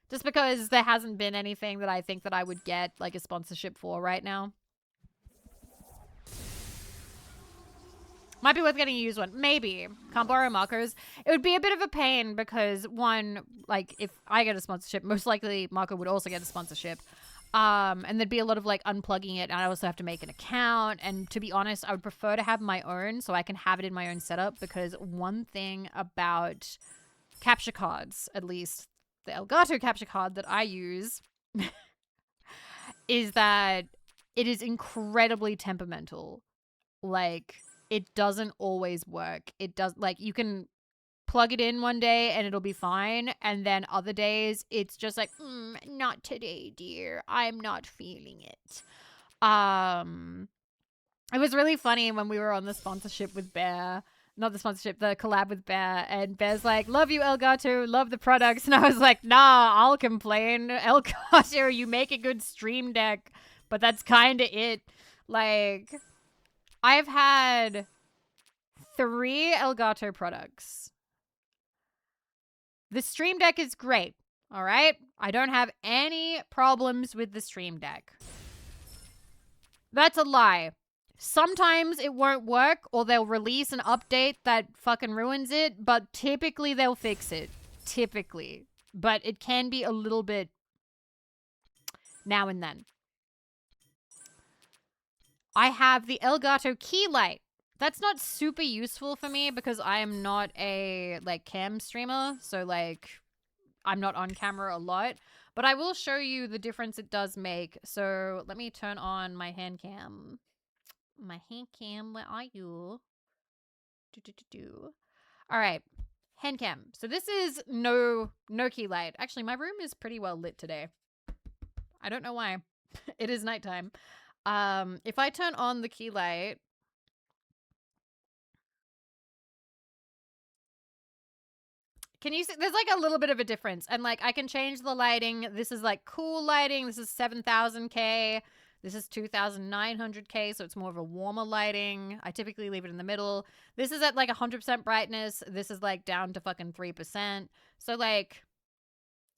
Just because there hasn't been anything that I think that I would get, like, a sponsorship for right now. Might be worth getting a used one. Maybe. Can't borrow markers. It would be a bit of a pain because, one, like, if I get a sponsorship, most likely Marco would also get a sponsorship. And there'd be a lot of, like, unplugging it, and I also have to make an account, and to be honest, I would prefer to have my own so I can have it in my own setup, because one thing about capture cards, at least the Elgato capture card that I use, is that it is incredibly temperamental. Like, it doesn't always work. It does, like, you can plug it in one day and it'll be fine, and then other days it's just like, not today, dear, I'm not feeling it. It was really funny when we were on the sponsorship with Bear. Not the sponsorship, the collab with Bear. And Bear's like, love you, Elgato, love the products. And I was like, nah, I'll complain. Elgato, you make a good stream deck. But that's kind of it. Like, I've had 3 Elgato products. The stream deck is great. All right? I don't have any problems with the stream deck. That's a lie. Sometimes it won't work, or they'll release an update that fucking ruins it, but typically they'll fix it. Typically. But it can be a little bit now and then. I have the Elgato key light. That's not super useful for me because I am not a, like, cam streamer. So, like, I'm not on camera a lot. But I will show you the difference it does make. So, let me turn on my hand cam. My hand cam, where are you? All right, hand cam. So this is no key light. Actually, my room is pretty well lit today. I don't know why. It is nighttime. If I turn on the key light, can you see? There's like a little bit of a difference, and like I can change the lighting. This is like cool lighting. This is 7000K. This is 2900K, so it's more of a warmer lighting. I typically leave it in the middle. This is at like 100% brightness. This is like down to fucking 3%. So like,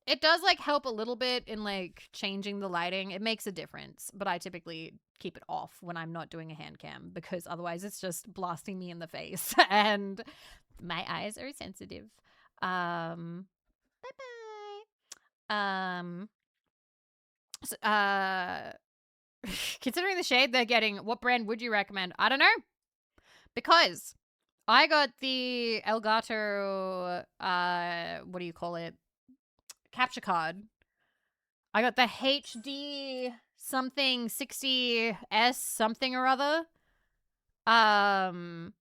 it does like help a little bit in like changing the lighting. It makes a difference, but I typically keep it off when I'm not doing a hand cam because otherwise it's just blasting me in the face and my eyes are sensitive. Bye-bye. So, considering the shade they're getting, what brand would you recommend? I don't know. Because I got the Elgato, what do you call it? Capture card. I got the HD something 60S something or other. And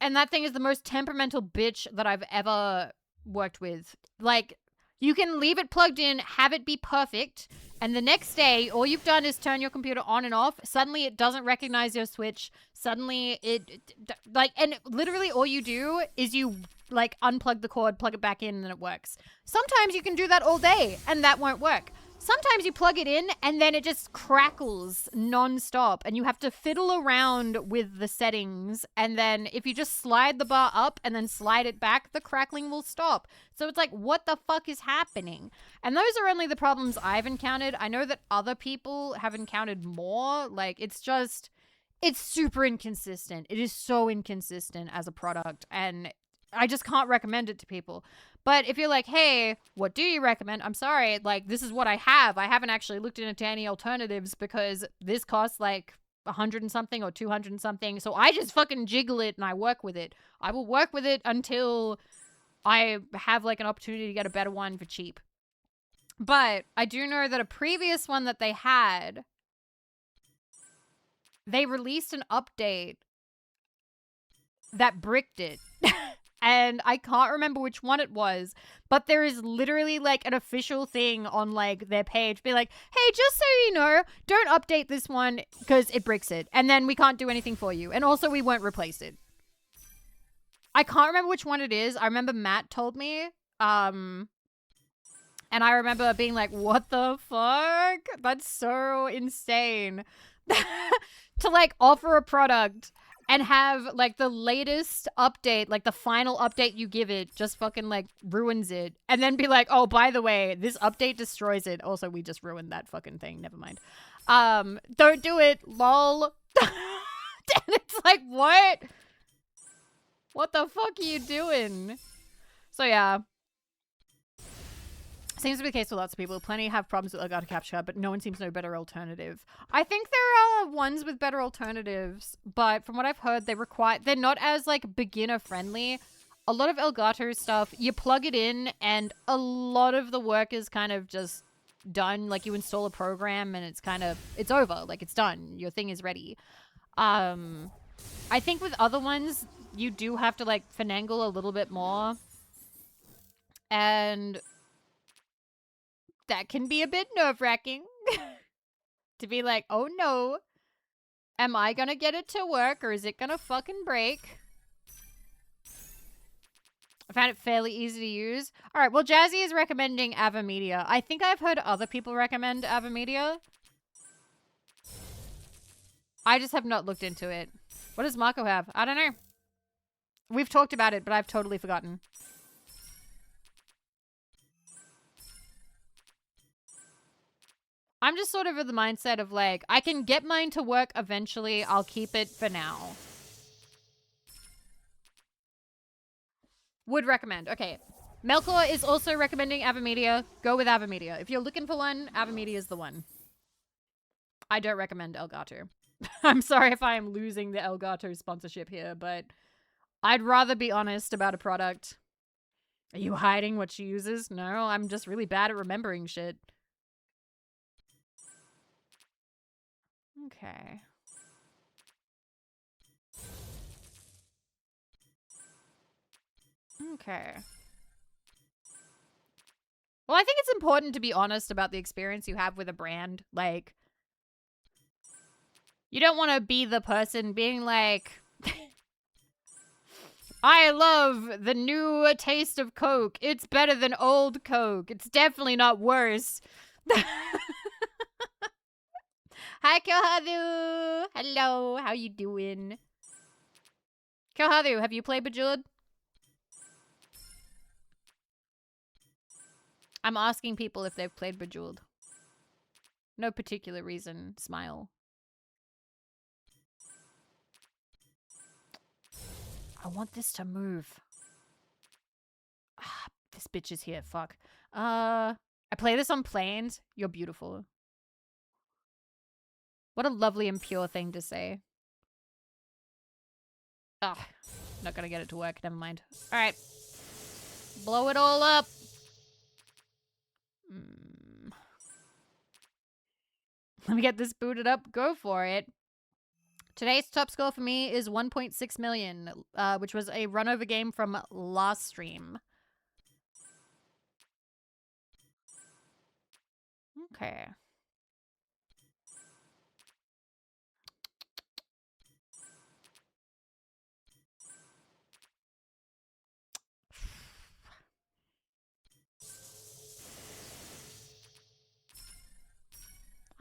that thing is the most temperamental bitch that I've ever worked with. Like, you can leave it plugged in, have it be perfect, and the next day, all you've done is turn your computer on and off. Suddenly, it doesn't recognize your switch. Suddenly, and literally all you do is you, like, unplug the cord, plug it back in, and then it works. Sometimes you can do that all day, and that won't work. Sometimes you plug it in, and then it just crackles non-stop, and you have to fiddle around with the settings, and then if you just slide the bar up and then slide it back, the crackling will stop. So it's like, what the fuck is happening? And those are only the problems I've encountered. I know that other people have encountered more. Like, it's super inconsistent. It is so inconsistent as a product, and I just can't recommend it to people. But if you're like, hey, what do you recommend? I'm sorry, like, this is what I have. I haven't actually looked into any alternatives because this costs like 100 and something or 200 and something. So I just fucking jiggle it and I work with it. I will work with it until I have like an opportunity to get a better one for cheap. But I do know that a previous one that they had, they released an update that bricked it. And I can't remember which one it was, but there is literally like an official thing on like their page be like, hey, just so you know, don't update this one because it bricks it. And then we can't do anything for you. And also we won't replace it. I can't remember which one it is. I remember Matt told me. And I remember being like, what the fuck? That's so insane. To like offer a product and have like the latest update, like the final update you give it just fucking like ruins it. And then be like, oh, by the way, this update destroys it. Also, we just ruined that fucking thing. Never mind. Don't do it. Lol. And it's like, what? What the fuck are you doing? So yeah. Seems to be the case with lots of people. Plenty have problems with Elgato Capture Card, but no one seems to know a better alternative. I think there are ones with better alternatives, but from what I've heard, they're not as like beginner friendly. A lot of Elgato stuff, you plug it in and a lot of the work is kind of just done. Like you install a program and it's over. Like it's done. Your thing is ready. I think with other ones, you do have to like finagle a little bit more. And that can be a bit nerve-wracking to be like, oh no, Am I gonna get it to work or is it gonna fucking break? I found it fairly easy to use. All right, well, Jazzy is recommending Avamedia. I think I've heard other people recommend Avamedia. I just have not looked into it. What does Marco have? I don't know. We've talked about it, but I've totally forgotten. I'm just sort of in the mindset of like, I can get mine to work eventually. I'll keep it for now. Would recommend. Okay. Melkor is also recommending Avamedia. Go with Avamedia. If you're looking for one, Avamedia is the one. I don't recommend Elgato. I'm sorry if I am losing the Elgato sponsorship here, but I'd rather be honest about a product. Are you hiding what she uses? No, I'm just really bad at remembering shit. Okay. Okay. Well, I think it's important to be honest about the experience you have with a brand. Like, you don't want to be the person being like, I love the new taste of Coke. It's better than old Coke. It's definitely not worse. Hi, Kyohadu. Hello. How you doing? Kyohadu, have you played Bejeweled? I'm asking people if they've played Bejeweled. No particular reason. Smile. I want this to move. Ah, this bitch is here. Fuck. I play this on planes. You're beautiful. What a lovely and pure thing to say. Ah, not gonna get it to work. Never mind. All right. Blow it all up. Let me get this booted up. Go for it. Today's top score for me is 1.6 million, which was a run over game from last stream. Okay.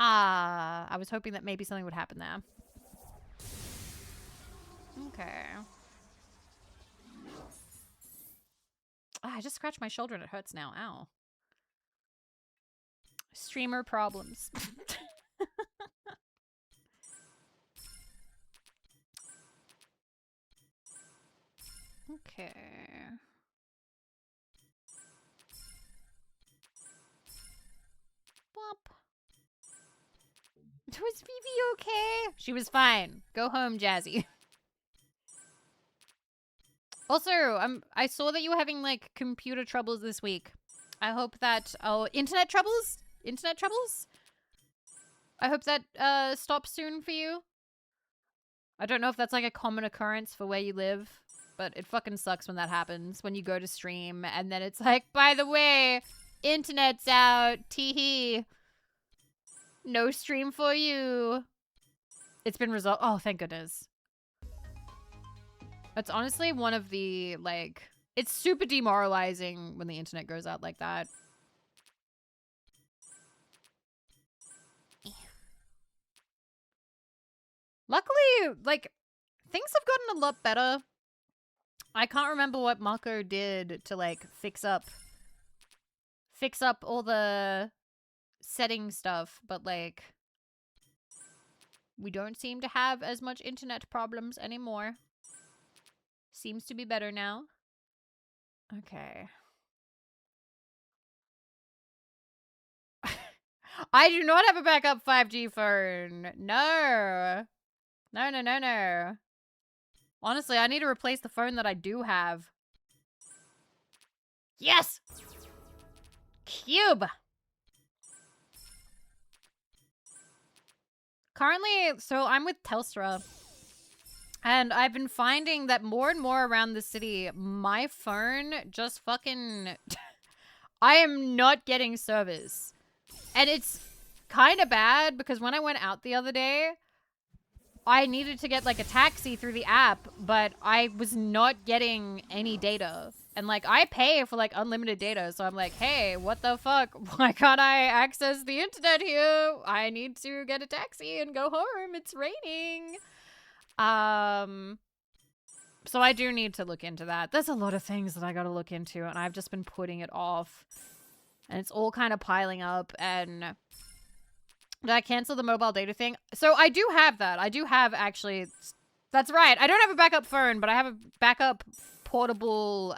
Ah, I was hoping that maybe something would happen there. Okay. Ah, I just scratched my shoulder and it hurts now. Ow. Streamer problems. Okay. Bop. Was Vivi okay? She was fine. Go home, Jazzy. Also, I saw that you were having like computer troubles this week. I hope that internet troubles? Internet troubles? I hope that stops soon for you. I don't know if that's like a common occurrence for where you live, but it fucking sucks when that happens. When you go to stream and then it's like, by the way, internet's out. Teehee. No stream for you. It's been resolved. Oh, thank goodness. That's honestly one of the, like, it's super demoralizing when the internet goes out like that. Luckily, like, things have gotten a lot better. I can't remember what Mako did to, like, fix up all the setting stuff, but, like, we don't seem to have as much internet problems anymore. Seems to be better now. Okay. I do not have a backup 5G phone. No. No, no, no, no. Honestly, I need to replace the phone that I do have. Yes! Cube! Currently, so I'm with Telstra. And I've been finding that more and more around the city, my phone just fucking... I am not getting service. And it's kind of bad because when I went out the other day, I needed to get like a taxi through the app, but I was not getting any data. And like I pay for like unlimited data, so I'm like, hey, what the fuck? Why can't I access the internet here? I need to get a taxi and go home. It's raining. So I do need to look into that. There's a lot of things that I gotta look into, and I've just been putting it off. And it's all kind of piling up, and did I cancel the mobile data thing? So I do have that. I do have actually, that's right. I don't have a backup phone, but I have a backup portable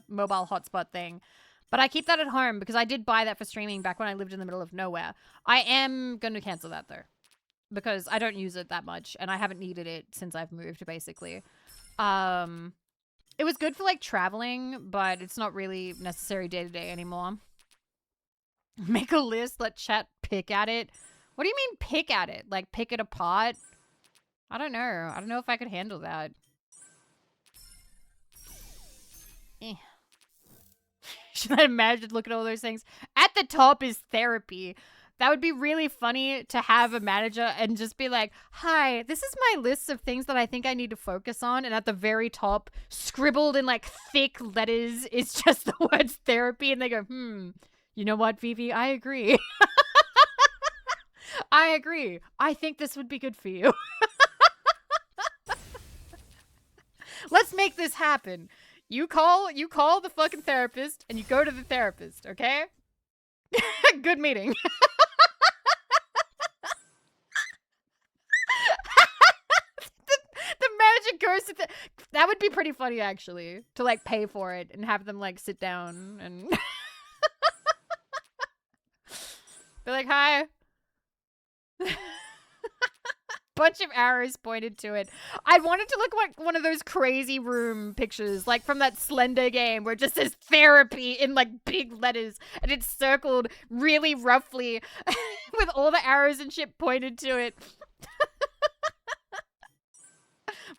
mobile hotspot thing. But I keep that at home because I did buy that for streaming back when I lived in the middle of nowhere. I am going to cancel that though, because I don't use it that much and I haven't needed it since I've moved basically. It was good for like traveling, but it's not really necessary day to day anymore. Make a list, let chat pick at it. What do you mean pick at it? Like pick it apart? I don't know. I don't know if I could handle that. Should I imagine looking at all those things? At the top is therapy. That would be really funny to have a manager and just be like, hi, this is my list of things that I think I need to focus on. And at the very top, scribbled in like thick letters, is just the words therapy. And they go, you know what, Vivi? I agree. I agree. I think this would be good for you. Let's make this happen. You call the fucking therapist and you go to the therapist, okay? Good meeting. the manager goes to that would be pretty funny actually, to like pay for it and have them like sit down and be like, hi. Bunch of arrows pointed to it. I wanted to look like one of those crazy room pictures, like from that Slender game where it just says therapy in like big letters and it's circled really roughly with all the arrows and shit pointed to it.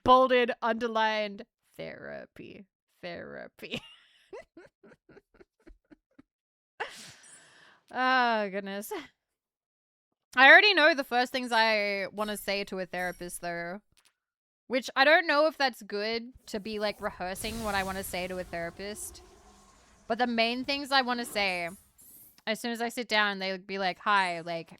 Bolded, underlined, therapy. Therapy. Oh, goodness. I already know the first things I want to say to a therapist, though. Which, I don't know if that's good to be, like, rehearsing what I want to say to a therapist. But the main things I want to say, as soon as I sit down, they'll be like, hi, like,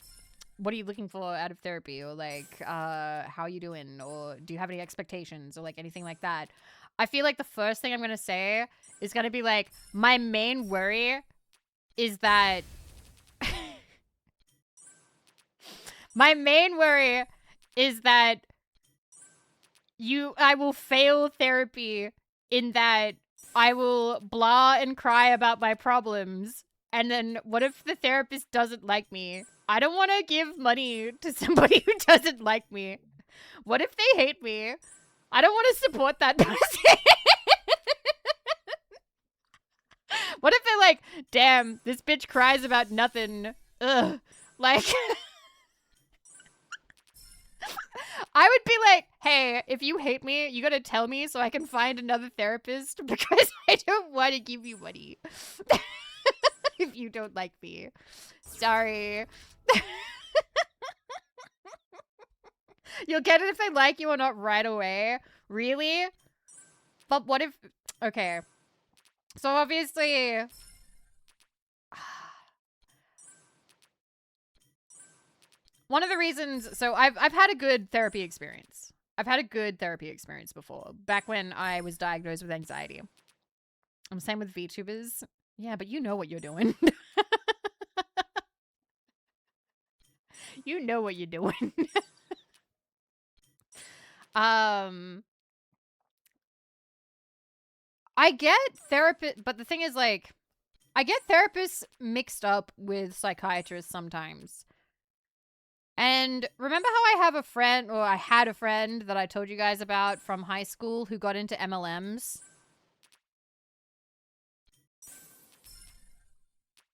what are you looking for out of therapy? Or, like, how are you doing? Or do you have any expectations? Or, like, anything like that. I feel like the first thing I'm going to say is going to be, like, my main worry is that... My main worry is that I will fail therapy in that I will blah and cry about my problems. And then what if the therapist doesn't like me? I don't want to give money to somebody who doesn't like me. What if they hate me? I don't want to support that person. What if they're like, damn, this bitch cries about nothing. Ugh. Like... I would be like, hey, if you hate me, you gotta tell me so I can find another therapist because I don't want to give you money. If you don't like me. Sorry. You'll get it if they like you or not right away. Really? But what if... Okay. So obviously... One of the reasons, so I've had a good therapy experience. I've had a good therapy experience before, back when I was diagnosed with anxiety. I'm same with VTubers. Yeah, but you know what you're doing. You know what you're doing. I get therapist, but the thing is, like, I get therapists mixed up with psychiatrists sometimes. And remember how I have a friend, or I had a friend that I told you guys about from high school who got into MLMs?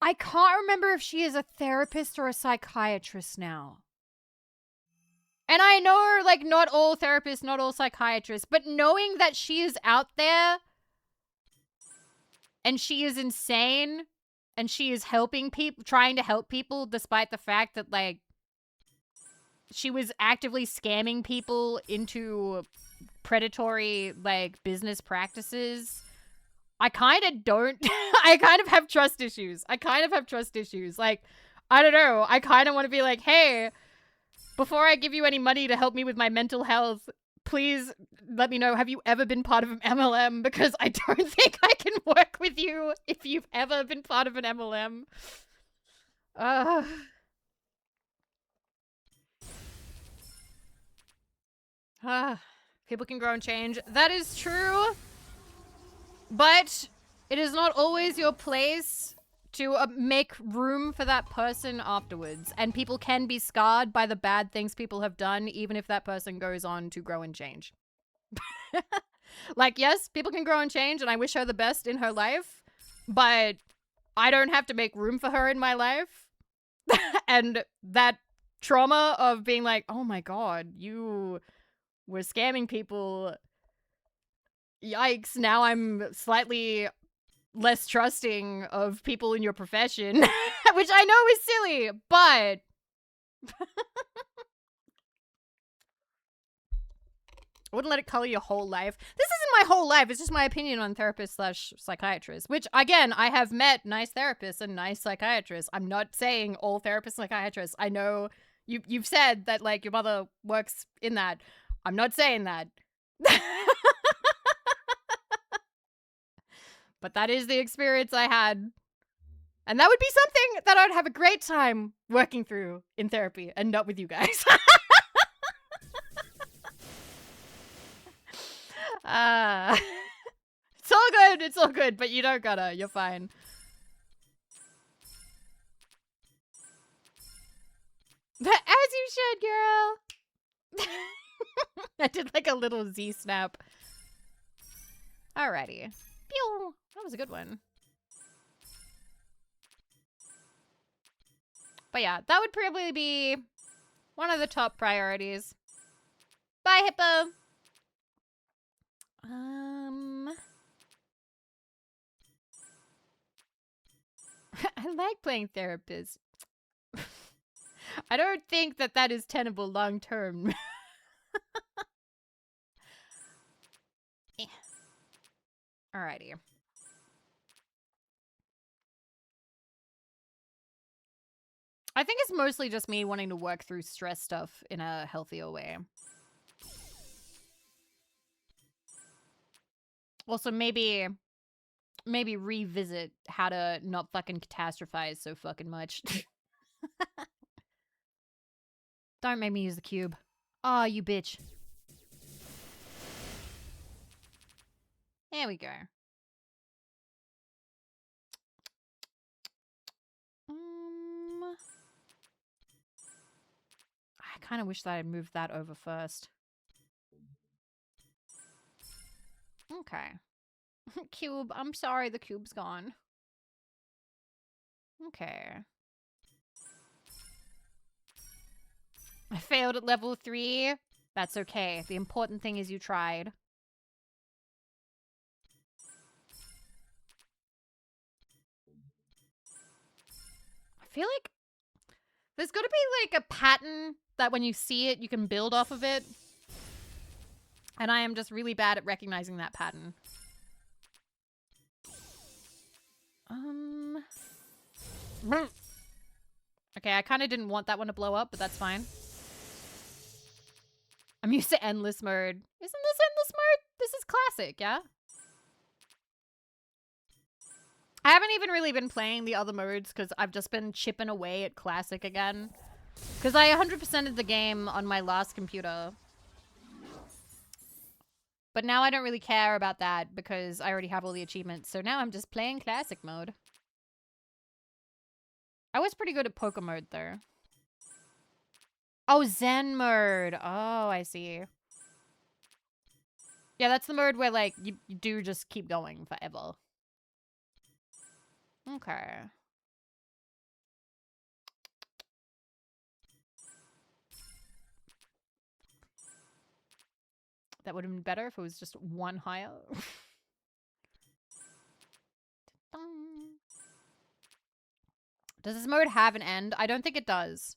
I can't remember if she is a therapist or a psychiatrist now. And I know, like, not all therapists, not all psychiatrists, but knowing that she is out there and she is insane and she is helping people, trying to help people despite the fact that, like, she was actively scamming people into predatory, like, business practices, I kind of don't. I kind of have trust issues. Like, I don't know. I kind of want to be like, hey, before I give you any money to help me with my mental health, please let me know, have you ever been part of an MLM? Because I don't think I can work with you if you've ever been part of an MLM. People can grow and change. That is true. But it is not always your place to make room for that person afterwards. And people can be scarred by the bad things people have done, even if that person goes on to grow and change. Like, yes, people can grow and change, and I wish her the best in her life, but I don't have to make room for her in my life. And that trauma of being like, oh my god, you were scamming people. Yikes, now I'm slightly less trusting of people in your profession, which I know is silly, but I wouldn't let it color your whole life. This isn't my whole life. It's just my opinion on therapist/psychiatrist, which, again, I have met nice therapists and nice psychiatrists. I'm not saying all therapists, psychiatrists. I know you've said that, like, your mother works in that. I'm not saying that. But that is the experience I had. And that would be something that I'd have a great time working through in therapy and not with you guys. It's all good. It's all good. But you don't gotta. You're fine. As you should, girl. I did like a little Z snap. Alrighty. Pew. That was a good one. But yeah, that would probably be one of the top priorities. Bye, Hippo. I like playing therapist. I don't think that is tenable long term. Alrighty. I think it's mostly just me wanting to work through stress stuff in a healthier way. Also, maybe revisit how to not fucking catastrophize so fucking much. Don't make me use the cube. Aw, you bitch. There we go. I kind of wish that I'd moved that over first. Okay. Cube, I'm sorry the cube's gone. Okay. I failed at level 3. That's okay. The important thing is you tried. I feel like there's got to be like a pattern that when you see it, you can build off of it. And I am just really bad at recognizing that pattern. Okay, I kind of didn't want that one to blow up, but that's fine. I'm used to endless mode. Isn't this endless mode? This is classic, yeah? I haven't even really been playing the other modes because I've just been chipping away at classic again. Because I 100%ed the game on my last computer. But now I don't really care about that because I already have all the achievements. So now I'm just playing classic mode. I was pretty good at poker mode though. Oh, Zen mode. Oh, I see. Yeah, that's the mode where like you do just keep going forever. Okay. That would have been better if it was just one higher. Does this mode have an end? I don't think it does.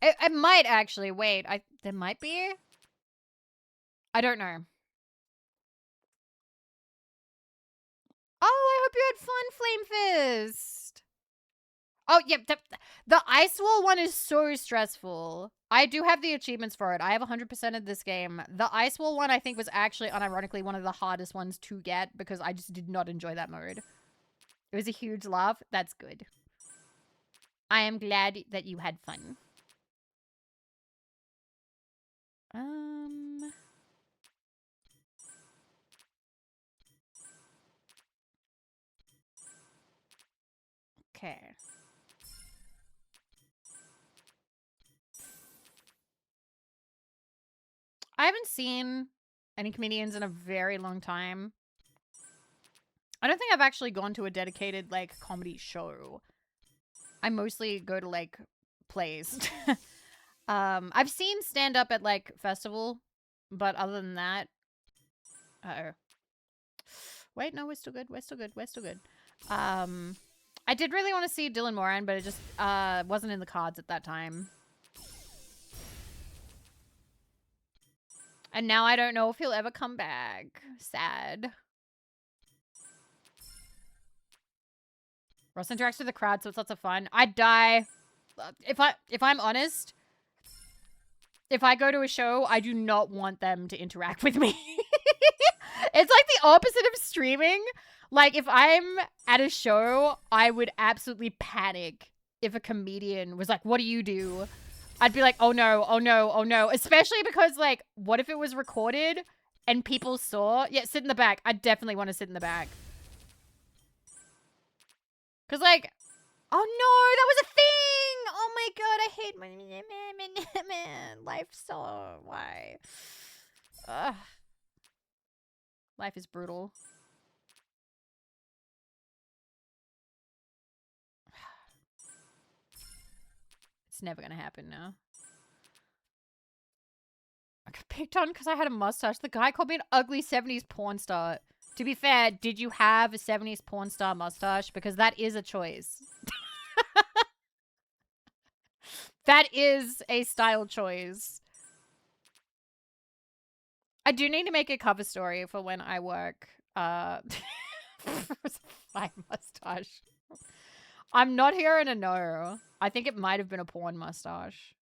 It might actually. Wait, there might be? I don't know. Oh, I hope you had fun, Flame Fist. Oh, yep. The Ice Wall one is so stressful. I do have the achievements for it. I have 100% of this game. The Ice Wall one, I think, was actually, unironically, one of the hardest ones to get because I just did not enjoy that mode. It was a huge laugh. That's good. I am glad that you had fun. Okay. I haven't seen any comedians in a very long time. I don't think I've actually gone to a dedicated, like, comedy show. I mostly go to, like, plays. I've seen stand-up at, like, festival, but other than that... Uh-oh. Wait, no, we're still good. We're still good. We're still good. I did really want to see Dylan Moran, but it just wasn't in the cards at that time. And now I don't know if he'll ever come back. Sad. Ross interacts with the crowd, so it's lots of fun. I'd die. If I'm honest, if I go to a show, I do not want them to interact with me. It's like the opposite of streaming. Like, if I'm at a show, I would absolutely panic if a comedian was like, what do you do? I'd be like, oh no, oh no, oh no. Especially because, like, what if it was recorded and people saw? Yeah, sit in the back. I definitely want to sit in the back. Because, like, oh no, that was a thing! Oh my god, I hate my life so... Why? Ugh. Life is brutal. It's never gonna happen now. I got picked on because I had a mustache. The guy called me an ugly 70s porn star. To be fair, did you have a 70s porn star mustache? Because that is a choice. That is a style choice. I do need to make a cover story for when I work. My mustache. I'm not hearing a no. I think it might have been a porn mustache.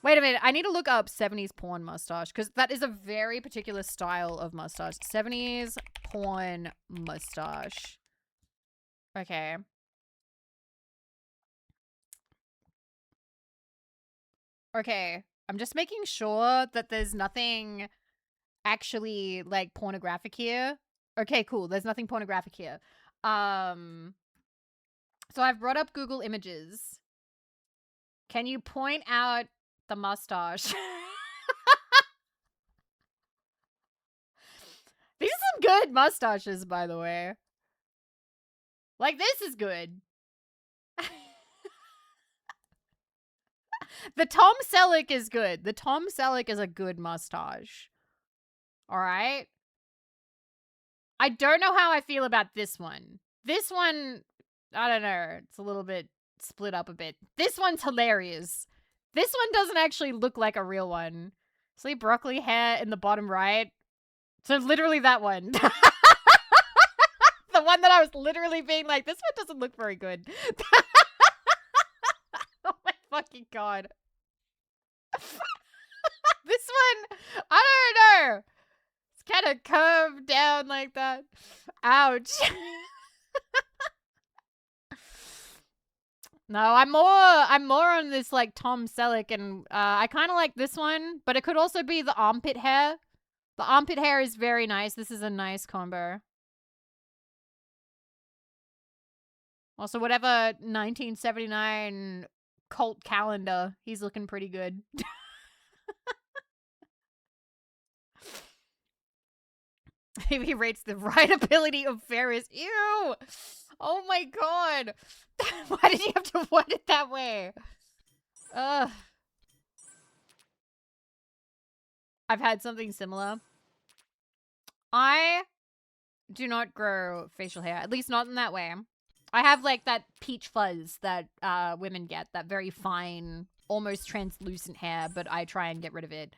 Wait a minute. I need to look up 70s porn mustache because that is a very particular style of mustache. 70s porn mustache. Okay. Okay. I'm just making sure that there's nothing actually, like, pornographic here. Okay, cool. There's nothing pornographic here. So I've brought up Google Images. Can you point out the mustache? These are some good mustaches, by the way. Like, this is good. The Tom Selleck is good. The Tom Selleck is a good mustache. All right? I don't know how I feel about this one. This one, I don't know. It's a little bit split up a bit. This one's hilarious. This one doesn't actually look like a real one. See broccoli hair in the bottom right? So literally that one. The one that I was literally being like, this one doesn't look very good. Oh my fucking god. This one, I don't know. It's kind of curved down like that. Ouch. No, I'm more on this, like, Tom Selleck, and I kind of like this one, but it could also be the armpit hair. The armpit hair is very nice. This is a nice combo. Also, whatever 1979 cult calendar, he's looking pretty good. He rates the rideability of Ferris. Ew! Oh my god! Why did you have to word it that way? Ugh. I've had something similar. I do not grow facial hair, at least not in that way. I have, like, that peach fuzz that women get, that very fine almost translucent hair, but I try and get rid of it.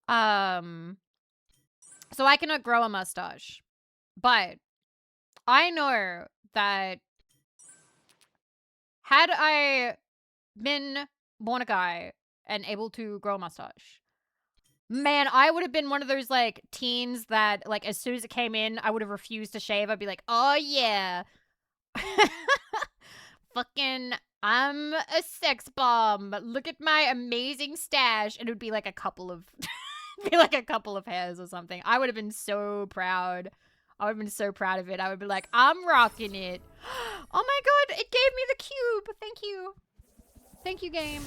So I cannot grow a mustache. But I know that had I been born a guy and able to grow a mustache, man, I would have been one of those, like, teens that, like, as soon as it came in, I would have refused to shave. I'd be like, oh, yeah. Fucking, I'm a sex bomb. Look at my amazing stash. And it would be like a couple of, be like a couple of hairs or something. I would have been so proud. I would have been so proud of it. I would be like, I'm rocking it. Oh my god, it gave me the cube. Thank you. Thank you, game.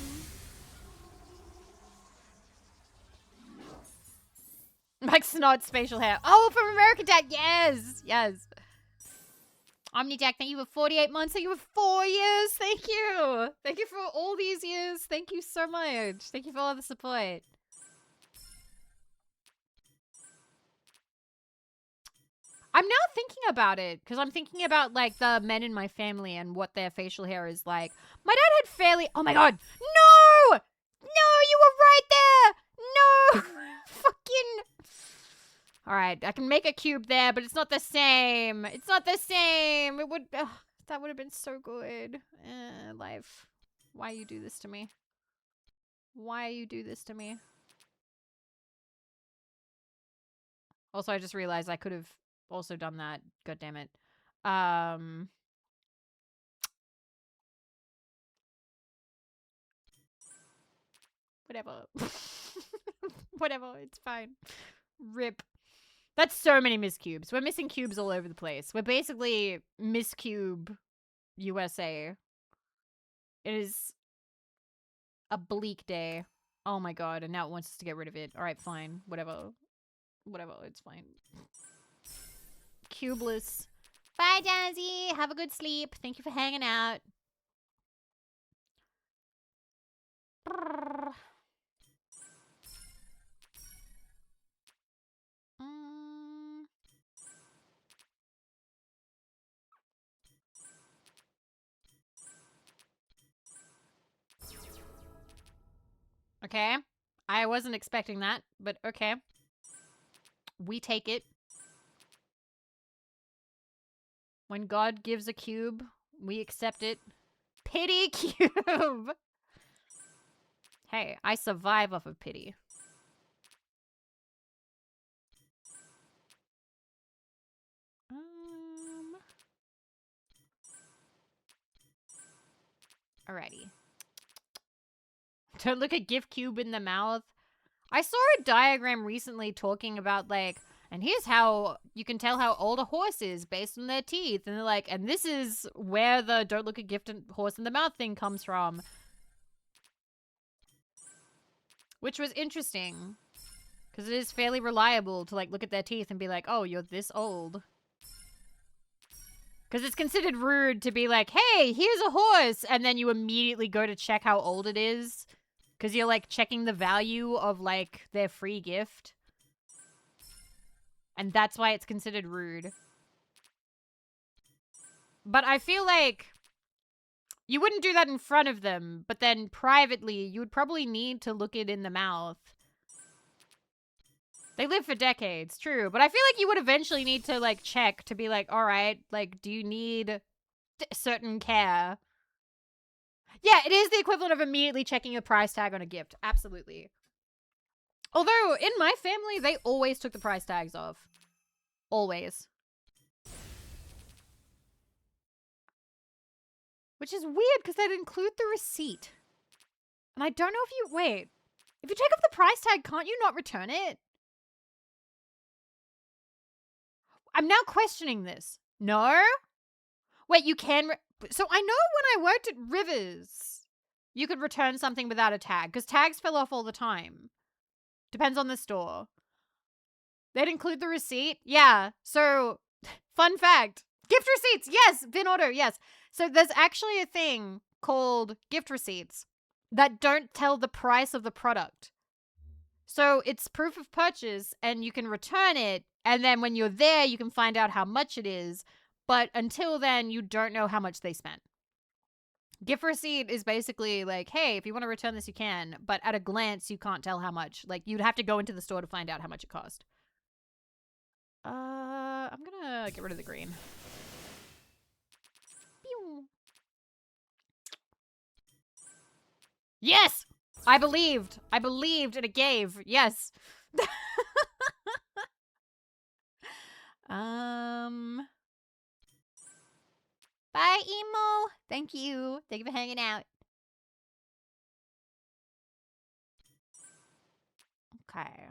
Like snot spatial hair. Oh, from American Dad. Yes. Yes. OmniJack, thank you for 48 months. Thank you for 4 years. Thank you. Thank you for all these years. Thank you so much. Thank you for all the support. I'm now thinking about it because I'm thinking about, like, the men in my family and what their facial hair is like. My dad had fairly... Oh my god. No! No, you were right there! No! Fucking... Alright, I can make a cube there, but it's not the same. It's not the same. It would... Ugh, that would have been so good. Life. Why you do this to me? Why you do this to me? Also, I just realized I could have also done that. God damn it. Whatever. Whatever, it's fine. RIP. That's so many Miss Cubes. We're missing cubes all over the place. We're basically Miss Cube USA. It is a bleak day. Oh my god, and now it wants us to get rid of it. Alright, fine. Whatever. Whatever, it's fine. Cubeless. Bye, Jazzy. Have a good sleep. Thank you for hanging out. Okay. I wasn't expecting that, but okay. We take it. When God gives a cube, we accept it. Pity cube! Hey, I survive off of pity. Alrighty. Don't look a gift cube in the mouth. I saw a diagram recently talking about, like, and here's how you can tell how old a horse is based on their teeth. And they're like, and this is where the don't look a gift horse in the mouth thing comes from. Which was interesting. Because it is fairly reliable to, like, look at their teeth and be like, oh, you're this old. Because it's considered rude to be like, hey, here's a horse. And then you immediately go to check how old it is. Because you're, like, checking the value of, like, their free gift. And that's why it's considered rude. But I feel like you wouldn't do that in front of them. But then privately, you would probably need to look it in the mouth. They live for decades, true. But I feel like you would eventually need to, like, check to be like, all right, like, do you need certain care? Yeah, it is the equivalent of immediately checking a price tag on a gift. Absolutely. Although, in my family, they always took the price tags off. Always. Which is weird, because they'd include the receipt. And I don't know if you... Wait. If you take off the price tag, can't you not return it? I'm now questioning this. No? Wait, you can... So I know when I worked at Rivers, you could return something without a tag, because tags fell off all the time. Depends on the store. They'd include the receipt? Yeah. So, fun fact. Gift receipts! Yes! Bin order, yes. So there's actually a thing called gift receipts that don't tell the price of the product. So it's proof of purchase, and you can return it, and then when you're there, you can find out how much it is. But until then, you don't know how much they spent. Gift receipt is basically like, hey, if you want to return this, you can. But at a glance, you can't tell how much. Like, you'd have to go into the store to find out how much it cost. I'm gonna get rid of the green. Pew. Yes! I believed and it gave. Yes. Bye, Emo. Thank you. Thank you for hanging out. Okay.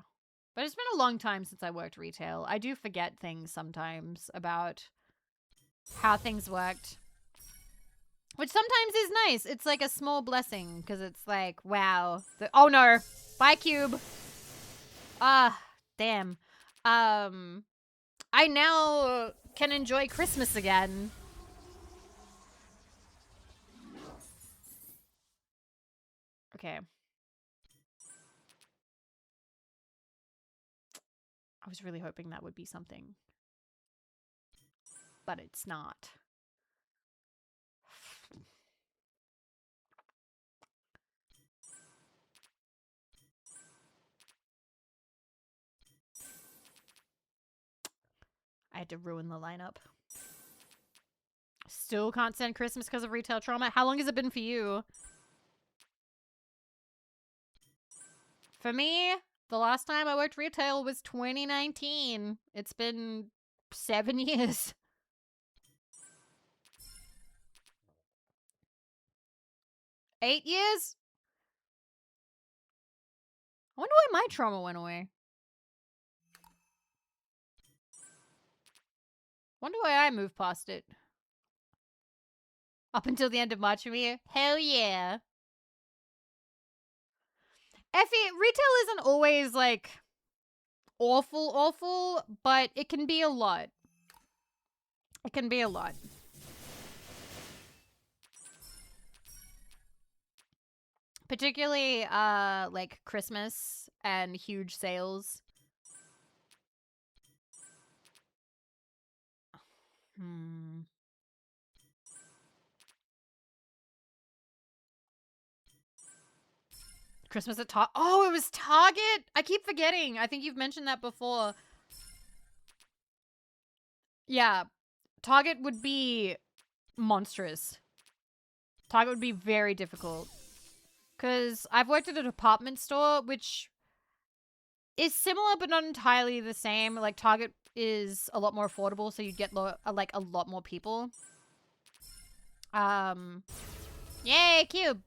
But it's been a long time since I worked retail. I do forget things sometimes about how things worked. Which sometimes is nice. It's like a small blessing because it's like, wow. Oh no. Bye, Cube. Ah, damn. I now can enjoy Christmas again. Okay. I was really hoping that would be something. But it's not. I had to ruin the lineup. Still can't stand Christmas because of retail trauma. How long has it been for you? For me, the last time I worked retail was 2019. It's been 7 years. Eight years? I wonder why my trauma went away. Wonder why I moved past it. Up until the end of March for me? Hell yeah. Effie, retail isn't always, like, awful, but it can be a lot. It can be a lot. Particularly, like, Christmas and huge sales. Christmas at Target. Oh, it was Target? I keep forgetting. I think you've mentioned that before. Yeah. Target would be monstrous. Target would be very difficult. Because I've worked at a department store, which is similar but not entirely the same. Like, Target is a lot more affordable, so you'd get, like, a lot more people. Yay, Cube!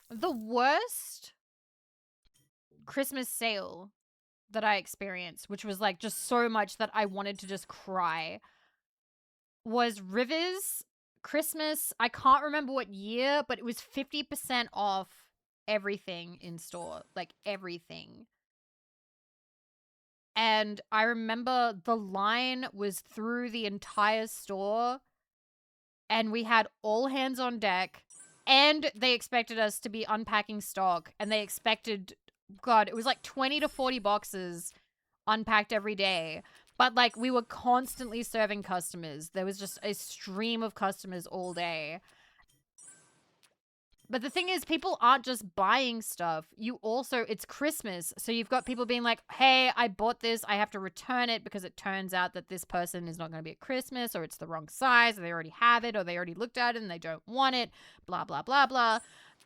The worst Christmas sale that I experienced, which was like just so much that I wanted to just cry, was Rivers Christmas. I can't remember what year, but it was 50% off everything in store, like everything. And I remember the line was through the entire store, and we had all hands on deck, and they expected us to be unpacking stock, and they expected, God, it was like 20 to 40 boxes unpacked every day. But, like, we were constantly serving customers. There was just a stream of customers all day. But the thing is, people aren't just buying stuff. You also, it's Christmas. So you've got people being like, hey, I bought this. I have to return it because it turns out that this person is not going to be at Christmas, or it's the wrong size, or they already have it, or they already looked at it and they don't want it, blah, blah, blah, blah.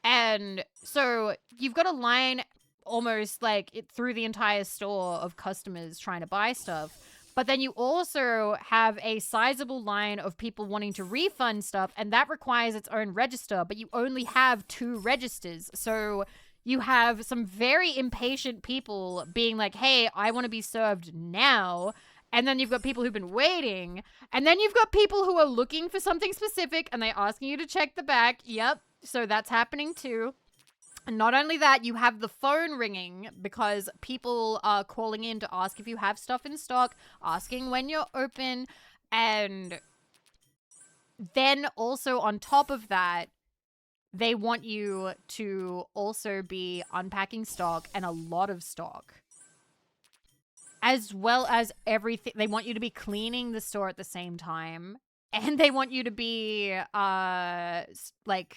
And so you've got a line almost like it through the entire store of customers trying to buy stuff. But then you also have a sizable line of people wanting to refund stuff, and that requires its own register, but you only have 2 registers. So you have some very impatient people being like, hey, I want to be served now. And then you've got people who've been waiting. And then you've got people who are looking for something specific, and they're asking you to check the back. Yep. So that's happening too. And not only that, you have the phone ringing because people are calling in to ask if you have stuff in stock, asking when you're open. And then also on top of that, they want you to also be unpacking stock, and a lot of stock. As well as everything. They want you to be cleaning the store at the same time. and they want you to be like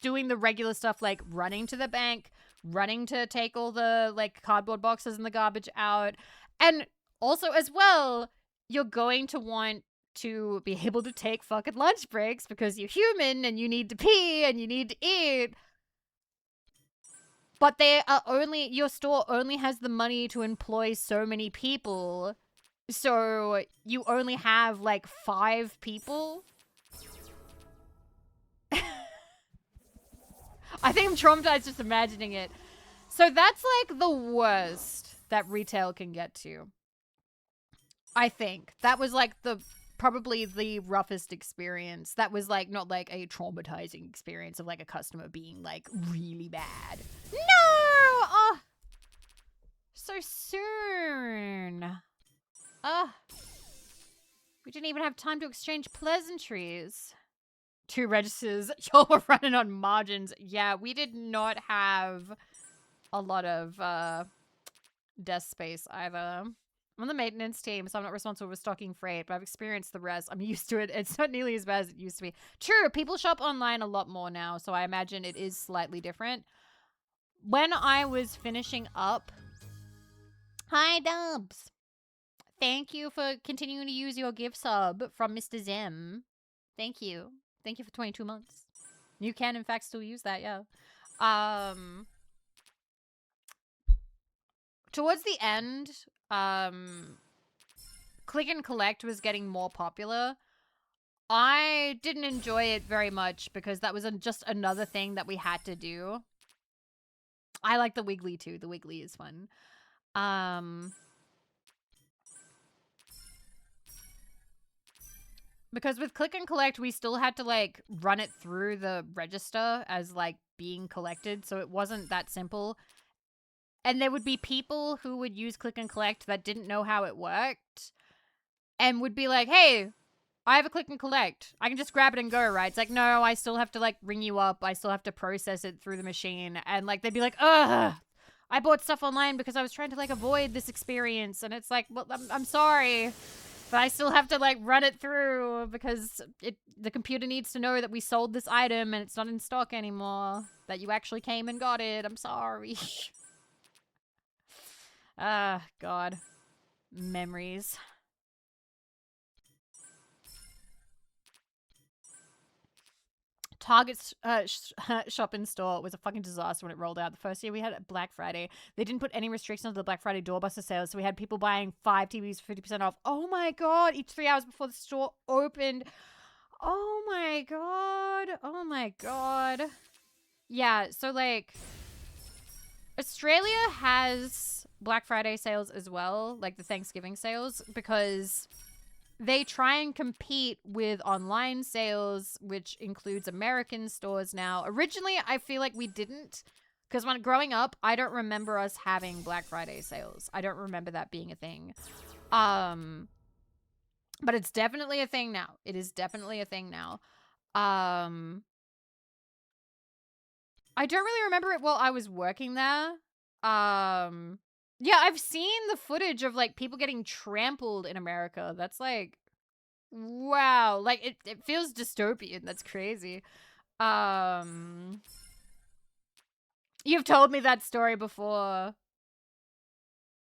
doing the regular stuff, like running to the bank, running to take all the like cardboard boxes and the garbage out. And also as well, you're going to want to be able to take fucking lunch breaks because you're human and you need to pee and you need to eat. But your store only has the money to employ so many people. So you only have like 5 people. I think I'm traumatized just imagining it. So that's like the worst that retail can get to. I think that was like probably the roughest experience. That was like not like a traumatizing experience of like a customer being like really bad. No! Oh, so soon. We didn't even have time to exchange pleasantries. 2 registers. Y'all were running on margins. Yeah, we did not have a lot of desk space either. I'm on the maintenance team, so I'm not responsible for stocking freight, but I've experienced the rest. I'm used to it. It's not nearly as bad as it used to be. True, people shop online a lot more now, so I imagine it is slightly different. When I was finishing up... Hi, Dubs. Thank you for continuing to use your gift sub from Mr. Zim. Thank you. Thank you for 22 months. You can, in fact, still use that, yeah. Towards the end, click and collect was getting more popular. I didn't enjoy it very much because that was just another thing that we had to do. I like the Wiggly too. The Wiggly is fun. Because with click and collect, we still had to like run it through the register as like being collected. So it wasn't that simple. And there would be people who would use click and collect that didn't know how it worked and would be like, hey, I have a click and collect. I can just grab it and go, right? It's like, no, I still have to like ring you up. I still have to process it through the machine. And like, they'd be like, ugh, I bought stuff online because I was trying to like avoid this experience. And it's like, well, I'm sorry, but I still have to like run it through because the computer needs to know that we sold this item and it's not in stock anymore, that you actually came and got it. I'm sorry. God. Memories. Target's shop in store was a fucking disaster when it rolled out. The first year we had Black Friday. They didn't put any restrictions on the Black Friday doorbuster sales, so we had people buying 5 TVs for 50% off. Oh my god, each 3 hours before the store opened. Oh my god. Oh my god. Yeah, so like Australia has Black Friday sales as well, like the Thanksgiving sales, because they try and compete with online sales, which includes American stores now. Originally, I feel like we didn't, because when growing up, I don't remember us having Black Friday sales. I don't remember that being a thing. But it's definitely a thing now. It is definitely a thing now. I don't really remember it while I was working there. Yeah, I've seen the footage of like people getting trampled in America. That's like, wow. Like it feels dystopian. That's crazy. You've told me that story before.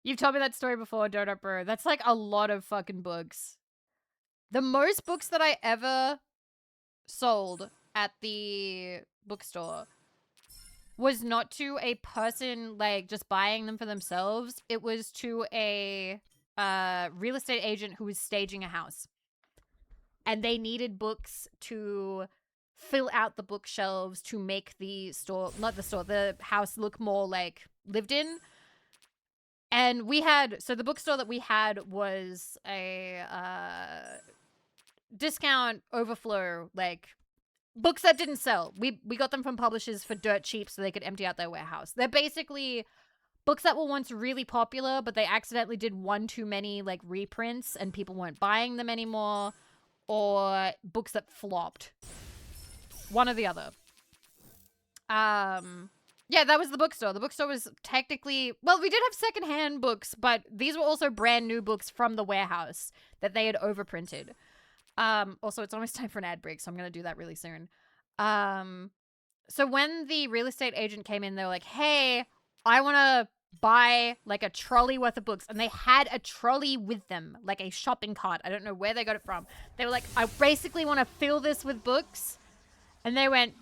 You've told me that story before, Donut Bro. That's like a lot of fucking books. The most books that I ever sold at the bookstore was not to a person like just buying them for themselves. It was to a real estate agent who was staging a house. And they needed books to fill out the bookshelves to make the store, not the store, the house look more like lived in. And we had, so the bookstore that we had was a discount overflow, like books that didn't sell. We got them from publishers for dirt cheap so they could empty out their warehouse. They're basically books that were once really popular, but they accidentally did one too many like reprints and people weren't buying them anymore, or books that flopped. One or the other. Yeah, that was the bookstore. The bookstore was technically, well, we did have secondhand books, but these were also brand new books from the warehouse that they had overprinted. Also, it's almost time for an ad break, so I'm going to do that really soon. So when the real estate agent came in, they were like, hey, I want to buy like a trolley worth of books. And they had a trolley with them, like a shopping cart. I don't know where they got it from. They were like, I basically want to fill this with books. And they went,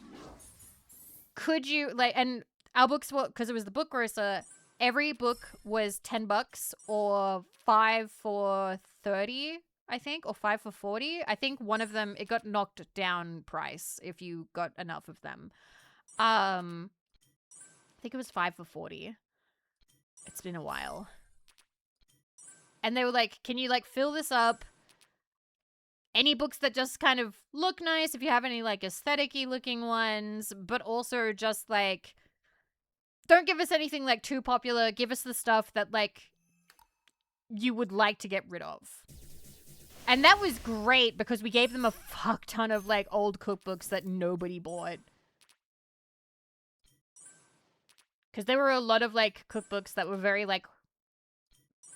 could you, like, and our books were, because it was the book grocer, every book was $10 or 5 for 30, I think, or 5 for 40. I think one of them, it got knocked down price if you got enough of them. I think it was 5 for 40. It's been a while. And they were like, can you like fill this up? Any books that just kind of look nice, if you have any like aesthetic-y looking ones, but also just like, don't give us anything like too popular. Give us the stuff that like you would like to get rid of. And that was great because we gave them a fuck ton of like old cookbooks that nobody bought. Because there were a lot of like cookbooks that were very like,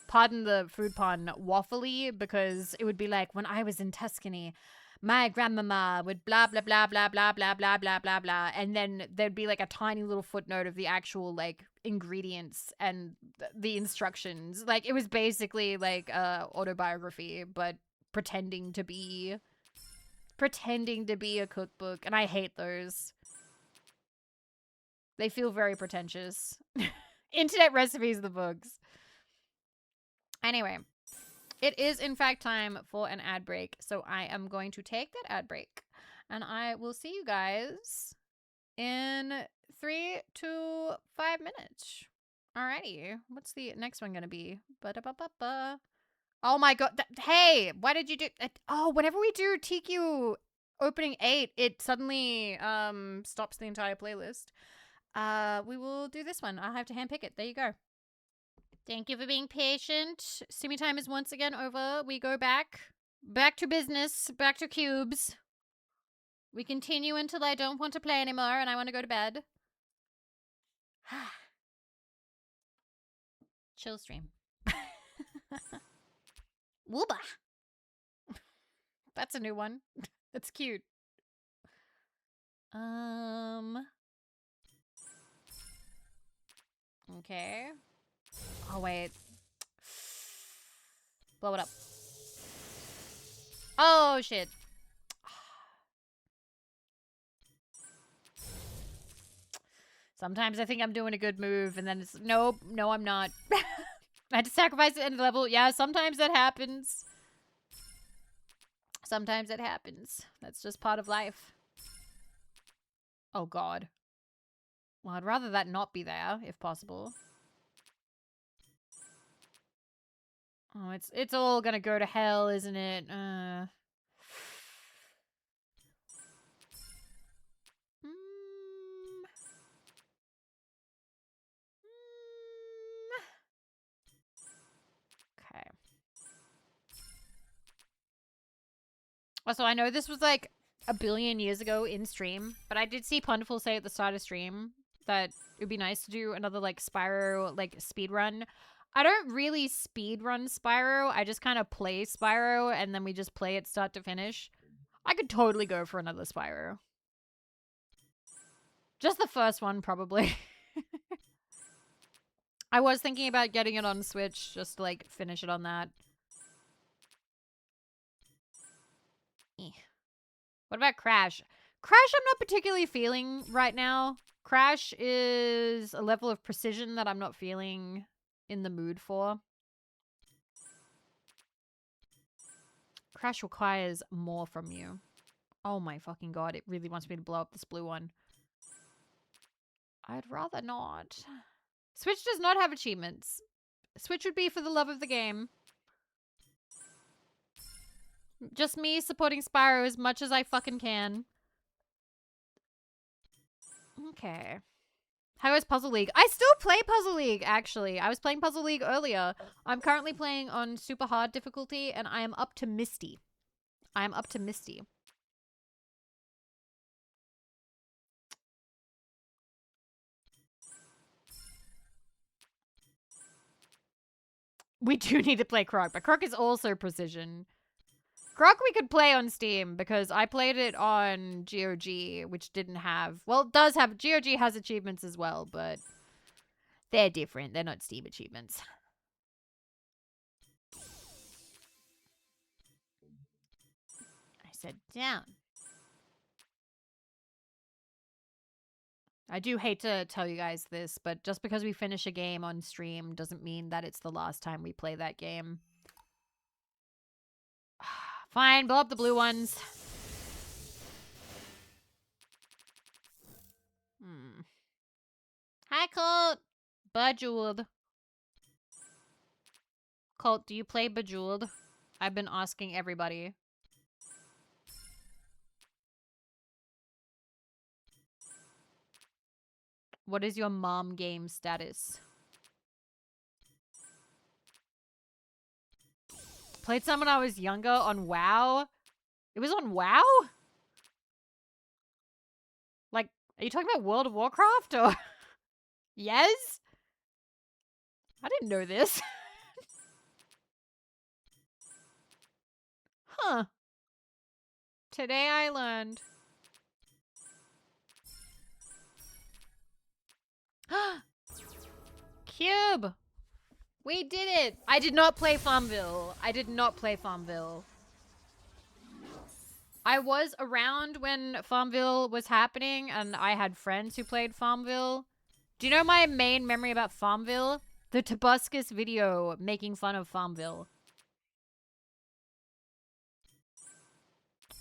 pardon the food pun, waffly, because it would be like, when I was in Tuscany, my grandmama would blah, blah, blah, blah, blah, blah, blah, blah, blah, blah. And then there'd be like a tiny little footnote of the actual like ingredients and the instructions. Like it was basically like a autobiography, but pretending to be a cookbook. And I hate those. They feel very pretentious. Internet recipes, the books. Anyway, it is in fact time for an ad break. So I am going to take that ad break. And I will see you guys in 3 to 5 minutes. Alrighty. What's the next one going to be? Ba-da-ba-ba-ba. Oh my god. Hey, why did you do... Oh, whenever we do TQ opening 8, it suddenly stops the entire playlist. We will do this one. I'll have to handpick it. There you go. Thank you for being patient. Simi time is once again over. We go back to business, back to cubes. We continue until I don't want to play anymore and I want to go to bed. Chill stream. Wooba. That's a new one. That's cute. Okay. Oh, wait. Blow it up. Oh, shit. Sometimes I think I'm doing a good move, and then it's, nope, no, I'm not. I had to sacrifice the end of the level. Yeah, sometimes that happens. Sometimes it happens. That's just part of life. Oh, God. Well, I'd rather that not be there, if possible. Oh, it's all gonna go to hell, isn't it? Okay. Also, I know this was like a billion years ago in stream, but I did see Plentiful say at the start of stream that it would be nice to do another like Spyro like speed run. I don't really speed run Spyro. I just kind of play Spyro and then we just play it start to finish. I could totally go for another Spyro. Just the first one, probably. I was thinking about getting it on Switch just to like finish it on that. What about Crash? Crash I'm not particularly feeling right now. Crash is a level of precision that I'm not feeling in the mood for. Crash requires more from you. Oh my fucking god, it really wants me to blow up this blue one. I'd rather not. Switch does not have achievements. Switch would be for the love of the game. Just me supporting Spyro as much as I fucking can. Okay. How is Puzzle League? I still play Puzzle League, actually. I was playing Puzzle League earlier. I'm currently playing on super hard difficulty, and I am up to Misty. I am up to Misty. We do need to play Croc, but Croc is also precision. Grok we could play on Steam because I played it on GOG, which didn't have... Well, it does have... GOG has achievements as well, but they're different. They're not Steam achievements. I said down. I do hate to tell you guys this, but just because we finish a game on stream doesn't mean that it's the last time we play that game. Fine, blow up the blue ones. Hi, Colt. Bejeweled. Colt, do you play Bejeweled? I've been asking everybody. What is your mom game status? Played some when I was younger on WoW. It was on WoW? Like, are you talking about World of Warcraft or... Yes? I didn't know this. Huh. Today I learned. Cube! We did it! I did not play Farmville. I did not play Farmville. I was around when Farmville was happening, and I had friends who played Farmville. Do you know my main memory about Farmville? The Tobuscus video making fun of Farmville.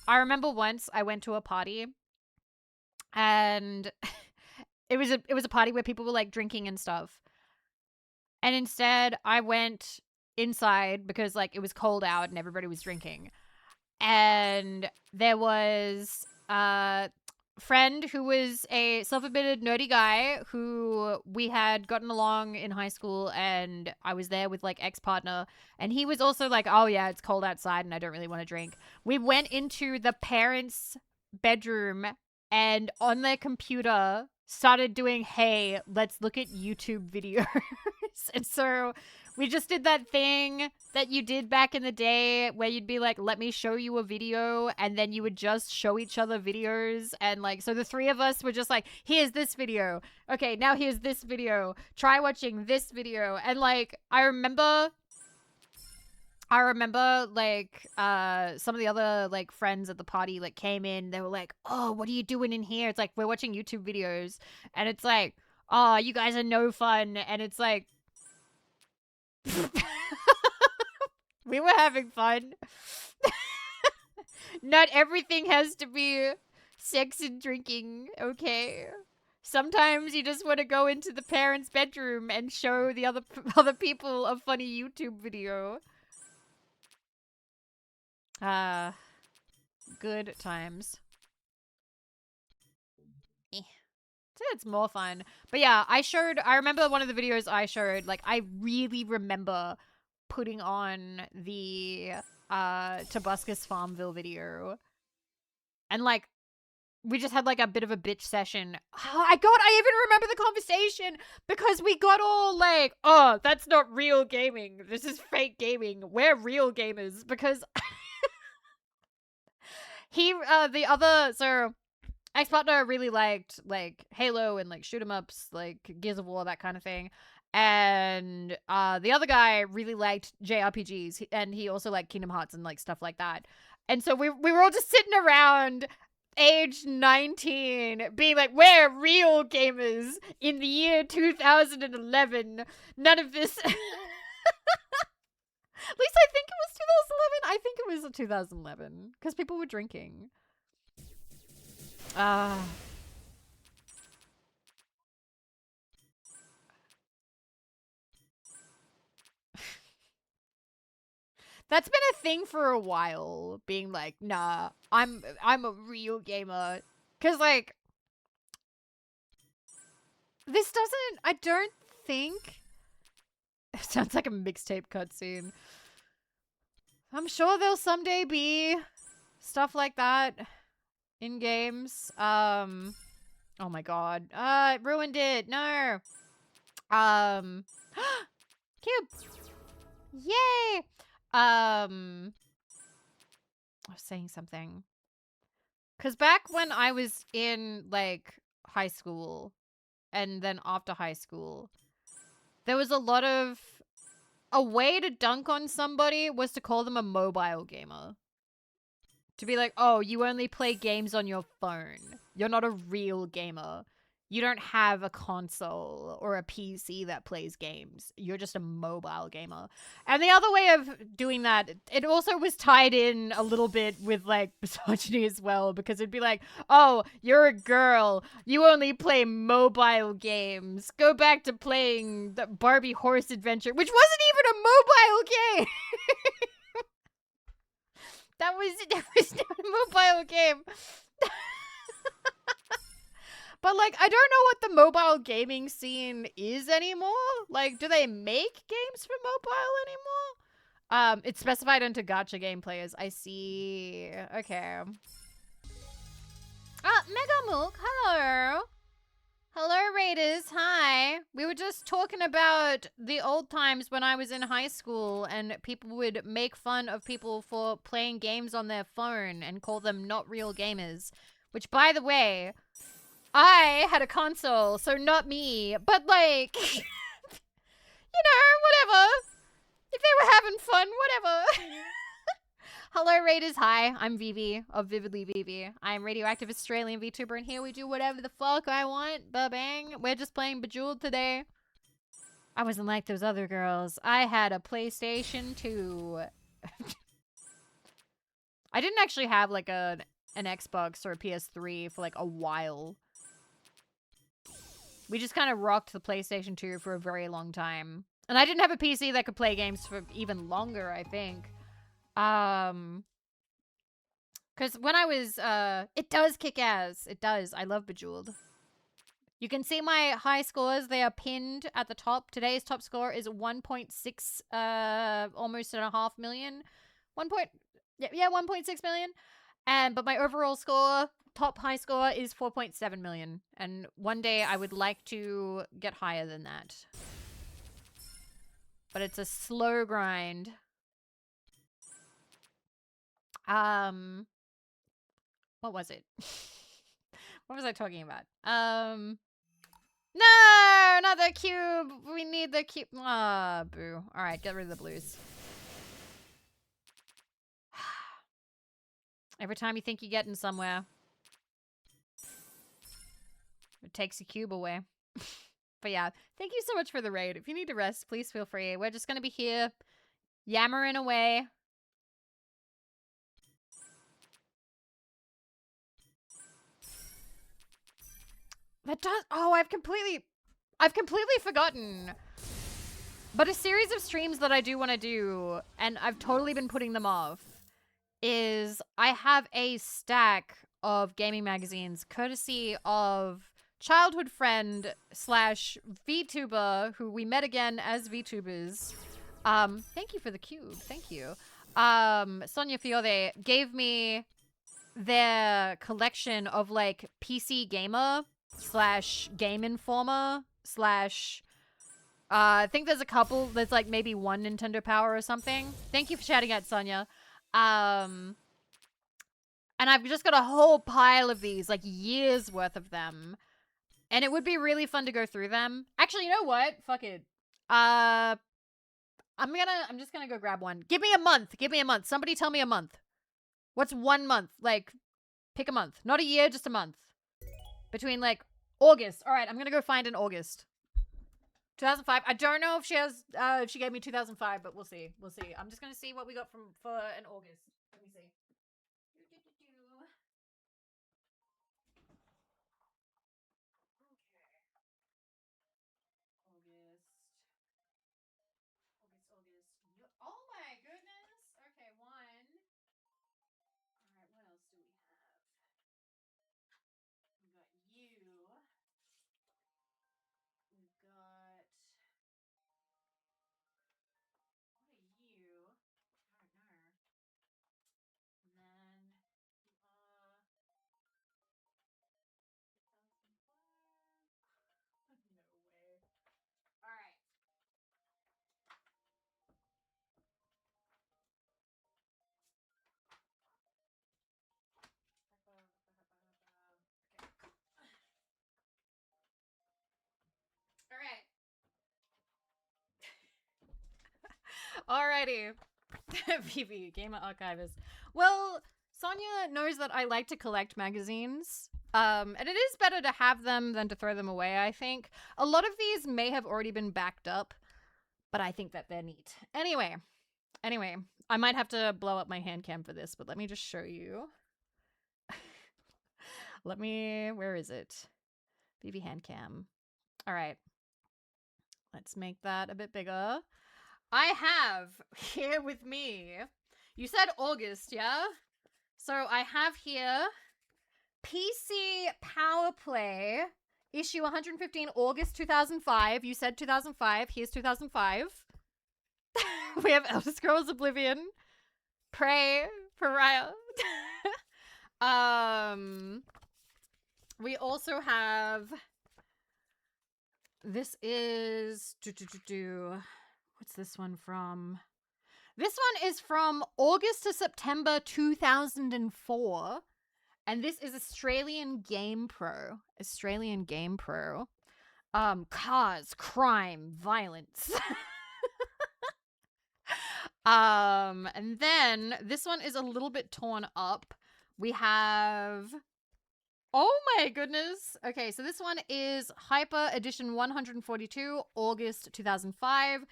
I remember once I went to a party, and it was a party where people were like drinking and stuff. And instead, I went inside because like it was cold out and everybody was drinking. And there was a friend who was a self-admitted nerdy guy who we had gotten along in high school, and I was there with like ex-partner, and he was also like, oh yeah, it's cold outside and I don't really want to drink. We went into the parents' bedroom and on their computer started doing, hey, let's look at YouTube videos. And so we just did that thing that you did back in the day where you'd be like, let me show you a video, and then you would just show each other videos. And like, so the three of us were just like, here's this video. Okay, now here's this video. Try watching this video. And like, I remember like some of the other like friends at the party like came in. They were like, oh, what are you doing in here? It's like, we're watching YouTube videos. And it's like, oh, you guys are no fun. And it's like, we were having fun. Not everything has to be sex and drinking, okay? Sometimes you just want to go into the parents' bedroom and show the other people a funny YouTube video. Good times. It's more fun. But yeah, I remember one of the videos I showed, like, I really remember putting on the Tobuscus Farmville video. And like, we just had like a bit of a bitch session. Oh, I even remember the conversation because we got all like, oh, that's not real gaming. This is fake gaming. We're real gamers because so ex-partner really liked like Halo and like shoot 'em ups, like Gears of War, that kind of thing. And the other guy really liked JRPGs, and he also liked Kingdom Hearts and like stuff like that. And so we were all just sitting around age 19 being like, we're real gamers in the year 2011. None of this. At least I think it was 2011. I think it was 2011 because people were drinking. That's been a thing for a while, being like, nah, I'm a real gamer. Cause like, this doesn't, I don't think, it sounds like a mixtape cutscene. I'm sure there'll someday be stuff like that in games. Oh my god. It ruined it. No. Cube. Yay. I was saying something. Because back when I was in, like, high school and then after high school, there was a lot of... A way to dunk on somebody was to call them a mobile gamer. To be like, oh, you only play games on your phone. You're not a real gamer. You don't have a console or a PC that plays games. You're just a mobile gamer. And the other way of doing that, it also was tied in a little bit with, like, misogyny as well, because it'd be like, oh, you're a girl. You only play mobile games. Go back to playing the Barbie Horse Adventure, which wasn't even a mobile game. That was not a mobile game. But, like, I don't know what the mobile gaming scene is anymore. Like, do they make games for mobile anymore? It's specified into gacha game players. I see. Okay. Mega Milk, hello. Hello, Raiders. Hi. We were just talking about the old times when I was in high school and people would make fun of people for playing games on their phone and call them not real gamers. Which, by the way, I had a console, so not me. But, like, you know, whatever. If they were having fun, whatever. Hello, Raiders. Hi, I'm Vivi of Vividly Vivi. I'm radioactive Australian VTuber, and here we do whatever the fuck I want. Ba-bang. We're just playing Bejeweled today. I wasn't like those other girls. I had a PlayStation 2. I didn't actually have, like, an Xbox or a PS3 for, like, a while. We just kind of rocked the PlayStation 2 for a very long time. And I didn't have a PC that could play games for even longer, I think. Because when I was, it does kick ass. It does. I love Bejeweled. You can see my high scores. They are pinned at the top. Today's top score is 1.6, almost and a half million. 1.6 million. But my overall score, top high score, is 4.7 million. And one day I would like to get higher than that. But it's a slow grind. What was it? What was I talking about? No, not the cube. We need the cube. Ah, boo. All right, get rid of the blues. Every time you think you're getting somewhere, it takes a cube away. But yeah, thank you so much for the raid. If you need to rest, please feel free. We're just going to be here yammering away. That does... Oh, I've completely forgotten. But a series of streams that I do want to do, and I've totally been putting them off, is I have a stack of gaming magazines courtesy of childhood friend slash VTuber who we met again as VTubers. Thank you for the cube. Thank you. Sonia Fiore gave me their collection of, like, PC Gamer slash Game Informer slash I think there's a couple. There's, like, maybe one Nintendo Power or something. Thank you for shouting out, Sonia. And I've just got a whole pile of these, like, years worth of them. And it would be really fun to go through them. Actually, you know what? Fuck it. I'm just gonna go grab one. Give me a month. Give me a month. Somebody tell me a month. What's 1 month? Like, pick a month. Not a year, just a month. Between, like, August. All right, I'm gonna go find an August. 2005. I don't know if she has, if she gave me 2005, but we'll see. We'll see. I'm just gonna see what we got for an August. Let me see. Oh my goodness. Okay, one. All right, what else do we have? We got you. We've got... What are you? I don't know. Alrighty. Vivi, Gamer Archivist. Well, Sonia knows that I like to collect magazines. And it is better to have them than to throw them away, I think. A lot of these may have already been backed up, but I think that they're neat. Anyway, I might have to blow up my hand cam for this, but let me just show you. Where is it? Vivi hand cam. All right. Let's make that a bit bigger. I have here with me, you said August, yeah? So I have here PC Power Play, issue 115, August 2005. You said 2005. Here's 2005. We have Elder Scrolls Oblivion, Prey, Pariah. We also have, this is, what's this one from? This one is from August to September 2004. And this is Australian Game Pro. Cars, crime, violence. And then this one is a little bit torn up. We have, oh my goodness. Okay, so this one is Hyper Edition 142, August 2005.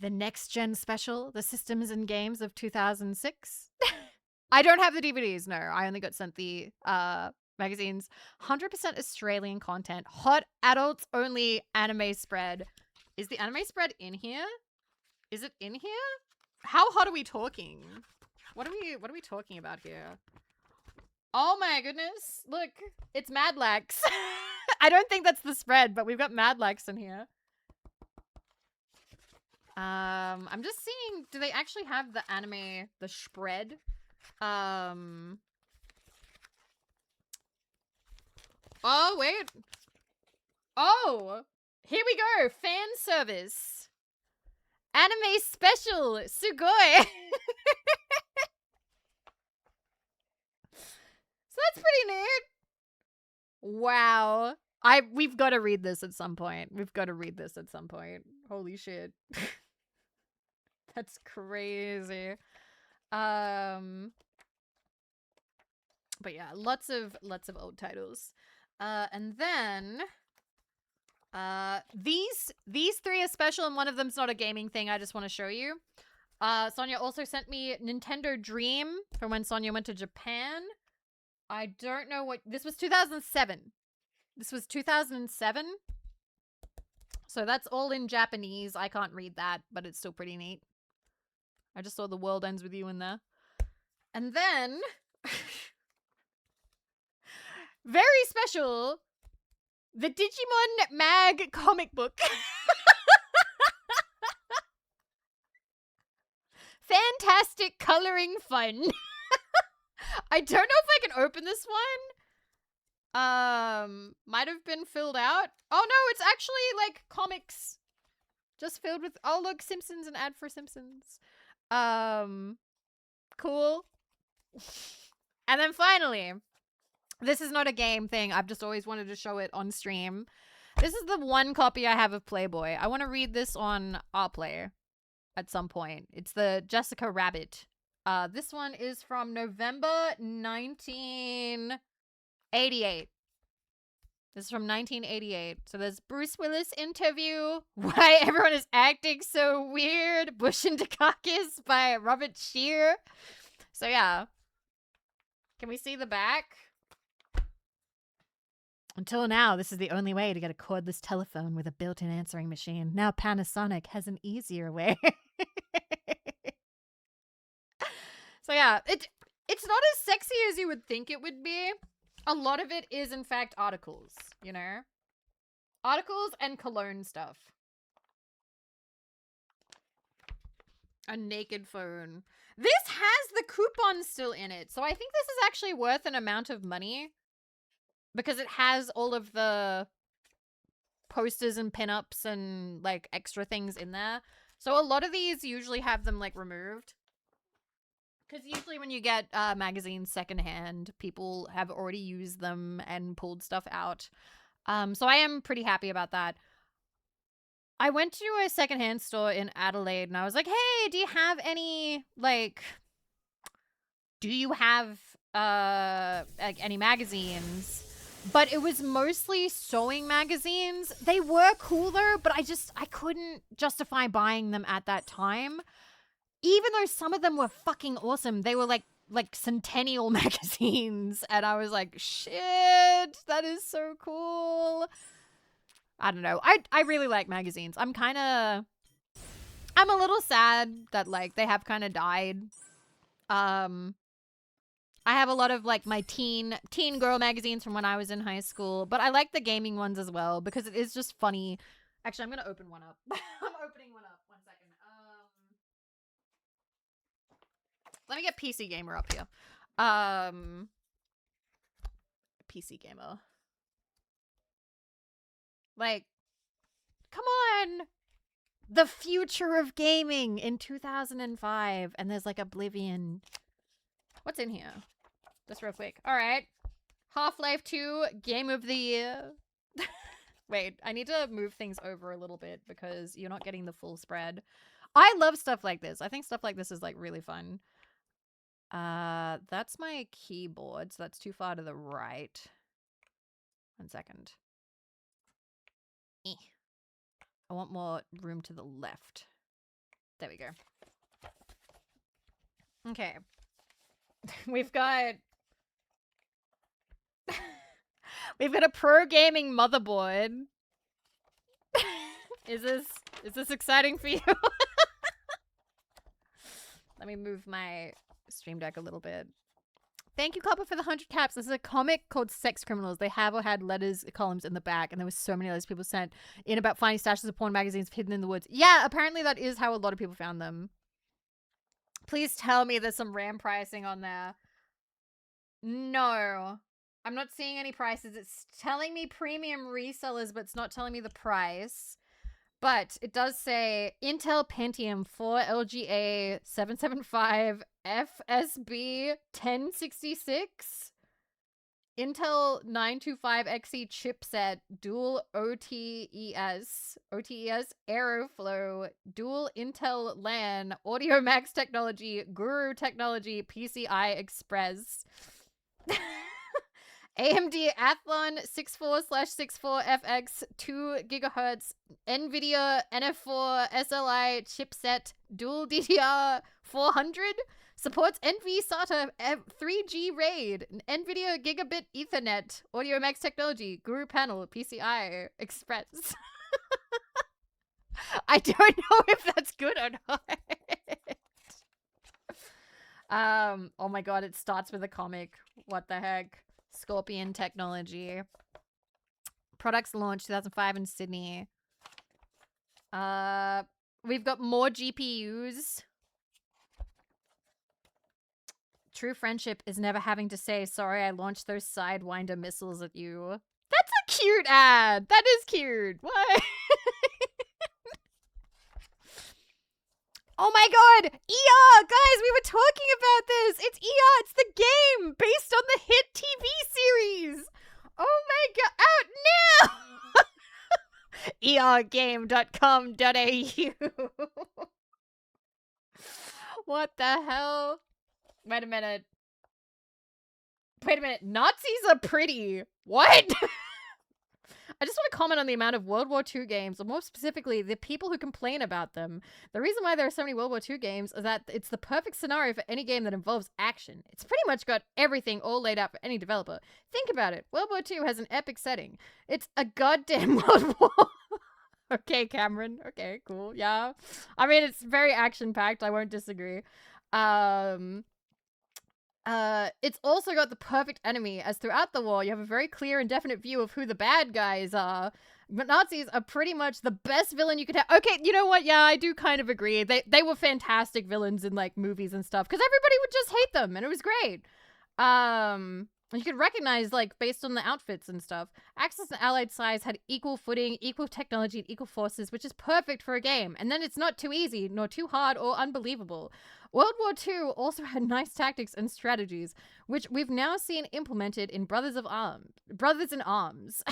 The Next Gen Special, the Systems and Games of 2006. I don't have the DVDs, no. I only got sent the magazines. 100% Australian content. Hot adults only anime spread. Is the anime spread in here? Is it in here? How hot are we talking? What are we talking about here? Oh my goodness. Look, it's Mad Lax. I don't think that's the spread, but we've got Mad Lax in here. I'm just seeing, do they actually have the anime, the spread? Oh, wait. Oh, here we go. Fan service. Anime special. Sugoi. So that's pretty neat. Wow. We've got to read this at some point. Holy shit. That's crazy. But yeah, lots of old titles. And then these three are special, and one of them's not a gaming thing. I just want to show you. Sonia also sent me Nintendo Dream from when Sonia went to Japan. I don't know what, this was 2007. So that's all in Japanese. I can't read that, but it's still pretty neat. I just saw The World Ends With You in there. And then, very special, the Digimon Mag comic book. Fantastic coloring fun. I don't know if I can open this one. Might have been filled out. Oh no, it's actually like comics. Just filled with, oh look, Simpsons, an ad for Simpsons. Cool. And then finally, this is not a game thing. I've just always wanted to show it on stream. This is the one copy I have of Playboy. I want to read this on Rplay at some point. It's the Jessica Rabbit. This one is from November 1988. This is from 1988. So there's Bruce Willis interview. Why everyone is acting so weird. Bush and Dukakis by Robert Shear. So yeah. Can we see the back? Until now, this is the only way to get a cordless telephone with a built-in answering machine. Now Panasonic has an easier way. So yeah, it's not as sexy as you would think it would be. A lot of it is, in fact, articles, you know? Articles and cologne stuff. A naked phone. This has the coupon still in it, so I think this is actually worth an amount of money. Because it has all of the posters and pinups and, like, extra things in there. So a lot of these usually have them, like, removed. Because usually when you get magazines secondhand, people have already used them and pulled stuff out. So I am pretty happy about that. I went to a secondhand store in Adelaide and I was like, hey, do you have any, like, do you have, like, any magazines? But it was mostly sewing magazines. They were cool though, but I couldn't justify buying them at that time. Even though some of them were fucking awesome. They were like centennial magazines. And I was like, shit, that is so cool. I don't know. I really like magazines. I'm a little sad that like they have kind of died. I have a lot of like my teen girl magazines from when I was in high school, but I like the gaming ones as well because it is just funny. Actually, I'm going to open one up. I'm opening one up. 1 second. Let me get PC Gamer up here. PC Gamer. Like, come on. The future of gaming in 2005. And there's like Oblivion. What's in here? Just real quick. All right. Half-Life 2 Game of the Year. Wait, I need to move things over a little bit because you're not getting the full spread. I love stuff like this. I think stuff like this is like really fun. That's my keyboard, so that's too far to the right. 1 second. I want more room to the left. There we go. Okay. We've got a pro gaming motherboard. Is this exciting for you? Let me move my Stream Deck a little bit. Thank you, Copper, for the 100 caps. This is a comic called Sex Criminals. They have or had letters, columns in the back, and there was so many letters people sent in about finding stashes of porn magazines hidden in the woods. Yeah, apparently that is how a lot of people found them. Please tell me there's some RAM pricing on there. No. I'm not seeing any prices. It's telling me premium resellers, but it's not telling me the price. But it does say Intel Pentium 4 LGA 775 FSB 1066. Intel 925XE chipset, dual OTES, Aeroflow, dual Intel LAN, Audio Max technology, Guru technology, PCI Express. AMD Athlon 64/64FX 2 GHz NVIDIA NF4 SLI chipset dual DDR 400 supports NV-SATA 3G RAID NVIDIA Gigabit Ethernet Audio Max technology Guru panel PCI Express. I don't know if that's good or not. Oh my god, it starts with a comic. What the heck? Scorpion Technology. Products launched 2005 in Sydney. We've got more GPUs. True friendship is never having to say, sorry, I launched those Sidewinder missiles at you. That's a cute ad. That is cute. What? Oh my god! ER! Guys, we were talking about this! It's ER! It's the game! Based on the hit TV series! Oh my god! Out now! ergame.com.au. What the hell? Wait a minute. Nazis are pretty. What? I just want to comment on the amount of World War II games, or more specifically, the people who complain about them. The reason why there are so many World War II games is that it's the perfect scenario for any game that involves action. It's pretty much got everything all laid out for any developer. Think about it. World War II has an epic setting. It's a goddamn World War. Okay, Cameron. Okay, cool. Yeah. I mean, it's very action-packed. I won't disagree. It's also got the perfect enemy, as throughout the war, you have a very clear and definite view of who the bad guys are. But Nazis are pretty much the best villain you could have. Okay, you know what? Yeah, I do kind of agree. They were fantastic villains in, like, movies and stuff, because everybody would just hate them, and it was great. You could recognize, like, based on the outfits and stuff. Axis and Allied sides had equal footing, equal technology, and equal forces, which is perfect for a game. And then it's not too easy, nor too hard or unbelievable. World War II also had nice tactics and strategies, which we've now seen implemented in Brothers in Arms,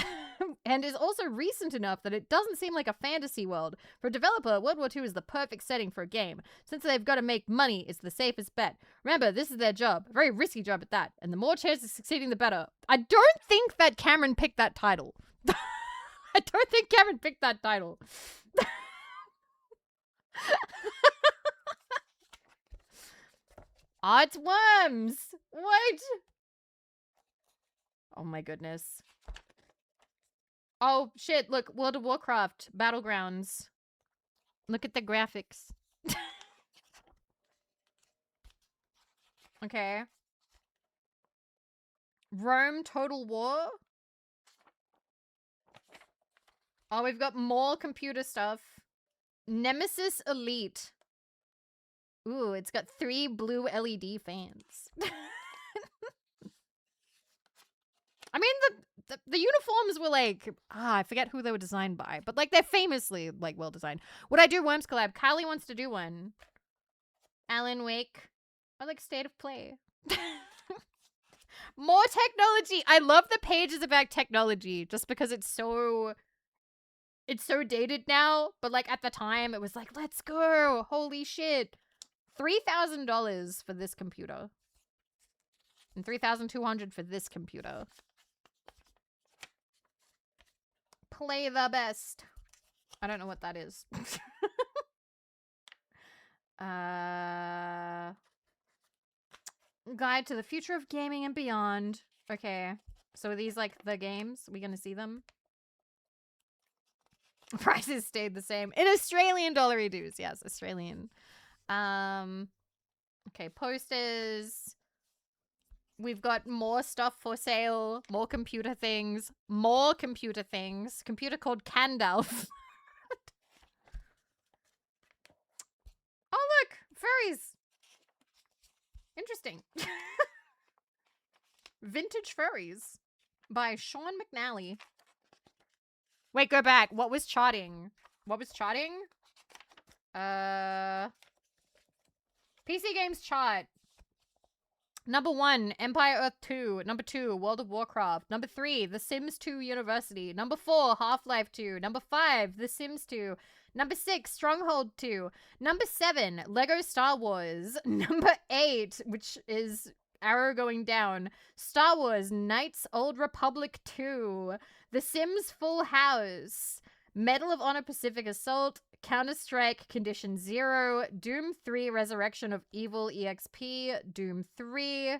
and is also recent enough that it doesn't seem like a fantasy world. For a developer, World War II is the perfect setting for a game. Since they've got to make money, it's the safest bet. Remember, this is their job, a very risky job at that, and the more chance of succeeding, the better. I don't think that Cameron picked that title. I don't think Cameron picked that title. Oh, it's worms. What? Oh my goodness. Oh shit, look, World of Warcraft, Battlegrounds. Look at the graphics. Okay. Rome Total War. Oh, we've got more computer stuff. Nemesis Elite. Ooh, it's got 3 blue LED fans. I mean, the uniforms were like, I forget who they were designed by, but like they're famously like well designed. Would I do Worms collab? Kylie wants to do one. Alan Wake. I like State of Play. More technology. I love the pages about technology just because it's so dated now, but like at the time it was like, let's go. Holy shit. $3,000 for this computer. And $3,200 for this computer. Play the best. I don't know what that is. Guide to the future of gaming and beyond. Okay. So are these like the games? Are we gonna see them? Prices stayed the same. In Australian dollary dues. Yes, Australian. Okay, posters. We've got more stuff for sale, more computer things, Computer called Candalf. Oh, look, furries. Interesting. Vintage Furries by Sean McNally. Wait, go back. What was charting? PC Games chart. Number 1, Empire Earth 2. Number 2, World of Warcraft. Number 3, The Sims 2 University. Number 4, Half-Life 2. Number 5, The Sims 2. Number 6, Stronghold 2. Number 7, Lego Star Wars. Number 8, which is arrow going down, Star Wars Knights Old Republic 2. The Sims Full House. Medal of Honor Pacific Assault. Counter-Strike Condition 0, Doom 3 Resurrection of Evil EXP, Doom 3,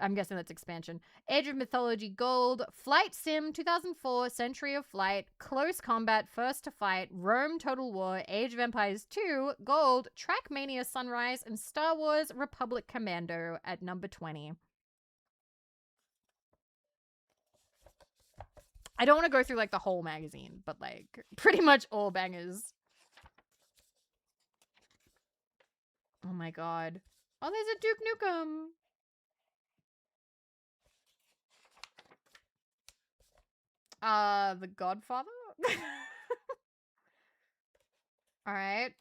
I'm guessing that's expansion, Age of Mythology Gold, Flight Sim 2004, Century of Flight, Close Combat First to Fight, Rome Total War, Age of Empires 2, Gold, Trackmania Sunrise, and Star Wars Republic Commando at number 20. I don't want to go through like the whole magazine, but like pretty much all bangers. Oh my god. Oh, there's a Duke Nukem. The Godfather? Alright.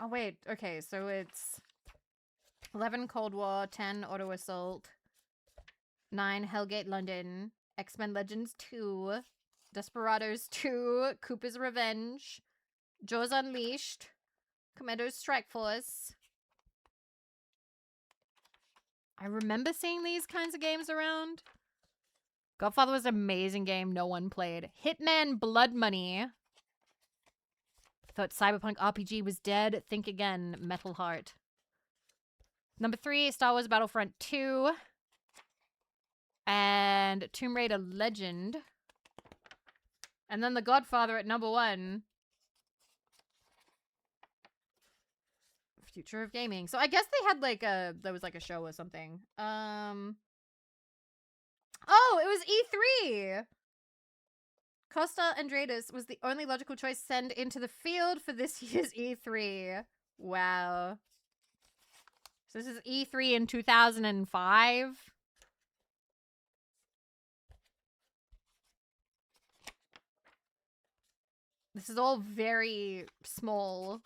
Oh, wait. Okay, so it's 11 Cold War, 10 Auto Assault, 9 Hellgate London, X-Men Legends 2, Desperados 2, Cooper's Revenge, Jaws Unleashed, Commandos Strike Force. I remember seeing these kinds of games around. Godfather was an amazing game no one played. Hitman Blood Money. Thought Cyberpunk RPG was dead. Think again, Metal Heart. Number 3, Star Wars Battlefront 2. And Tomb Raider Legend. And then The Godfather at number 1. Future of Gaming. So I guess they had like there was like a show or something. Oh, it was E3! Costa Andreades was the only logical choice to send into the field for this year's E3. Wow. So this is E3 in 2005. This is all very small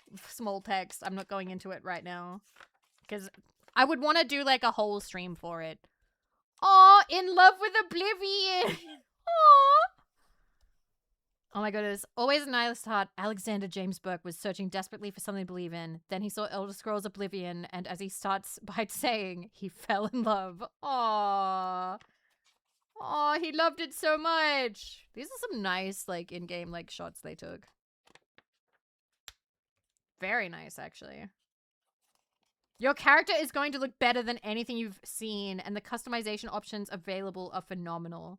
text. I'm not going into it right now. Because I would want to do like a whole stream for it. Oh, in love with Oblivion. Oh. Oh my goodness. Always a nihilist heart, Alexander James Burke was searching desperately for something to believe in. Then he saw Elder Scrolls Oblivion, and as he starts by saying, he fell in love. Aww. Aw, he loved it so much. These are some nice, like, in-game, like, shots they took. Very nice, actually. Your character is going to look better than anything you've seen, and the customization options available are phenomenal.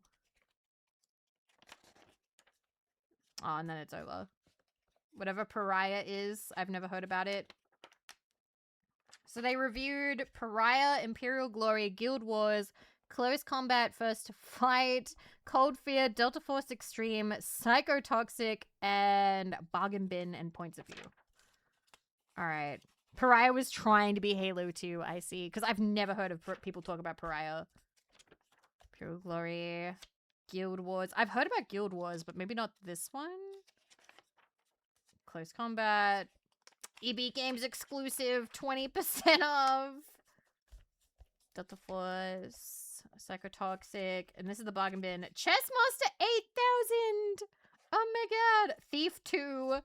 Oh, and then it's over. Whatever Pariah is, I've never heard about it. So they reviewed Pariah, Imperial Glory, Guild Wars, Close Combat, First Fight, Cold Fear, Delta Force Extreme, Psychotoxic, and Bargain Bin and Points of View. Alright. Pariah was trying to be Halo 2, I see. Because I've never heard of people talk about Pariah. Imperial Glory, Guild Wars. I've heard about Guild Wars, but maybe not this one. Close Combat. EB Games exclusive, 20% off. Delta Force, Psychotoxic, and this is the bargain bin. Chessmaster 8000! Oh my god! Thief 2,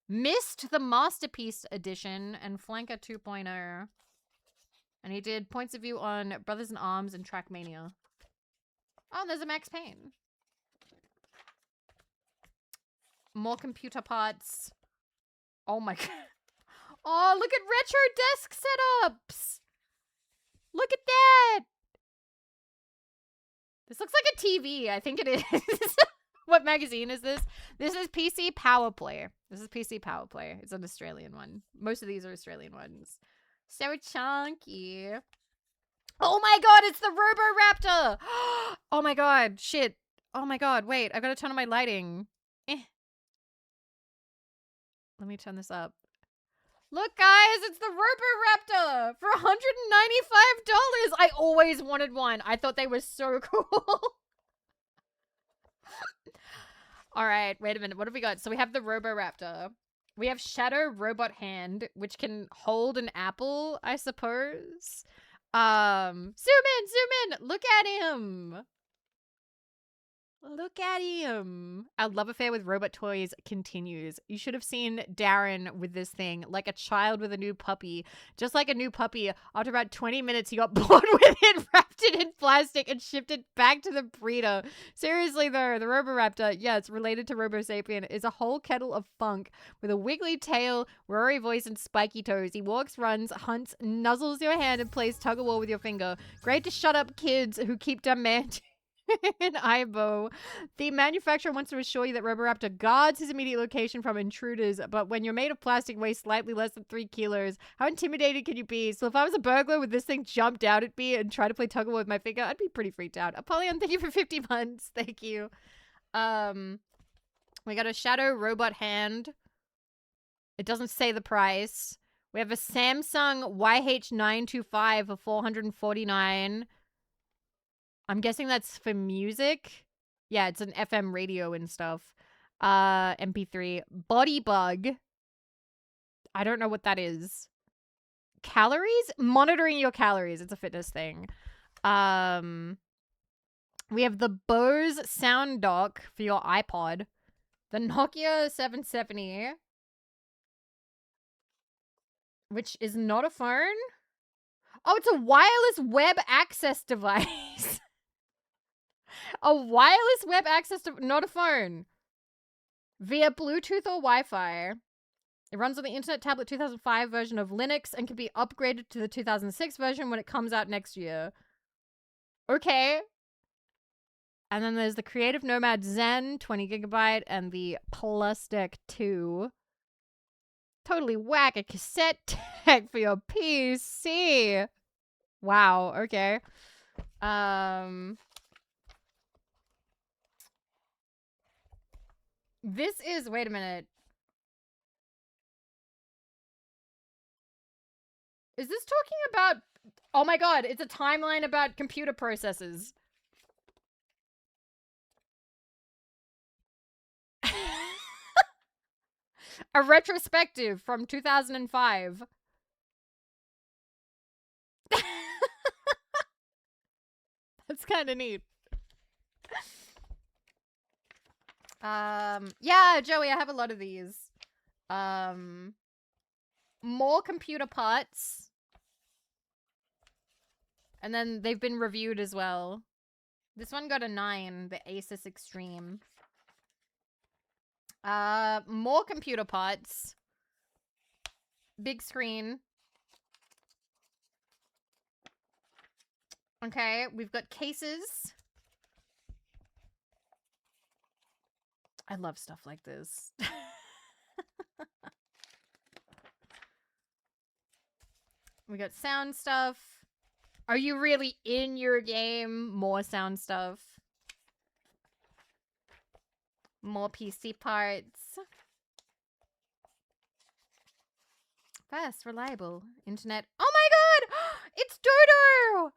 Missed the Masterpiece Edition, and Flanker 2.0. And he did points of view on Brothers in Arms and Trackmania. Oh, and there's a Max Payne. More computer parts. Oh my god. Oh, look at retro desk setups! Look at that! This looks like a TV. I think it is. What magazine is this? This is PC Power Play. This is PC Power Play. It's an Australian one. Most of these are Australian ones. So chunky. Oh my god, it's the Roboraptor! Oh my god, shit. Oh my god, wait, I gotta turn on my lighting. Let me turn this up. Look, guys, it's the Roboraptor for $195. I always wanted one. I thought they were so cool. All right, wait a minute. What have we got? So we have the Roboraptor. We have Shadow Robot Hand, which can hold an apple, I suppose. Zoom in. Look at him. Look at him. Our love affair with robot toys continues. You should have seen Darren with this thing, like a child with a new puppy. Just like a new puppy, after about 20 minutes, he got bored with it, wrapped it in plastic, and shipped it back to the breeder. Seriously, though, the Roboraptor, yeah, it's related to Robo Sapien, is a whole kettle of funk with a wiggly tail, roary voice, and spiky toes. He walks, runs, hunts, nuzzles your hand, and plays tug-of-war with your finger. Great to shut up kids who keep demanding in Ibo. The manufacturer wants to assure you that Roboraptor guards his immediate location from intruders, but when you're made of plastic, weighs slightly less than 3 kilos, how intimidated can you be? So if I was a burglar with this thing jumped out at me and tried to play tug-of-war with my finger, I'd be pretty freaked out. Apollyon, thank you for 50 months. Thank you. We got a Shadow Robot Hand. It doesn't say the price. We have a Samsung YH925 for $449. I'm guessing that's for music. Yeah, it's an FM radio and stuff. MP3. Body Bug. I don't know what that is. Calories? Monitoring your calories. It's a fitness thing. We have the Bose Sound Dock for your iPod. The Nokia 770. Which is not a phone. Oh, it's a wireless web access device. A wireless web access not a phone. Via Bluetooth or Wi-Fi. It runs on the Internet Tablet 2005 version of Linux and can be upgraded to the 2006 version when it comes out next year. Okay. And then there's the Creative Nomad Zen, 20 gigabyte, and the Plus Deck 2. Totally whack a cassette deck for your PC. Wow, okay. This is, wait a minute. Is this talking about, oh my god, it's a timeline about computer processes. A retrospective from 2005. That's kind of neat. Yeah, Joey, I have a lot of these. More computer parts. And then they've been reviewed as well. This one got a 9, the Asus Extreme. More computer parts. Big screen. Okay, we've got cases. I love stuff like this. We got sound stuff. Are you really in your game? More sound stuff. More PC parts. Fast, reliable internet. Oh my god! It's Dodo!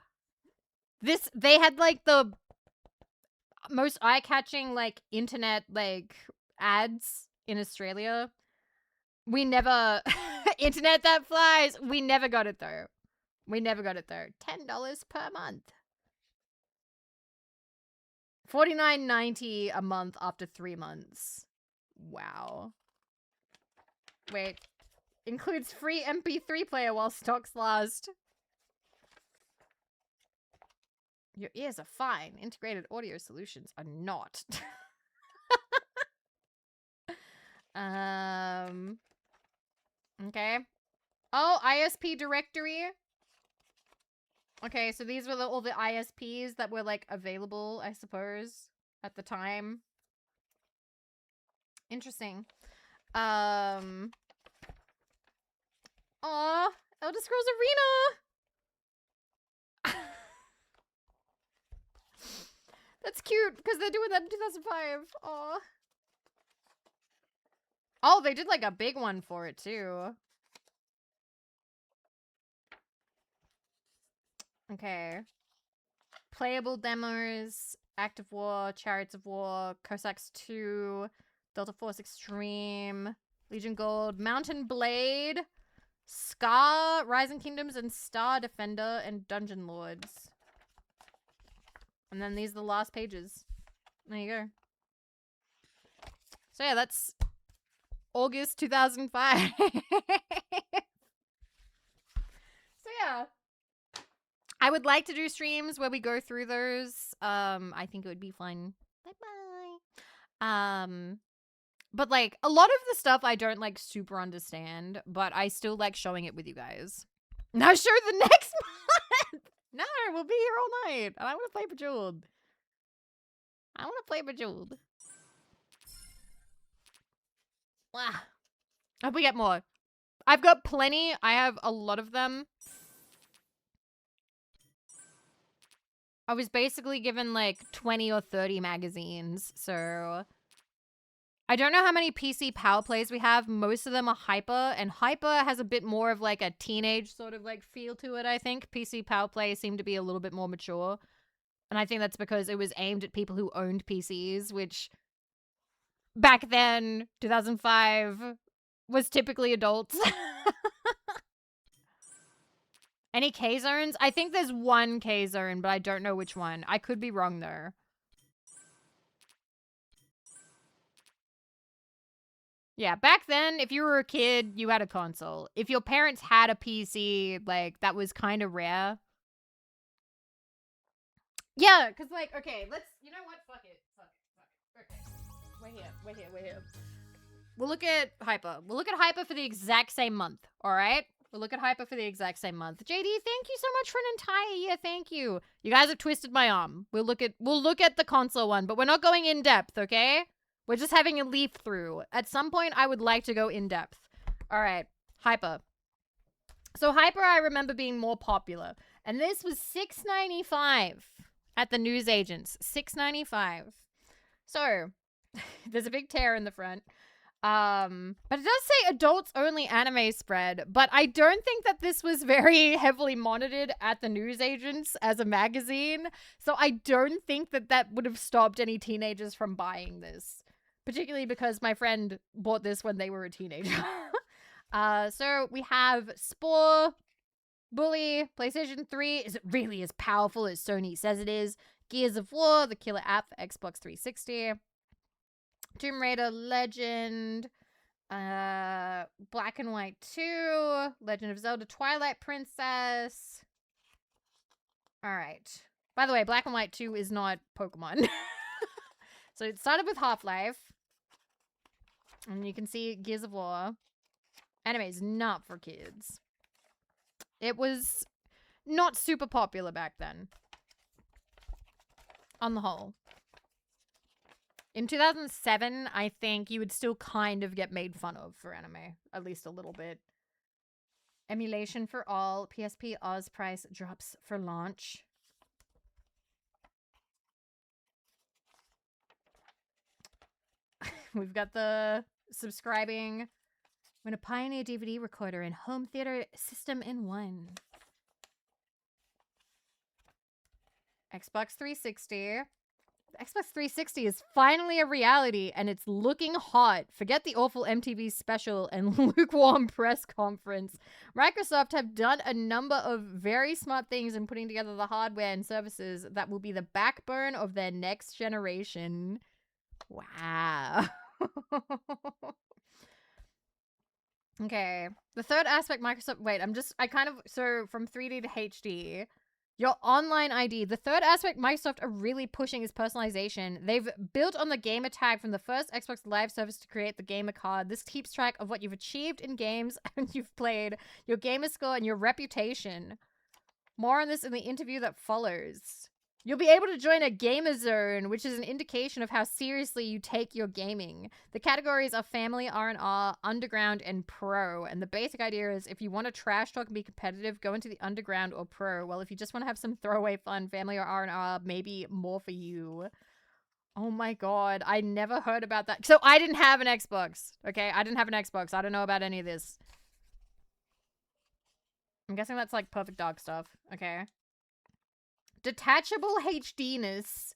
They had like the most eye-catching like internet like ads in Australia. We never internet that flies. We never got it though. $10 per month. $49.90 a month after 3 months. Wow. Wait. Includes free MP3 player while stocks last. Your ears are fine. Integrated audio solutions are not. Okay. Oh, ISP directory. Okay, so these were all the ISPs that were, like, available, I suppose, at the time. Interesting. Aw, Elder Scrolls Arena! That's cute, because they're doing that in 2005. Aw. Oh, they did, like, a big one for it, too. Okay. Playable demos, Active War, Chariots of War, Cossacks 2, Delta Force Extreme, Legion Gold, Mountain Blade, Scar, Rising Kingdoms, and Star Defender, and Dungeon Lords. And then these are the last pages. There you go. So yeah, that's August 2005. So yeah. I would like to do streams where we go through those. I think it would be fun. Bye-bye. But like a lot of the stuff I don't like super understand, but I still like showing it with you guys. Now show the next month. No, we'll be here all night. And I want to play Bejeweled. Wow. I hope we get more. I've got plenty. I have a lot of them. I was basically given like 20 or 30 magazines, so I don't know how many PC power plays we have. Most of them are Hyper, and Hyper has a bit more of like a teenage sort of like feel to it, I think. PC power plays seem to be a little bit more mature, and I think that's because it was aimed at people who owned PCs, which back then, 2005, was typically adults. Any K-zones? I think there's one K-zone, but I don't know which one. I could be wrong, though. Yeah, back then, if you were a kid, you had a console. If your parents had a PC, like, that was kind of rare. Yeah, because, like, okay, let's... You know what? Fuck it. Okay. We're here. We'll look at Hyper. We'll look at Hyper for the exact same month, alright? We'll look at Hyper for the exact same month. JD, thank you so much for an entire year. Thank you. You guys have twisted my arm. We'll look at the console one, but we're not going in depth, okay? We're just having a leaf through. At some point, I would like to go in depth. All right, Hyper. So Hyper, I remember being more popular, and this was $6.95 at the newsagents. $6.95. So there's a big tear in the front. But it does say adults only anime spread, but I don't think that this was very heavily monitored at the newsagents as a magazine, so I don't think that that would have stopped any teenagers from buying this. particularly because my friend bought this when they were a teenager. So we have Spore, Bully, PlayStation 3. Is it really as powerful as Sony says it is? Gears of War, the killer app for Xbox 360. Tomb Raider, Legend. Black and White 2. Legend of Zelda, Twilight Princess. Alright. By the way, Black and White 2 is not Pokemon. So it started with Half-Life. And you can see Gears of War. Anime is not for kids. It was not super popular back then. On the whole. In 2007, I think you would still kind of get made fun of for anime. At least a little bit. Emulation for all. PSP Oz price drops for launch. We've got the subscribing. I'm going to pioneer DVD recorder and home theater system in one. Xbox 360. The Xbox 360 is finally a reality, and it's looking hot. Forget the awful MTV special and lukewarm press conference. Microsoft have done a number of very smart things in putting together the hardware and services that will be the backbone of their next generation. Wow. Okay. The third aspect Microsoft... Wait, So, from 3D to HD... Your online ID. The third aspect Microsoft are really pushing is personalization. They've built on the gamer tag from the first Xbox Live service to create the gamer card. This keeps track of what you've achieved in games and you've played, your gamer score, and your reputation. More on this in the interview that follows. You'll be able to join a gamer zone, which is an indication of how seriously you take your gaming. The categories are family, R&R, underground, and pro. And the basic idea is if you want to trash talk and be competitive, go into the underground or pro. Well, if you just want to have some throwaway fun, family or R&R, maybe more for you. Oh my god, I never heard about that. So I didn't have an Xbox, okay? I didn't have an Xbox. I don't know about any of this. I'm guessing that's like Perfect Dark stuff, okay? Detachable HDness.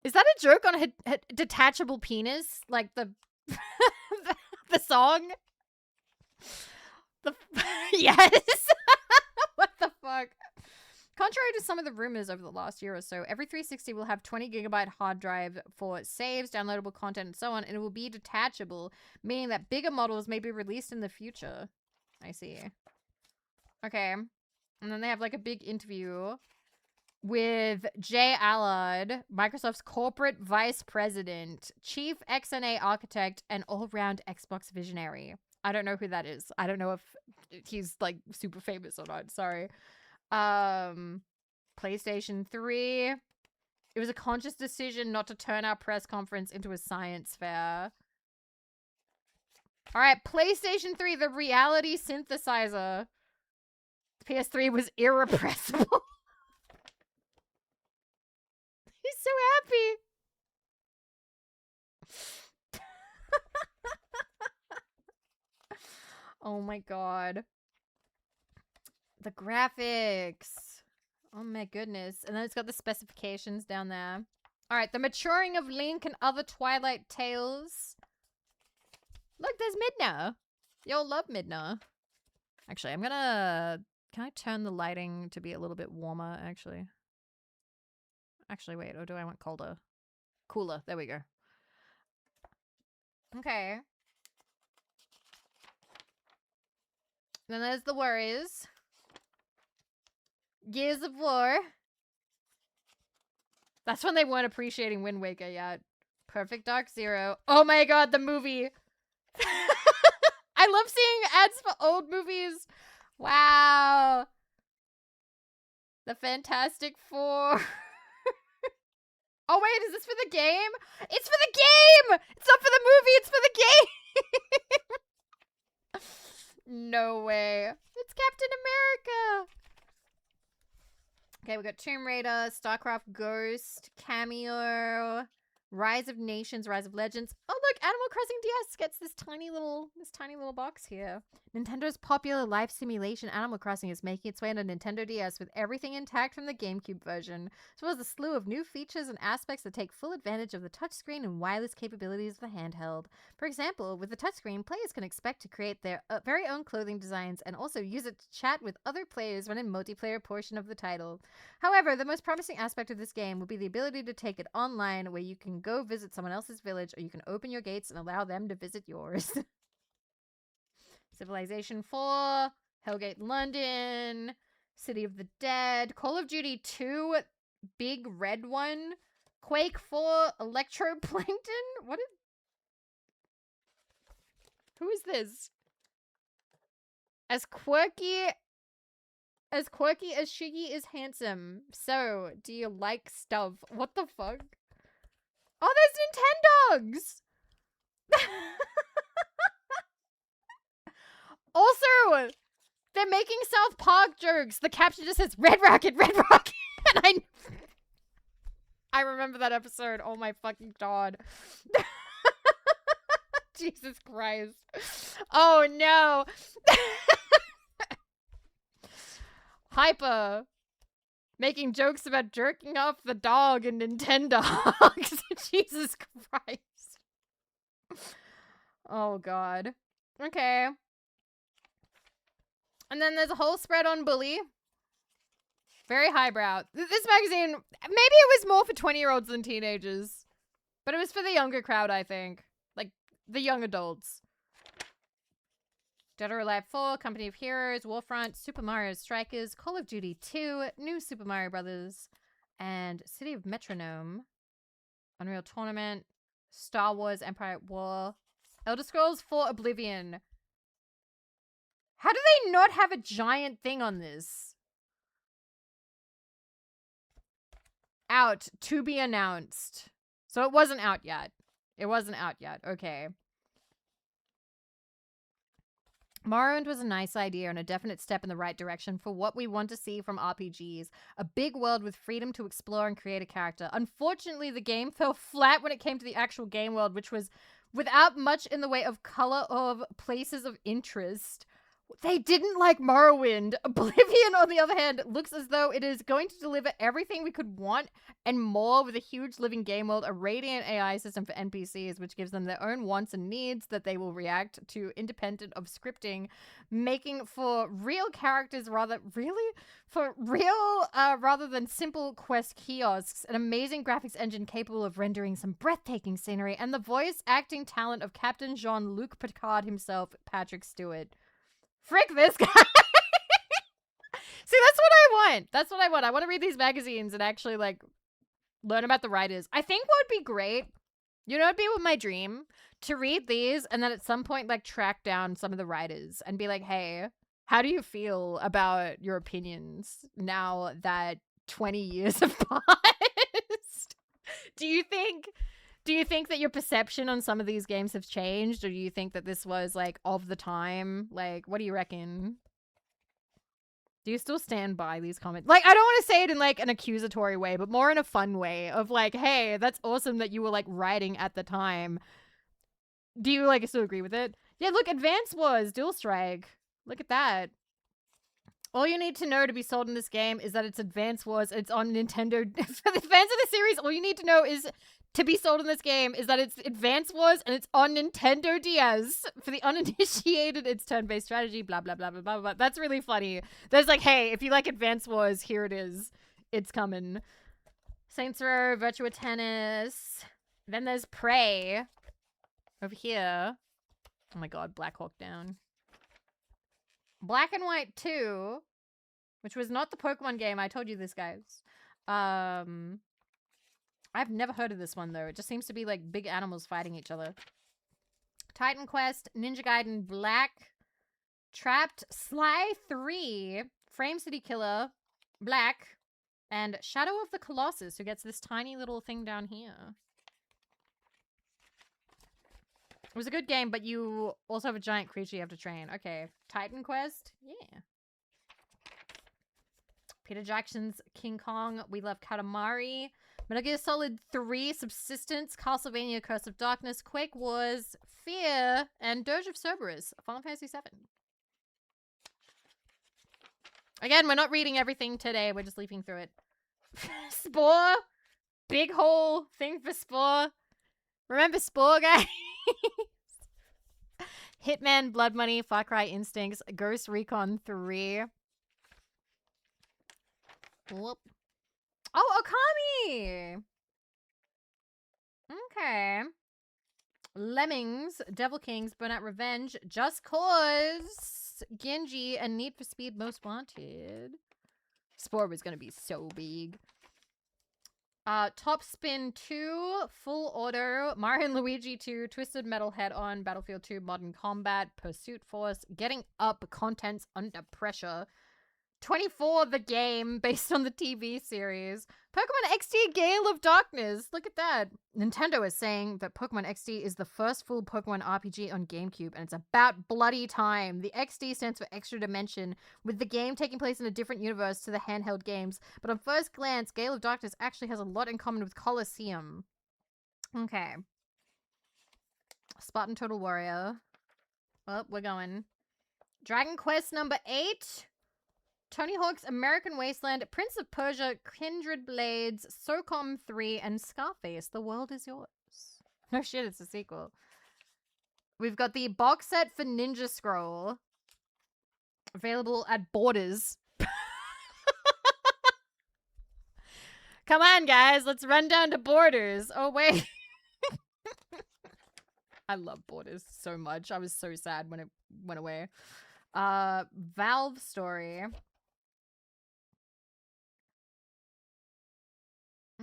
Is that a joke on detachable penis? Like the the song? Yes. What the fuck? Contrary to some of the rumors over the last year or so, every 360 will have 20 gigabyte hard drive for saves, downloadable content, and so on, and it will be detachable, meaning that bigger models may be released in the future. I see. Okay. And then they have like a big interview with Jay Allard, Microsoft's corporate vice president, chief XNA architect, and all-round Xbox visionary. I don't know who that is. I don't know if he's like super famous or not. Sorry. PlayStation 3. It was a conscious decision not to turn our press conference into a science fair. All right, PlayStation 3, the reality synthesizer. The PS3 was irrepressible. He's so happy. Oh my god. The graphics. Oh my goodness. And then it's got the specifications down there. Alright, the maturing of Link and other Twilight tales. Look, there's Midna. You'll love Midna. Actually, I'm gonna... Can I turn the lighting to be a little bit warmer, actually? Actually, wait. Or do I want colder? Cooler. There we go. Okay. Then there's the Warriors. Gears of War. That's when they weren't appreciating Wind Waker yet. Perfect Dark Zero. Oh my god, the movie. I love seeing ads for old movies. Wow. The Fantastic Four. Oh wait, is this for the game? It's for the game! It's not for the movie, it's for the game! No way. It's Captain America! Okay, we got Tomb Raider, StarCraft Ghost, Cameo, Rise of Nations, Rise of Legends. Oh look, Animal Crossing DS gets this tiny little box here. Nintendo's popular life simulation Animal Crossing is making its way on a Nintendo DS with everything intact from the GameCube version, as well as a slew of new features and aspects that take full advantage of the touchscreen and wireless capabilities of the handheld. For example, with the touchscreen, players can expect to create their very own clothing designs and also use it to chat with other players when in multiplayer portion of the title. However, the most promising aspect of this game will be the ability to take it online, where you can go visit someone else's village, or you can open your gates and allow them to visit yours. Civilization 4, Hellgate London, City of the Dead, Call of Duty 2, Big Red One, Quake 4, Electroplankton? Who is this? As quirky as Shiggy is handsome. So, do you like stuff? What the fuck? Oh, there's Nintendogs! Also, they're making South Park jokes. The caption just says, Red Rocket, Red Rocket. And I remember that episode. Oh my fucking god. Jesus Christ. Oh no. Hyper. Making jokes about jerking off the dog in Nintendogs. Jesus Christ. Oh god. Okay. And then there's a whole spread on Bully. Very highbrow. This magazine, maybe it was more for 20-year-olds than teenagers. But it was for the younger crowd, I think. Like, the young adults. Dead or Alive 4, Company of Heroes, Warfront, Super Mario Strikers, Call of Duty 2, New Super Mario Brothers, and City of Metronome, Unreal Tournament, Star Wars Empire at War, Elder Scrolls 4 Oblivion. How do they not have a giant thing on this? Out. To be announced. So it wasn't out yet. It wasn't out yet. Okay. Morrowind was a nice idea and a definite step in the right direction for what we want to see from RPGs. A big world with freedom to explore and create a character. Unfortunately, the game fell flat when it came to the actual game world, which was without much in the way of color of places of interest. They didn't like Morrowind. Oblivion, on the other hand, looks as though it is going to deliver everything we could want and more, with a huge living game world, a radiant AI system for NPCs, which gives them their own wants and needs that they will react to independent of scripting, making for real characters rather than simple quest kiosks, an amazing graphics engine capable of rendering some breathtaking scenery, and the voice acting talent of Captain Jean-Luc Picard himself, Patrick Stewart. Frick this guy. See, that's what I want. That's what I want. I want to read these magazines and actually, like, learn about the writers. I think what would be great, you know, it'd be my dream to read these and then at some point, like, track down some of the writers and be like, hey, how do you feel about your opinions now that 20 years have passed? Do you think that your perception on some of these games have changed, or do you think that this was, like, of the time? Like, what do you reckon? Do you still stand by these comments? Like, I don't want to say it in, like, an accusatory way, but more in a fun way of, like, hey, that's awesome that you were, like, writing at the time. Do you, like, still agree with it? Yeah, look, Advance Wars, Dual Strike. Look at that. All you need to know to be sold in this game is that it's Advance Wars. It's on Nintendo. For the fans of the series, all you need to know is to be sold in this game is that it's Advance Wars and it's on Nintendo DS. For the uninitiated, it's turn-based strategy, blah, blah, blah, blah, blah, blah. That's really funny. There's like, hey, if you like Advance Wars, here it is. It's coming. Saints Row, Virtua Tennis. Then there's Prey. Over here. Oh my god, Black Hawk Down. Black and White 2, which was not the Pokemon game. I told you this, guys. I've never heard of this one, though. It just seems to be, like, big animals fighting each other. Titan Quest, Ninja Gaiden Black, Trapped, Sly 3, Frame City Killer, Black, and Shadow of the Colossus, who gets this tiny little thing down here. It was a good game, but you also have a giant creature you have to train. Okay. Titan Quest? Yeah. Peter Jackson's King Kong, We Love Katamari, Metal Gear Solid 3, Subsistence, Castlevania Curse of Darkness, Quake Wars, Fear, and Dirge of Cerberus, Final Fantasy VII. Again, we're not reading everything today. We're just leafing through it. Spore. Big hole thing for Spore. Remember Spore, guys? Hitman, Blood Money, Far Cry Instincts, Ghost Recon 3. Whoop. Oh, Okami! Okay. Lemmings, Devil Kings, Burnout Revenge, Just Cause, Genji, and Need for Speed Most Wanted. Spore was gonna be so big. Top Spin 2, Full Auto, Mario and Luigi 2, Twisted Metal Head-On, Battlefield 2, Modern Combat, Pursuit Force, Getting Up, Contents Under Pressure, 24 the game based on the TV series, Pokemon XD Gale of Darkness. Look at that. Nintendo is saying that Pokemon XD is the first full Pokemon RPG on GameCube, and it's about bloody time. The XD stands for Extra Dimension, with the game taking place in a different universe to the handheld games. But on first glance, Gale of Darkness actually has a lot in common with Colosseum. Okay. Spartan Total Warrior. Well, we're going. Dragon Quest number 8. Tony Hawk's American Wasteland, Prince of Persia, Kindred Blades, SOCOM 3, and Scarface, The World Is Yours. No shit, it's a sequel. We've got the box set for Ninja Scroll. Available at Borders. Come on, guys, let's run down to Borders. Oh, wait. I love Borders so much. I was so sad when it went away. Valve Story.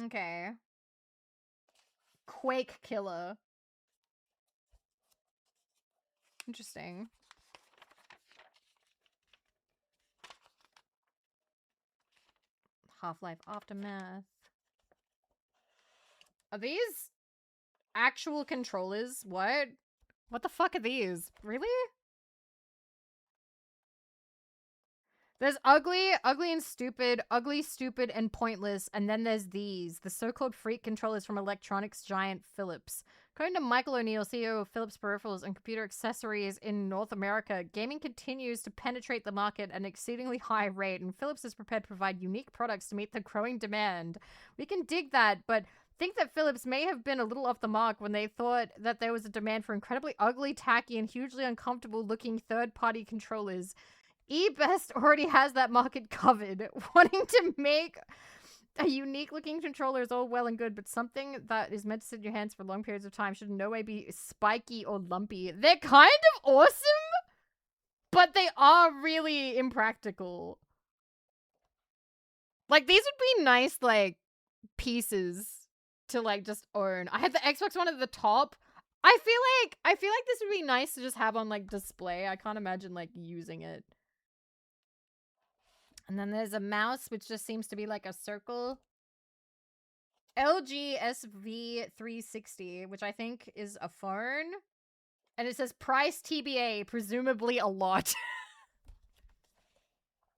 Okay. Quake Killer. Interesting. Half-Life Aftermath. Are these actual controllers? What? What the fuck are these? Really? There's ugly and stupid, ugly, stupid, and pointless, and then there's these, the so-called freak controllers from electronics giant Philips. According to Michael O'Neill, CEO of Philips Peripherals and Computer Accessories in North America, gaming continues to penetrate the market at an exceedingly high rate, and Philips is prepared to provide unique products to meet the growing demand. We can dig that, but think that Philips may have been a little off the mark when they thought that there was a demand for incredibly ugly, tacky, and hugely uncomfortable-looking third-party controllers. eBest already has that market covered. Wanting to make a unique looking controller is all well and good, but something that is meant to sit in your hands for long periods of time should in no way be spiky or lumpy. They're kind of awesome, but they are really impractical. Like, these would be nice, like, pieces to, like, just own. I had the Xbox One at the top. I feel like this would be nice to just have on, like, display. I can't imagine, like, using it. And then there's a mouse, which just seems to be like a circle. LG SV360, which I think is a phone. And it says price TBA, presumably a lot.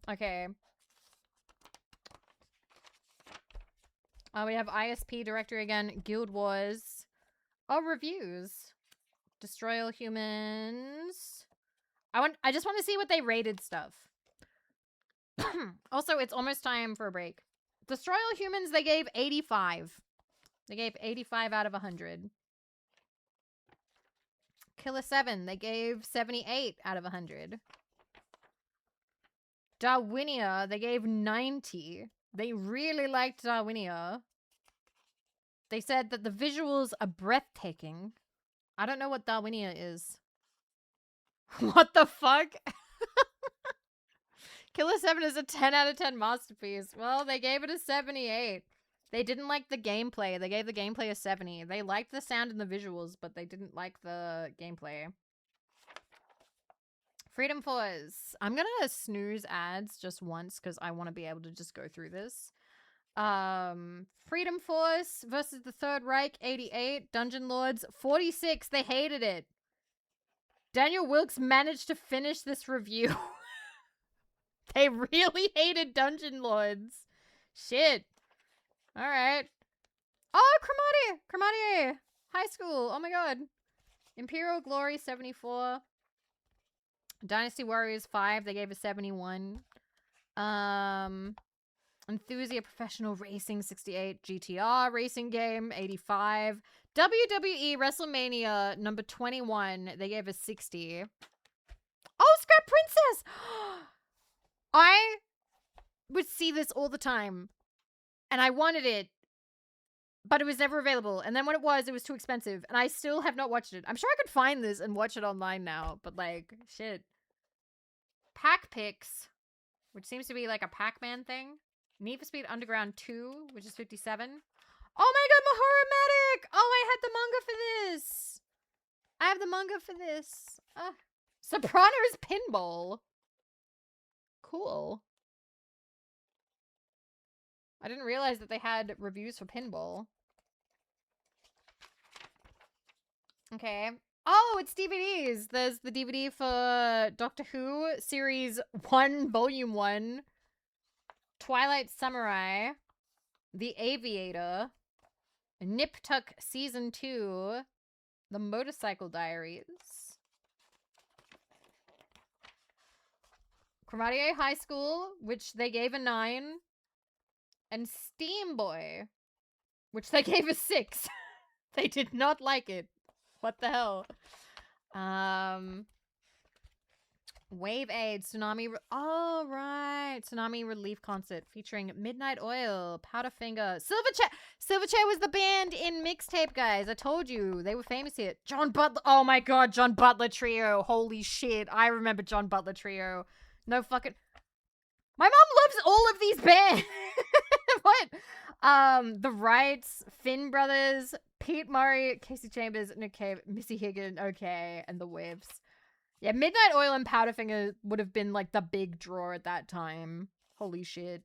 Okay. We have ISP directory again. Guild Wars. Oh, reviews. Destroy All Humans. I just want to see what they rated stuff. Also, it's almost time for a break. Destroy All Humans, they gave 85. They gave 85 out of 100. Killer 7, they gave 78 out of 100. Darwinia, they gave 90. They really liked Darwinia. They said that the visuals are breathtaking. I don't know what Darwinia is. What the fuck? Killer 7 is a 10 out of 10 masterpiece. Well, they gave it a 78. They didn't like the gameplay. They gave the gameplay a 70. They liked the sound and the visuals, but they didn't like the gameplay. Freedom Force. I'm gonna snooze ads just once because I want to be able to just go through this. Freedom Force versus the Third Reich, 88. Dungeon Lords, 46. They hated it. Daniel Wilkes managed to finish this review. They really hated Dungeon Lords. Shit. Alright. Oh, Cromartie! High school. Oh my god. Imperial Glory, 74. Dynasty Warriors, 5. They gave a 71. Enthusia Professional Racing 68, GTR Racing Game 85, WWE WrestleMania number 21. They gave us 60. Oh, Scrap Princess! I would see this all the time, and I wanted it, but it was never available. And then when it was too expensive, and I still have not watched it. I'm sure I could find this and watch it online now, but like, shit. Pack Picks, which seems to be like a Pac-Man thing. Need for Speed Underground 2, which is 57. Oh my god, Mahoramatic! Oh, I had the manga for this! I have the manga for this. Sopranos Pinball. Cool. I didn't realize that they had reviews for Pinball. Okay. Oh, it's DVDs. There's the DVD for Doctor Who, Series 1, Volume 1, Twilight Samurai, The Aviator, Nip Tuck Season 2, The Motorcycle Diaries, Chromatier High School, which they gave a 9, and Steam Boy, which they gave a 6. They did not like it. What the hell? Wave Aid, Tsunami. Oh, right. Tsunami Relief Concert featuring Midnight Oil, Powderfinger, Silverchair. Silverchair was the band in Mixtape, guys. I told you. They were famous here. John Butler. Oh, my God. John Butler Trio. Holy shit. I remember John Butler Trio. No fucking... My mom loves all of these bands. What? The Wrights, Finn Brothers, Pete Murray, Casey Chambers, Nick Cave, Missy Higgin, okay, and the Whiffs. Yeah, Midnight Oil and Powderfinger would have been like the big draw at that time. Holy shit.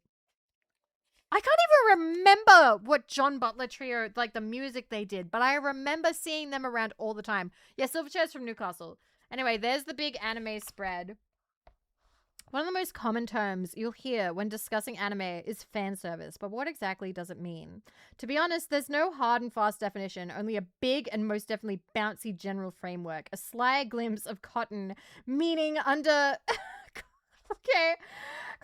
I can't even remember what John Butler Trio, like the music they did, but I remember seeing them around all the time. Yeah, Silverchair's from Newcastle. Anyway, there's the big anime spread. One of the most common terms you'll hear when discussing anime is fan service, but what exactly does it mean? To be honest, there's no hard and fast definition, only a big and most definitely bouncy general framework, a sly glimpse of cotton meaning under... okay.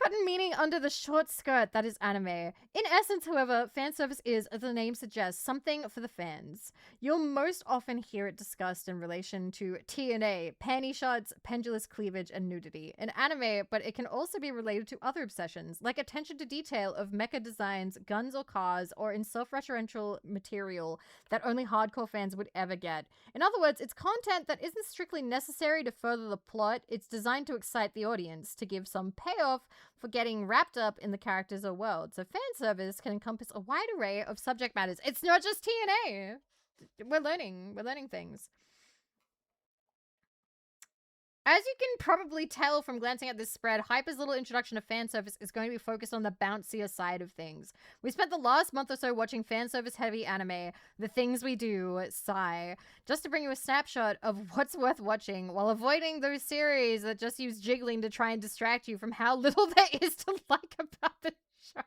Cotton meaning under the short skirt that is anime. In essence, however, fan service is, as the name suggests, something for the fans. You'll most often hear it discussed in relation to TNA, panty shots, pendulous cleavage, and nudity in anime, but it can also be related to other obsessions, like attention to detail of mecha designs, guns or cars, or in self-referential material that only hardcore fans would ever get. In other words, it's content that isn't strictly necessary to further the plot. It's designed to excite the audience, to give some payoff for getting wrapped up in the characters or world. So fan service can encompass a wide array of subject matters. It's not just TNA. We're learning things. As you can probably tell from glancing at this spread, Hyper's little introduction to fan service is going to be focused on the bouncier side of things. We spent the last month or so watching fan service heavy anime, The Things We Do, Sigh, just to bring you a snapshot of what's worth watching while avoiding those series that just use jiggling to try and distract you from how little there is to like about the show.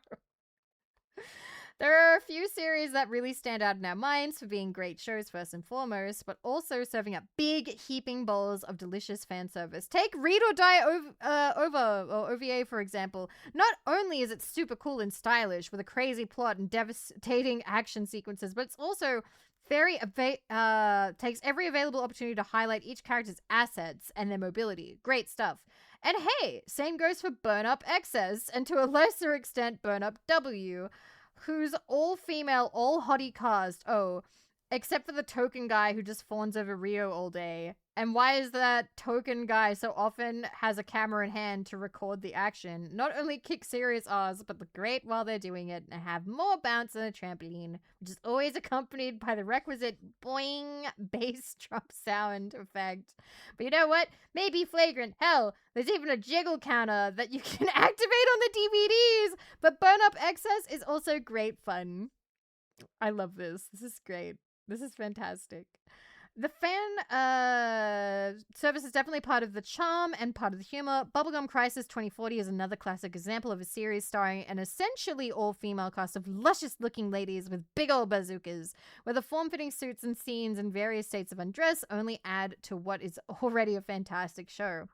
There are a few series that really stand out in our minds for being great shows first and foremost, but also serving up big heaping bowls of delicious fan service. Take Read or Die OVA, for example. Not only is it super cool and stylish with a crazy plot and devastating action sequences, but it's also takes every available opportunity to highlight each character's assets and their mobility. Great stuff. And hey, same goes for Burn Up XS, and to a lesser extent Burn Up W, who's all-female, all-hottie cast. Oh, except for the token guy who just fawns over Rio all day. And why is that token guy so often has a camera in hand to record the action? Not only kick serious ass, but look great while they're doing it and have more bounce than a trampoline, which is always accompanied by the requisite boing bass drum sound effect. But you know what? Maybe flagrant. Hell, there's even a jiggle counter that you can activate on the DVDs. But Burn Up Excess is also great fun. I love this. This is great. This is fantastic. The fan service is definitely part of the charm and part of the humor. Bubblegum Crisis 2040 is another classic example of a series starring an essentially all-female cast of luscious-looking ladies with big old bazookas, where the form-fitting suits and scenes in various states of undress only add to what is already a fantastic show.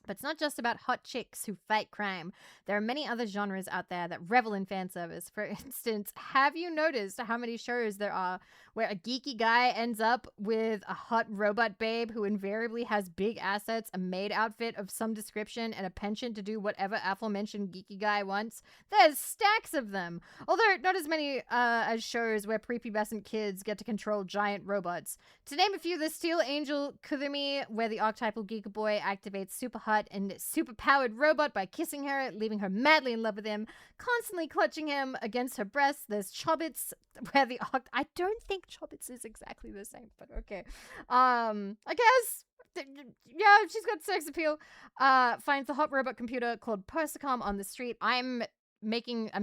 But it's not just about hot chicks who fight crime. There are many other genres out there that revel in fan service. For instance, have you noticed how many shows there are where a geeky guy ends up with a hot robot babe who invariably has big assets, a maid outfit of some description, and a penchant to do whatever aforementioned geeky guy wants? There's stacks of them. Although not as many as shows where prepubescent kids get to control giant robots. To name a few, the Steel Angel Kudumi, where the archetypal geek boy activates super hot and super-powered robot by kissing her, leaving her madly in love with him, constantly clutching him against her breasts. There's Chobbits, where the I don't think Chobbits is exactly the same, but okay. I guess, yeah, she's got sex appeal. Finds the hot robot computer called Persicom on the street. I'm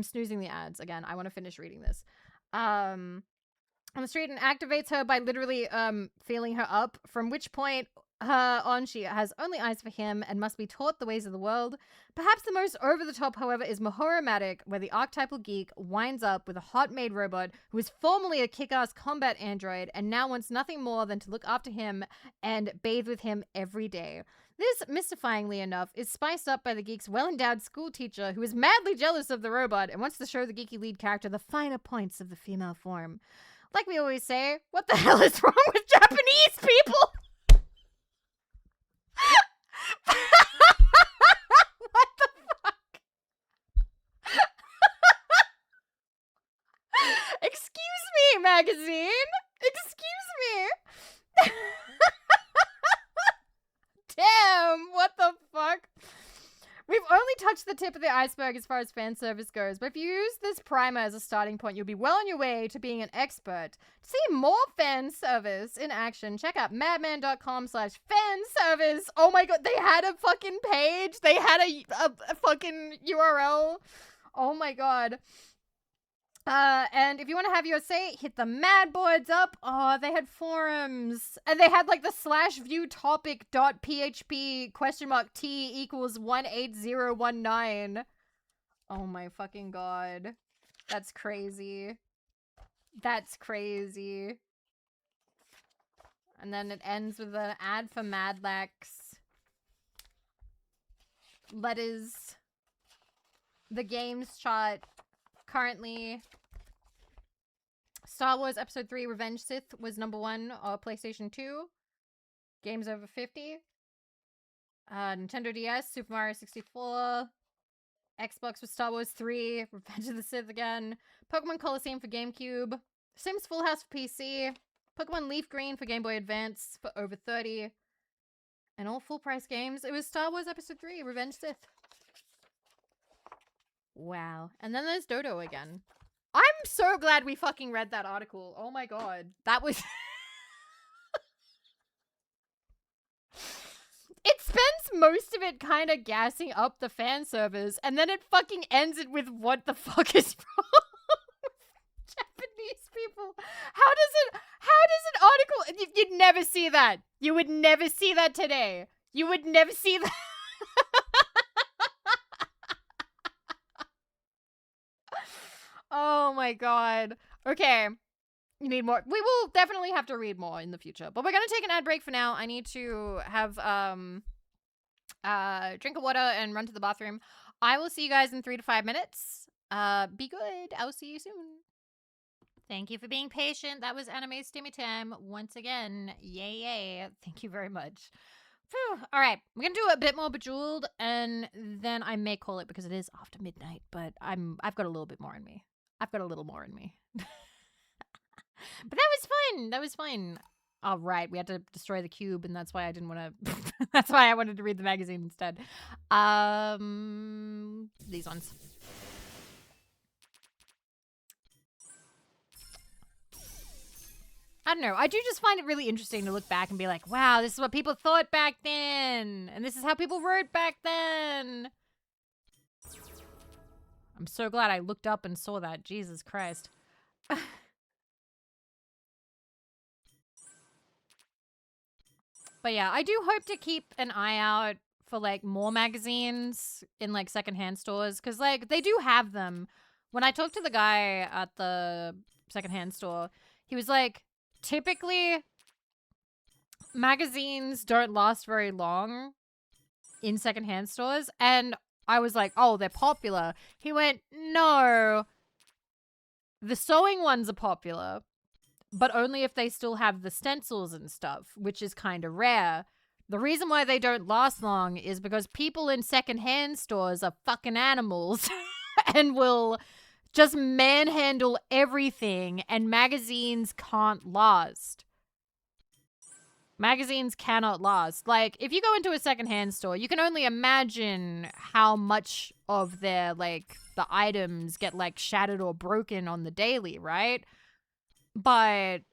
snoozing the ads again. I want to finish reading this. On the street and activates her by literally feeling her up, from which point on she has only eyes for him and must be taught the ways of the world. Perhaps the most over the top, however, is Mahoromatic, where the archetypal geek winds up with a hot maid robot who was formerly a kick-ass combat android and now wants nothing more than to look after him and bathe with him every day. This, mystifyingly enough, is spiced up by the geek's well-endowed school teacher who is madly jealous of the robot and wants to show the geeky lead character the finer points of the female form. Like we always say, what the hell is wrong with Japanese people? What the fuck? Excuse me, magazine. Excuse me. Damn, what the fuck? We've only touched the tip of the iceberg as far as fan service goes, but if you use this primer as a starting point, you'll be well on your way to being an expert. To see more fan service in action, check out madman.com/fanservice. Oh my god, they had a fucking page. They had a fucking URL. Oh my god. And if you want to have your say, hit the mad boards up. Oh, they had forums. And they had like the /viewtopic.php !t = 18019. Oh my fucking god. That's crazy. That's crazy. And then it ends with an ad for Madlax. Letters. The games chart. Currently, Star Wars Episode 3 Revenge Sith was #1 on PlayStation 2. Games over 50. Nintendo DS, Super Mario 64. Xbox with Star Wars 3, Revenge of the Sith again. Pokemon Coliseum for GameCube. Sims Full House for PC. Pokemon Leaf Green for Game Boy Advance for over 30. And all full price games. It was Star Wars Episode 3 Revenge Sith. Wow. And then there's Dodo again. I'm so glad we fucking read that article. Oh my god. That was... It spends most of it kind of gassing up the fan servers, and then it fucking ends it with what the fuck is wrong with Japanese people? How does an article... You'd never see that. You would never see that today. You would never see that. Oh my god. Okay. You need more. We will definitely have to read more in the future. But we're gonna take an ad break for now. I need to have drink of water and run to the bathroom. I will see you guys in 3 to 5 minutes. Be good. I'll see you soon. Thank you for being patient. That was Anime Stimmy Time once again. Yay, yay. Thank you very much. Whew. All right, we're gonna do a bit more Bejeweled, and then I may call it because it is after midnight. But I've got a little bit more in me. I've got a little more in me. But that was fun. That was fun. All right, we had to destroy the cube, and that's why I didn't want to. That's why I wanted to read the magazine instead. These ones. I don't know. I do just find it really interesting to look back and be like, wow, this is what people thought back then. And this is how people wrote back then. I'm so glad I looked up and saw that. Jesus Christ. But yeah, I do hope to keep an eye out for like more magazines in like secondhand stores. Because like they do have them. When I talked to the guy at the secondhand store, he was like, typically, magazines don't last very long. in secondhand stores. And I was like, oh, they're popular. He went, no, the sewing ones are popular, but only if they still have the stencils and stuff, which is kind of rare. The reason why they don't last long is because people in secondhand stores are fucking animals and will just manhandle everything, and magazines can't last. Magazines cannot last. Like, if you go into a secondhand store, you can only imagine how much of their, like, the items get, like, shattered or broken on the daily, right? But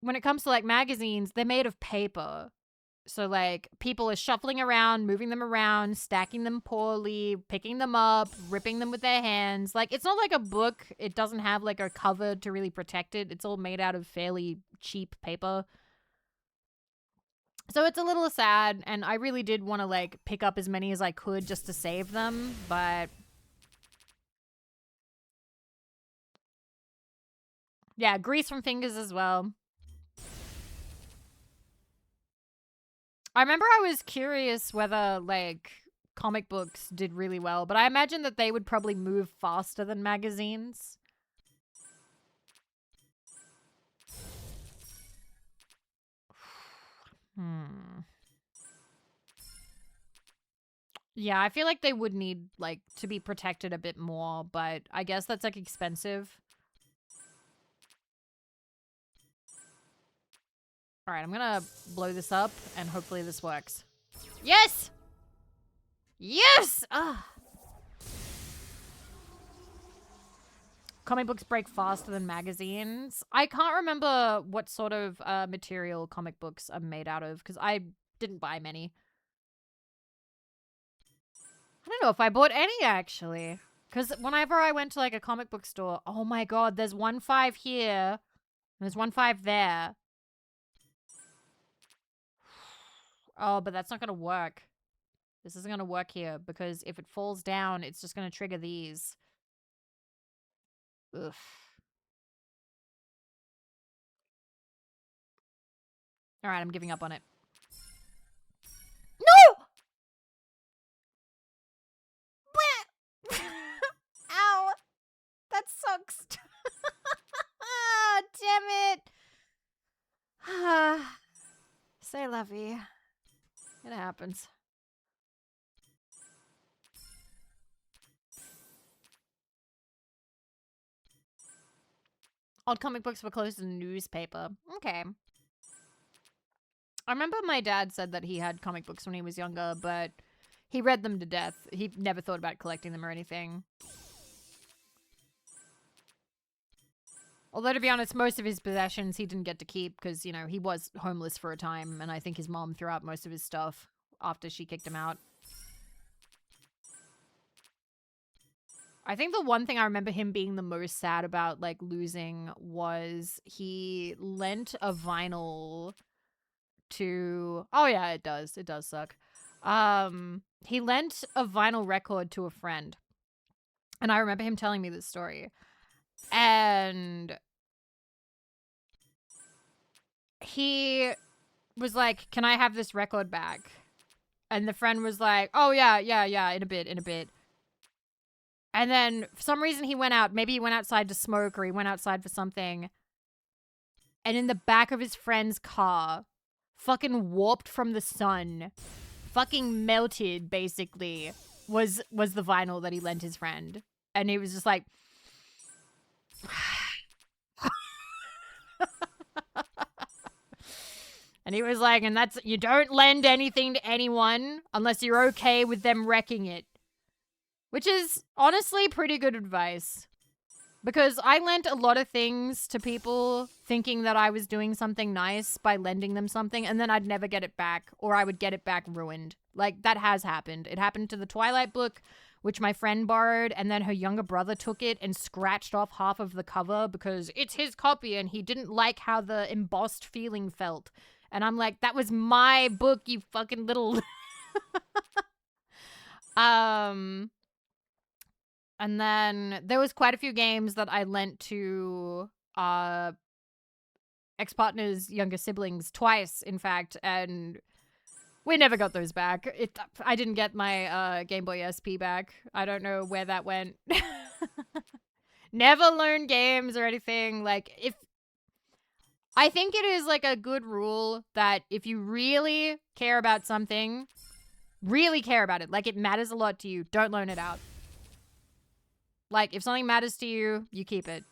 when it comes to, like, magazines, they're made of paper. So, like, people are shuffling around, moving them around, stacking them poorly, picking them up, ripping them with their hands. Like, it's not like a book. It doesn't have, like, a cover to really protect it. It's all made out of fairly cheap paper. So it's a little sad, and I really did want to, like, pick up as many as I could just to save them, but... yeah, grease from fingers as well. I remember I was curious whether, like, comic books did really well, but I imagine that they would probably move faster than magazines. Yeah, I feel like they would need, like, to be protected a bit more, but I guess that's, like, expensive. Alright, I'm gonna blow this up, and hopefully this works. Yes! Yes! Ah. Comic books break faster than magazines. I can't remember what sort of material comic books are made out of, because I didn't buy many. I don't know if I bought any, actually. Because whenever I went to, like, a comic book store, oh my god, there's 1.5 here, and there's 1.5 there. Oh, but that's not going to work. This isn't going to work here, because if it falls down, it's just going to trigger these. Ugh. Alright, I'm giving up on it. No! Ow! That sucks. Ah, damn it. Say la vie. It happens. Old comic books were closed in the newspaper. Okay. I remember my dad said that he had comic books when he was younger, but he read them to death. He never thought about collecting them or anything. Although, to be honest, most of his possessions he didn't get to keep because, you know, he was homeless for a time, and I think his mom threw out most of his stuff after she kicked him out. I think the one thing I remember him being the most sad about, like, losing was he lent a vinyl to... oh, yeah, it does. It does suck. He lent a vinyl record to a friend. And I remember him telling me this story. And he was like, can I have this record back? And the friend was like, oh, yeah, in a bit. And then for some reason he went out. Maybe he went outside to smoke or he went outside for something. And in the back of his friend's car, fucking warped from the sun, fucking melted, basically, was the vinyl that he lent his friend. And he was just like... and he was like, and that's... you don't lend anything to anyone unless you're okay with them wrecking it. Which is, honestly, pretty good advice. Because I lent a lot of things to people thinking that I was doing something nice by lending them something, and then I'd never get it back, or I would get it back ruined. Like, that has happened. It happened to the Twilight book, which my friend borrowed, and then her younger brother took it and scratched off half of the cover because it's his copy and he didn't like how the embossed feeling felt. And I'm like, that was my book, you fucking little... And then there was quite a few games that I lent to ex-partner's younger siblings twice, in fact, and We never got those back. I didn't get my Game Boy SP back. I don't know where that went. Never learned games or anything. Like, if I think it is like a good rule that if you really care about something, really care about it, like it matters a lot to you, don't loan it out. Like, if something matters to you, you keep it.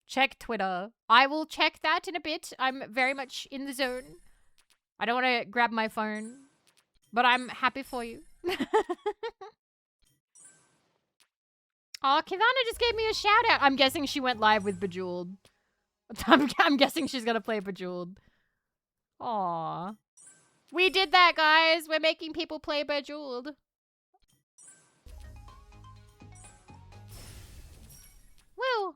Check Twitter. I will check that in a bit. I'm very much in the zone. I don't want to grab my phone, but I'm happy for you. Oh, Kivana just gave me a shout out. I'm guessing she went live with Bejeweled. I'm guessing she's gonna play Bejeweled. Aww. We did that, guys. We're making people play Bejeweled. Woo.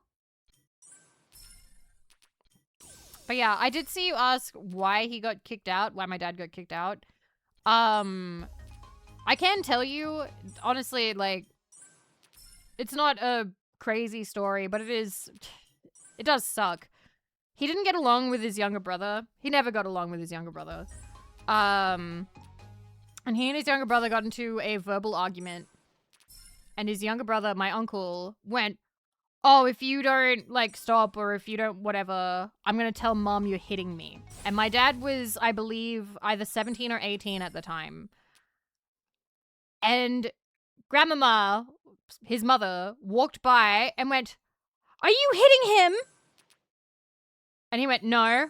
But yeah, I did see you ask why he got kicked out, why my dad got kicked out. I can tell you, honestly, like, it's not a crazy story, but it does suck. He didn't get along with his younger brother. He never got along with his younger brother. And he and his younger brother got into a verbal argument. And his younger brother, my uncle, went, oh, if you don't, like, stop or if you don't whatever, I'm gonna tell mom you're hitting me. And my dad was, I believe, either 17 or 18 at the time. And grandmama, his mother, walked by and went, are you hitting him? And he went, no.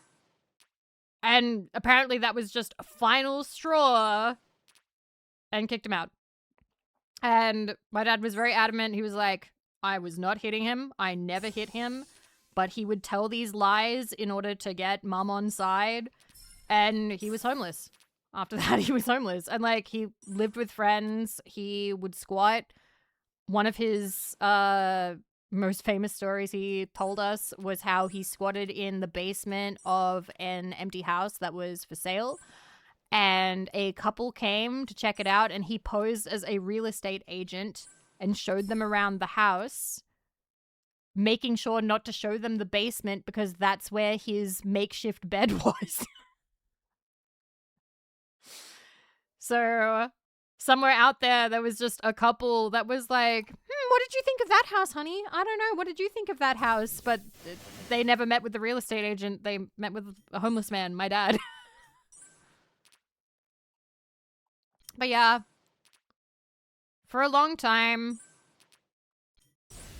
And apparently that was just a final straw and kicked him out. And my dad was very adamant. He was like, I was not hitting him. I never hit him. But he would tell these lies in order to get mom on side. And he was homeless. After that, he was homeless. And, like, he lived with friends. He would squat. One of his most famous stories he told us was how he squatted in the basement of an empty house that was for sale. And a couple came to check it out, and he posed as a real estate agent and showed them around the house, making sure not to show them the basement because that's where his makeshift bed was. So somewhere out there was just a couple that was like, what did you think of that house, honey? I don't know. What did you think of that house? But they never met with the real estate agent. They met with a homeless man, my dad. But yeah, for a long time,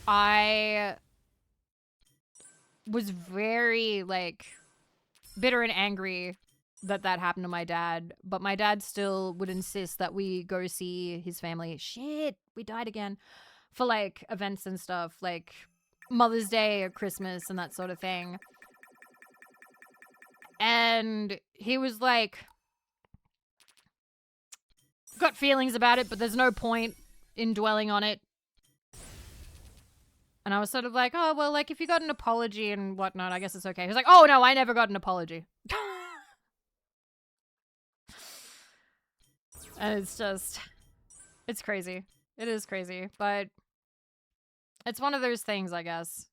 I was very, like, bitter and angry that happened to my dad. But my dad still would insist that we go see his family. Shit, we died again. For, like, events and stuff, like Mother's Day or Christmas and that sort of thing. And he was like, got feelings about it, but there's no point in dwelling on it. And I was sort of like, oh, well, like, if you got an apology and whatnot, I guess it's okay. He was like, oh, no, I never got an apology. And it's just, it's crazy. It is crazy, but it's one of those things, I guess.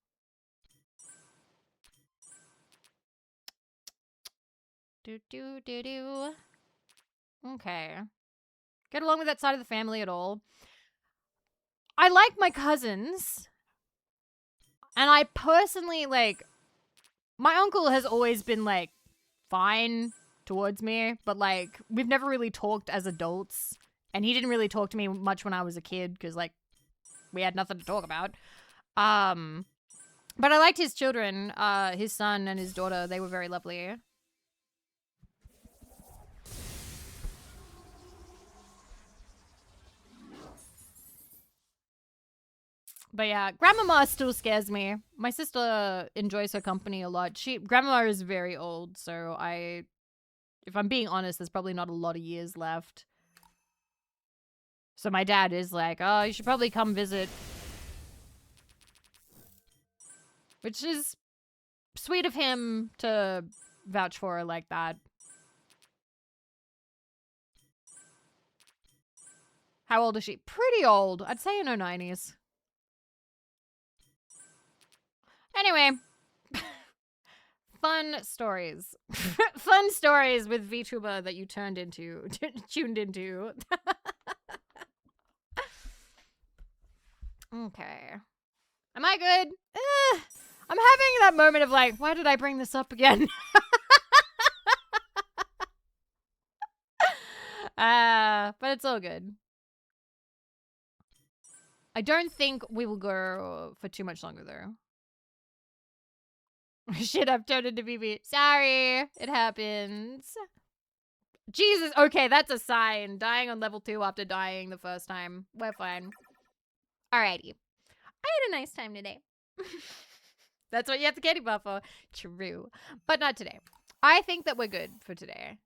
Do. Okay. Get along with that side of the family at all. I like my cousins. And I personally, like, my uncle has always been, like, fine towards me. But, like, we've never really talked as adults. And he didn't really talk to me much when I was a kid. Because, like, we had nothing to talk about. But I liked his children. His son and his daughter. They were very lovely. But yeah, Grandmama still scares me. My sister enjoys her company a lot. Grandmama is very old, so if I'm being honest, there's probably not a lot of years left. So my dad is like, oh, you should probably come visit. Which is sweet of him to vouch for her like that. How old is she? Pretty old. I'd say in her 90s. Anyway, fun stories. Fun stories with VTuber that you tuned into. Okay. Am I good? I'm having that moment of like, why did I bring this up again? But it's all good. I don't think we will go for too much longer though. Shit, I've turned into Vivi. Sorry, it happens. Jesus, okay, that's a sign. Dying on level 2 after dying the first time. We're fine. Alrighty. I had a nice time today. That's what you have the candy bar for. True. But not today. I think that we're good for today.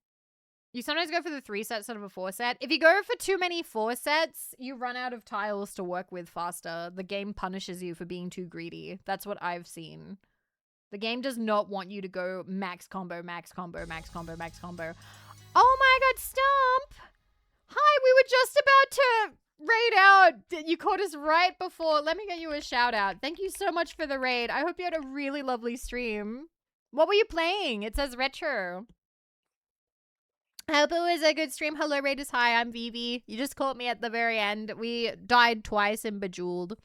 You sometimes go for the 3 sets instead of a 4 set. If you go for too many 4 sets, you run out of tiles to work with faster. The game punishes you for being too greedy. That's what I've seen. The game does not want you to go max combo, max combo, max combo, max combo. Oh my god, Stomp! Hi, we were just about to raid out. You caught us right before. Let me get you a shout out. Thank you so much for the raid. I hope you had a really lovely stream. What were you playing? It says retro. I hope it was a good stream. Hello, Raiders. Hi, I'm Vivi. You just caught me at the very end. We died twice in Bejeweled.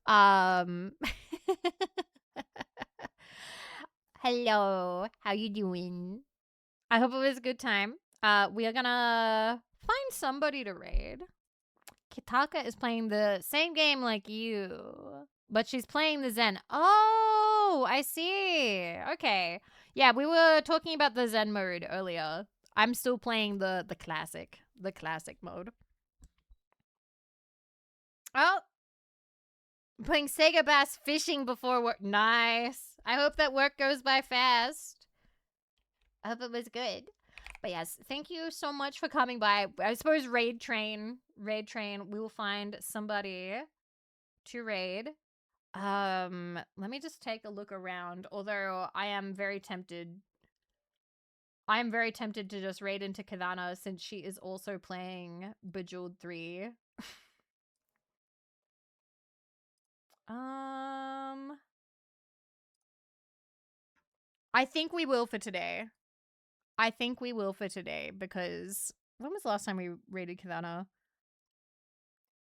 Hello. How you doing? I hope it was a good time. We are gonna find somebody to raid. Kitaka is playing the same game like you, but she's playing the Zen. Oh, I see. Okay. Yeah, we were talking about the Zen mode earlier. I'm still playing the classic mode. Oh, I'm playing Sega Bass Fishing before work. Nice. I hope that work goes by fast. I hope it was good. But yes, thank you so much for coming by. I suppose raid train. We will find somebody to raid. Let me just take a look around. Although I am very tempted. I am very tempted to just raid into Kadana since she is also playing Bejeweled 3. I think we will for today. Because when was the last time we raided Kadana?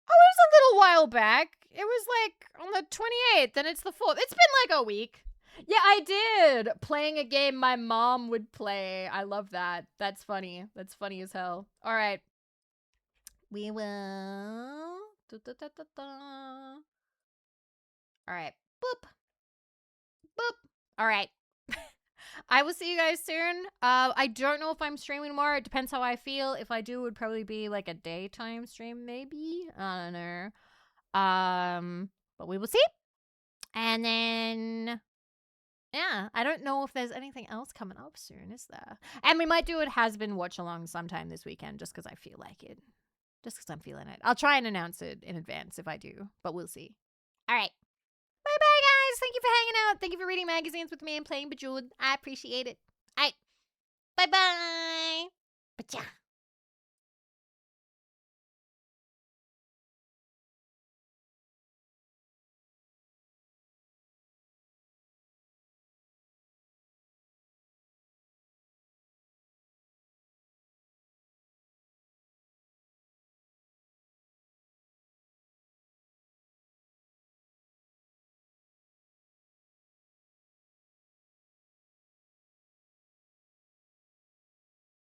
Oh, it was a little while back. It was like on the 28th and it's the 4th. It's been like a week. Yeah, I did. Playing a game my mom would play. I love that. That's funny. That's funny as hell. All right. We will. All right. Boop. Boop. All right. I will see you guys soon. I don't know if I'm streaming tomorrow. It depends how I feel. If I do, it would probably be like a daytime stream, maybe. I don't know. But we will see. And then, yeah, I don't know if there's anything else coming up soon, is there? And we might do it has been watch along sometime this weekend, just because I feel like it. Just because I'm feeling it. I'll try and announce it in advance if I do, but we'll see. All right. Bye-bye, guys. Thank you for hanging out. Thank you for reading magazines with me and playing Bejeweled. I appreciate it. All right. Bye-bye. Ba-cha.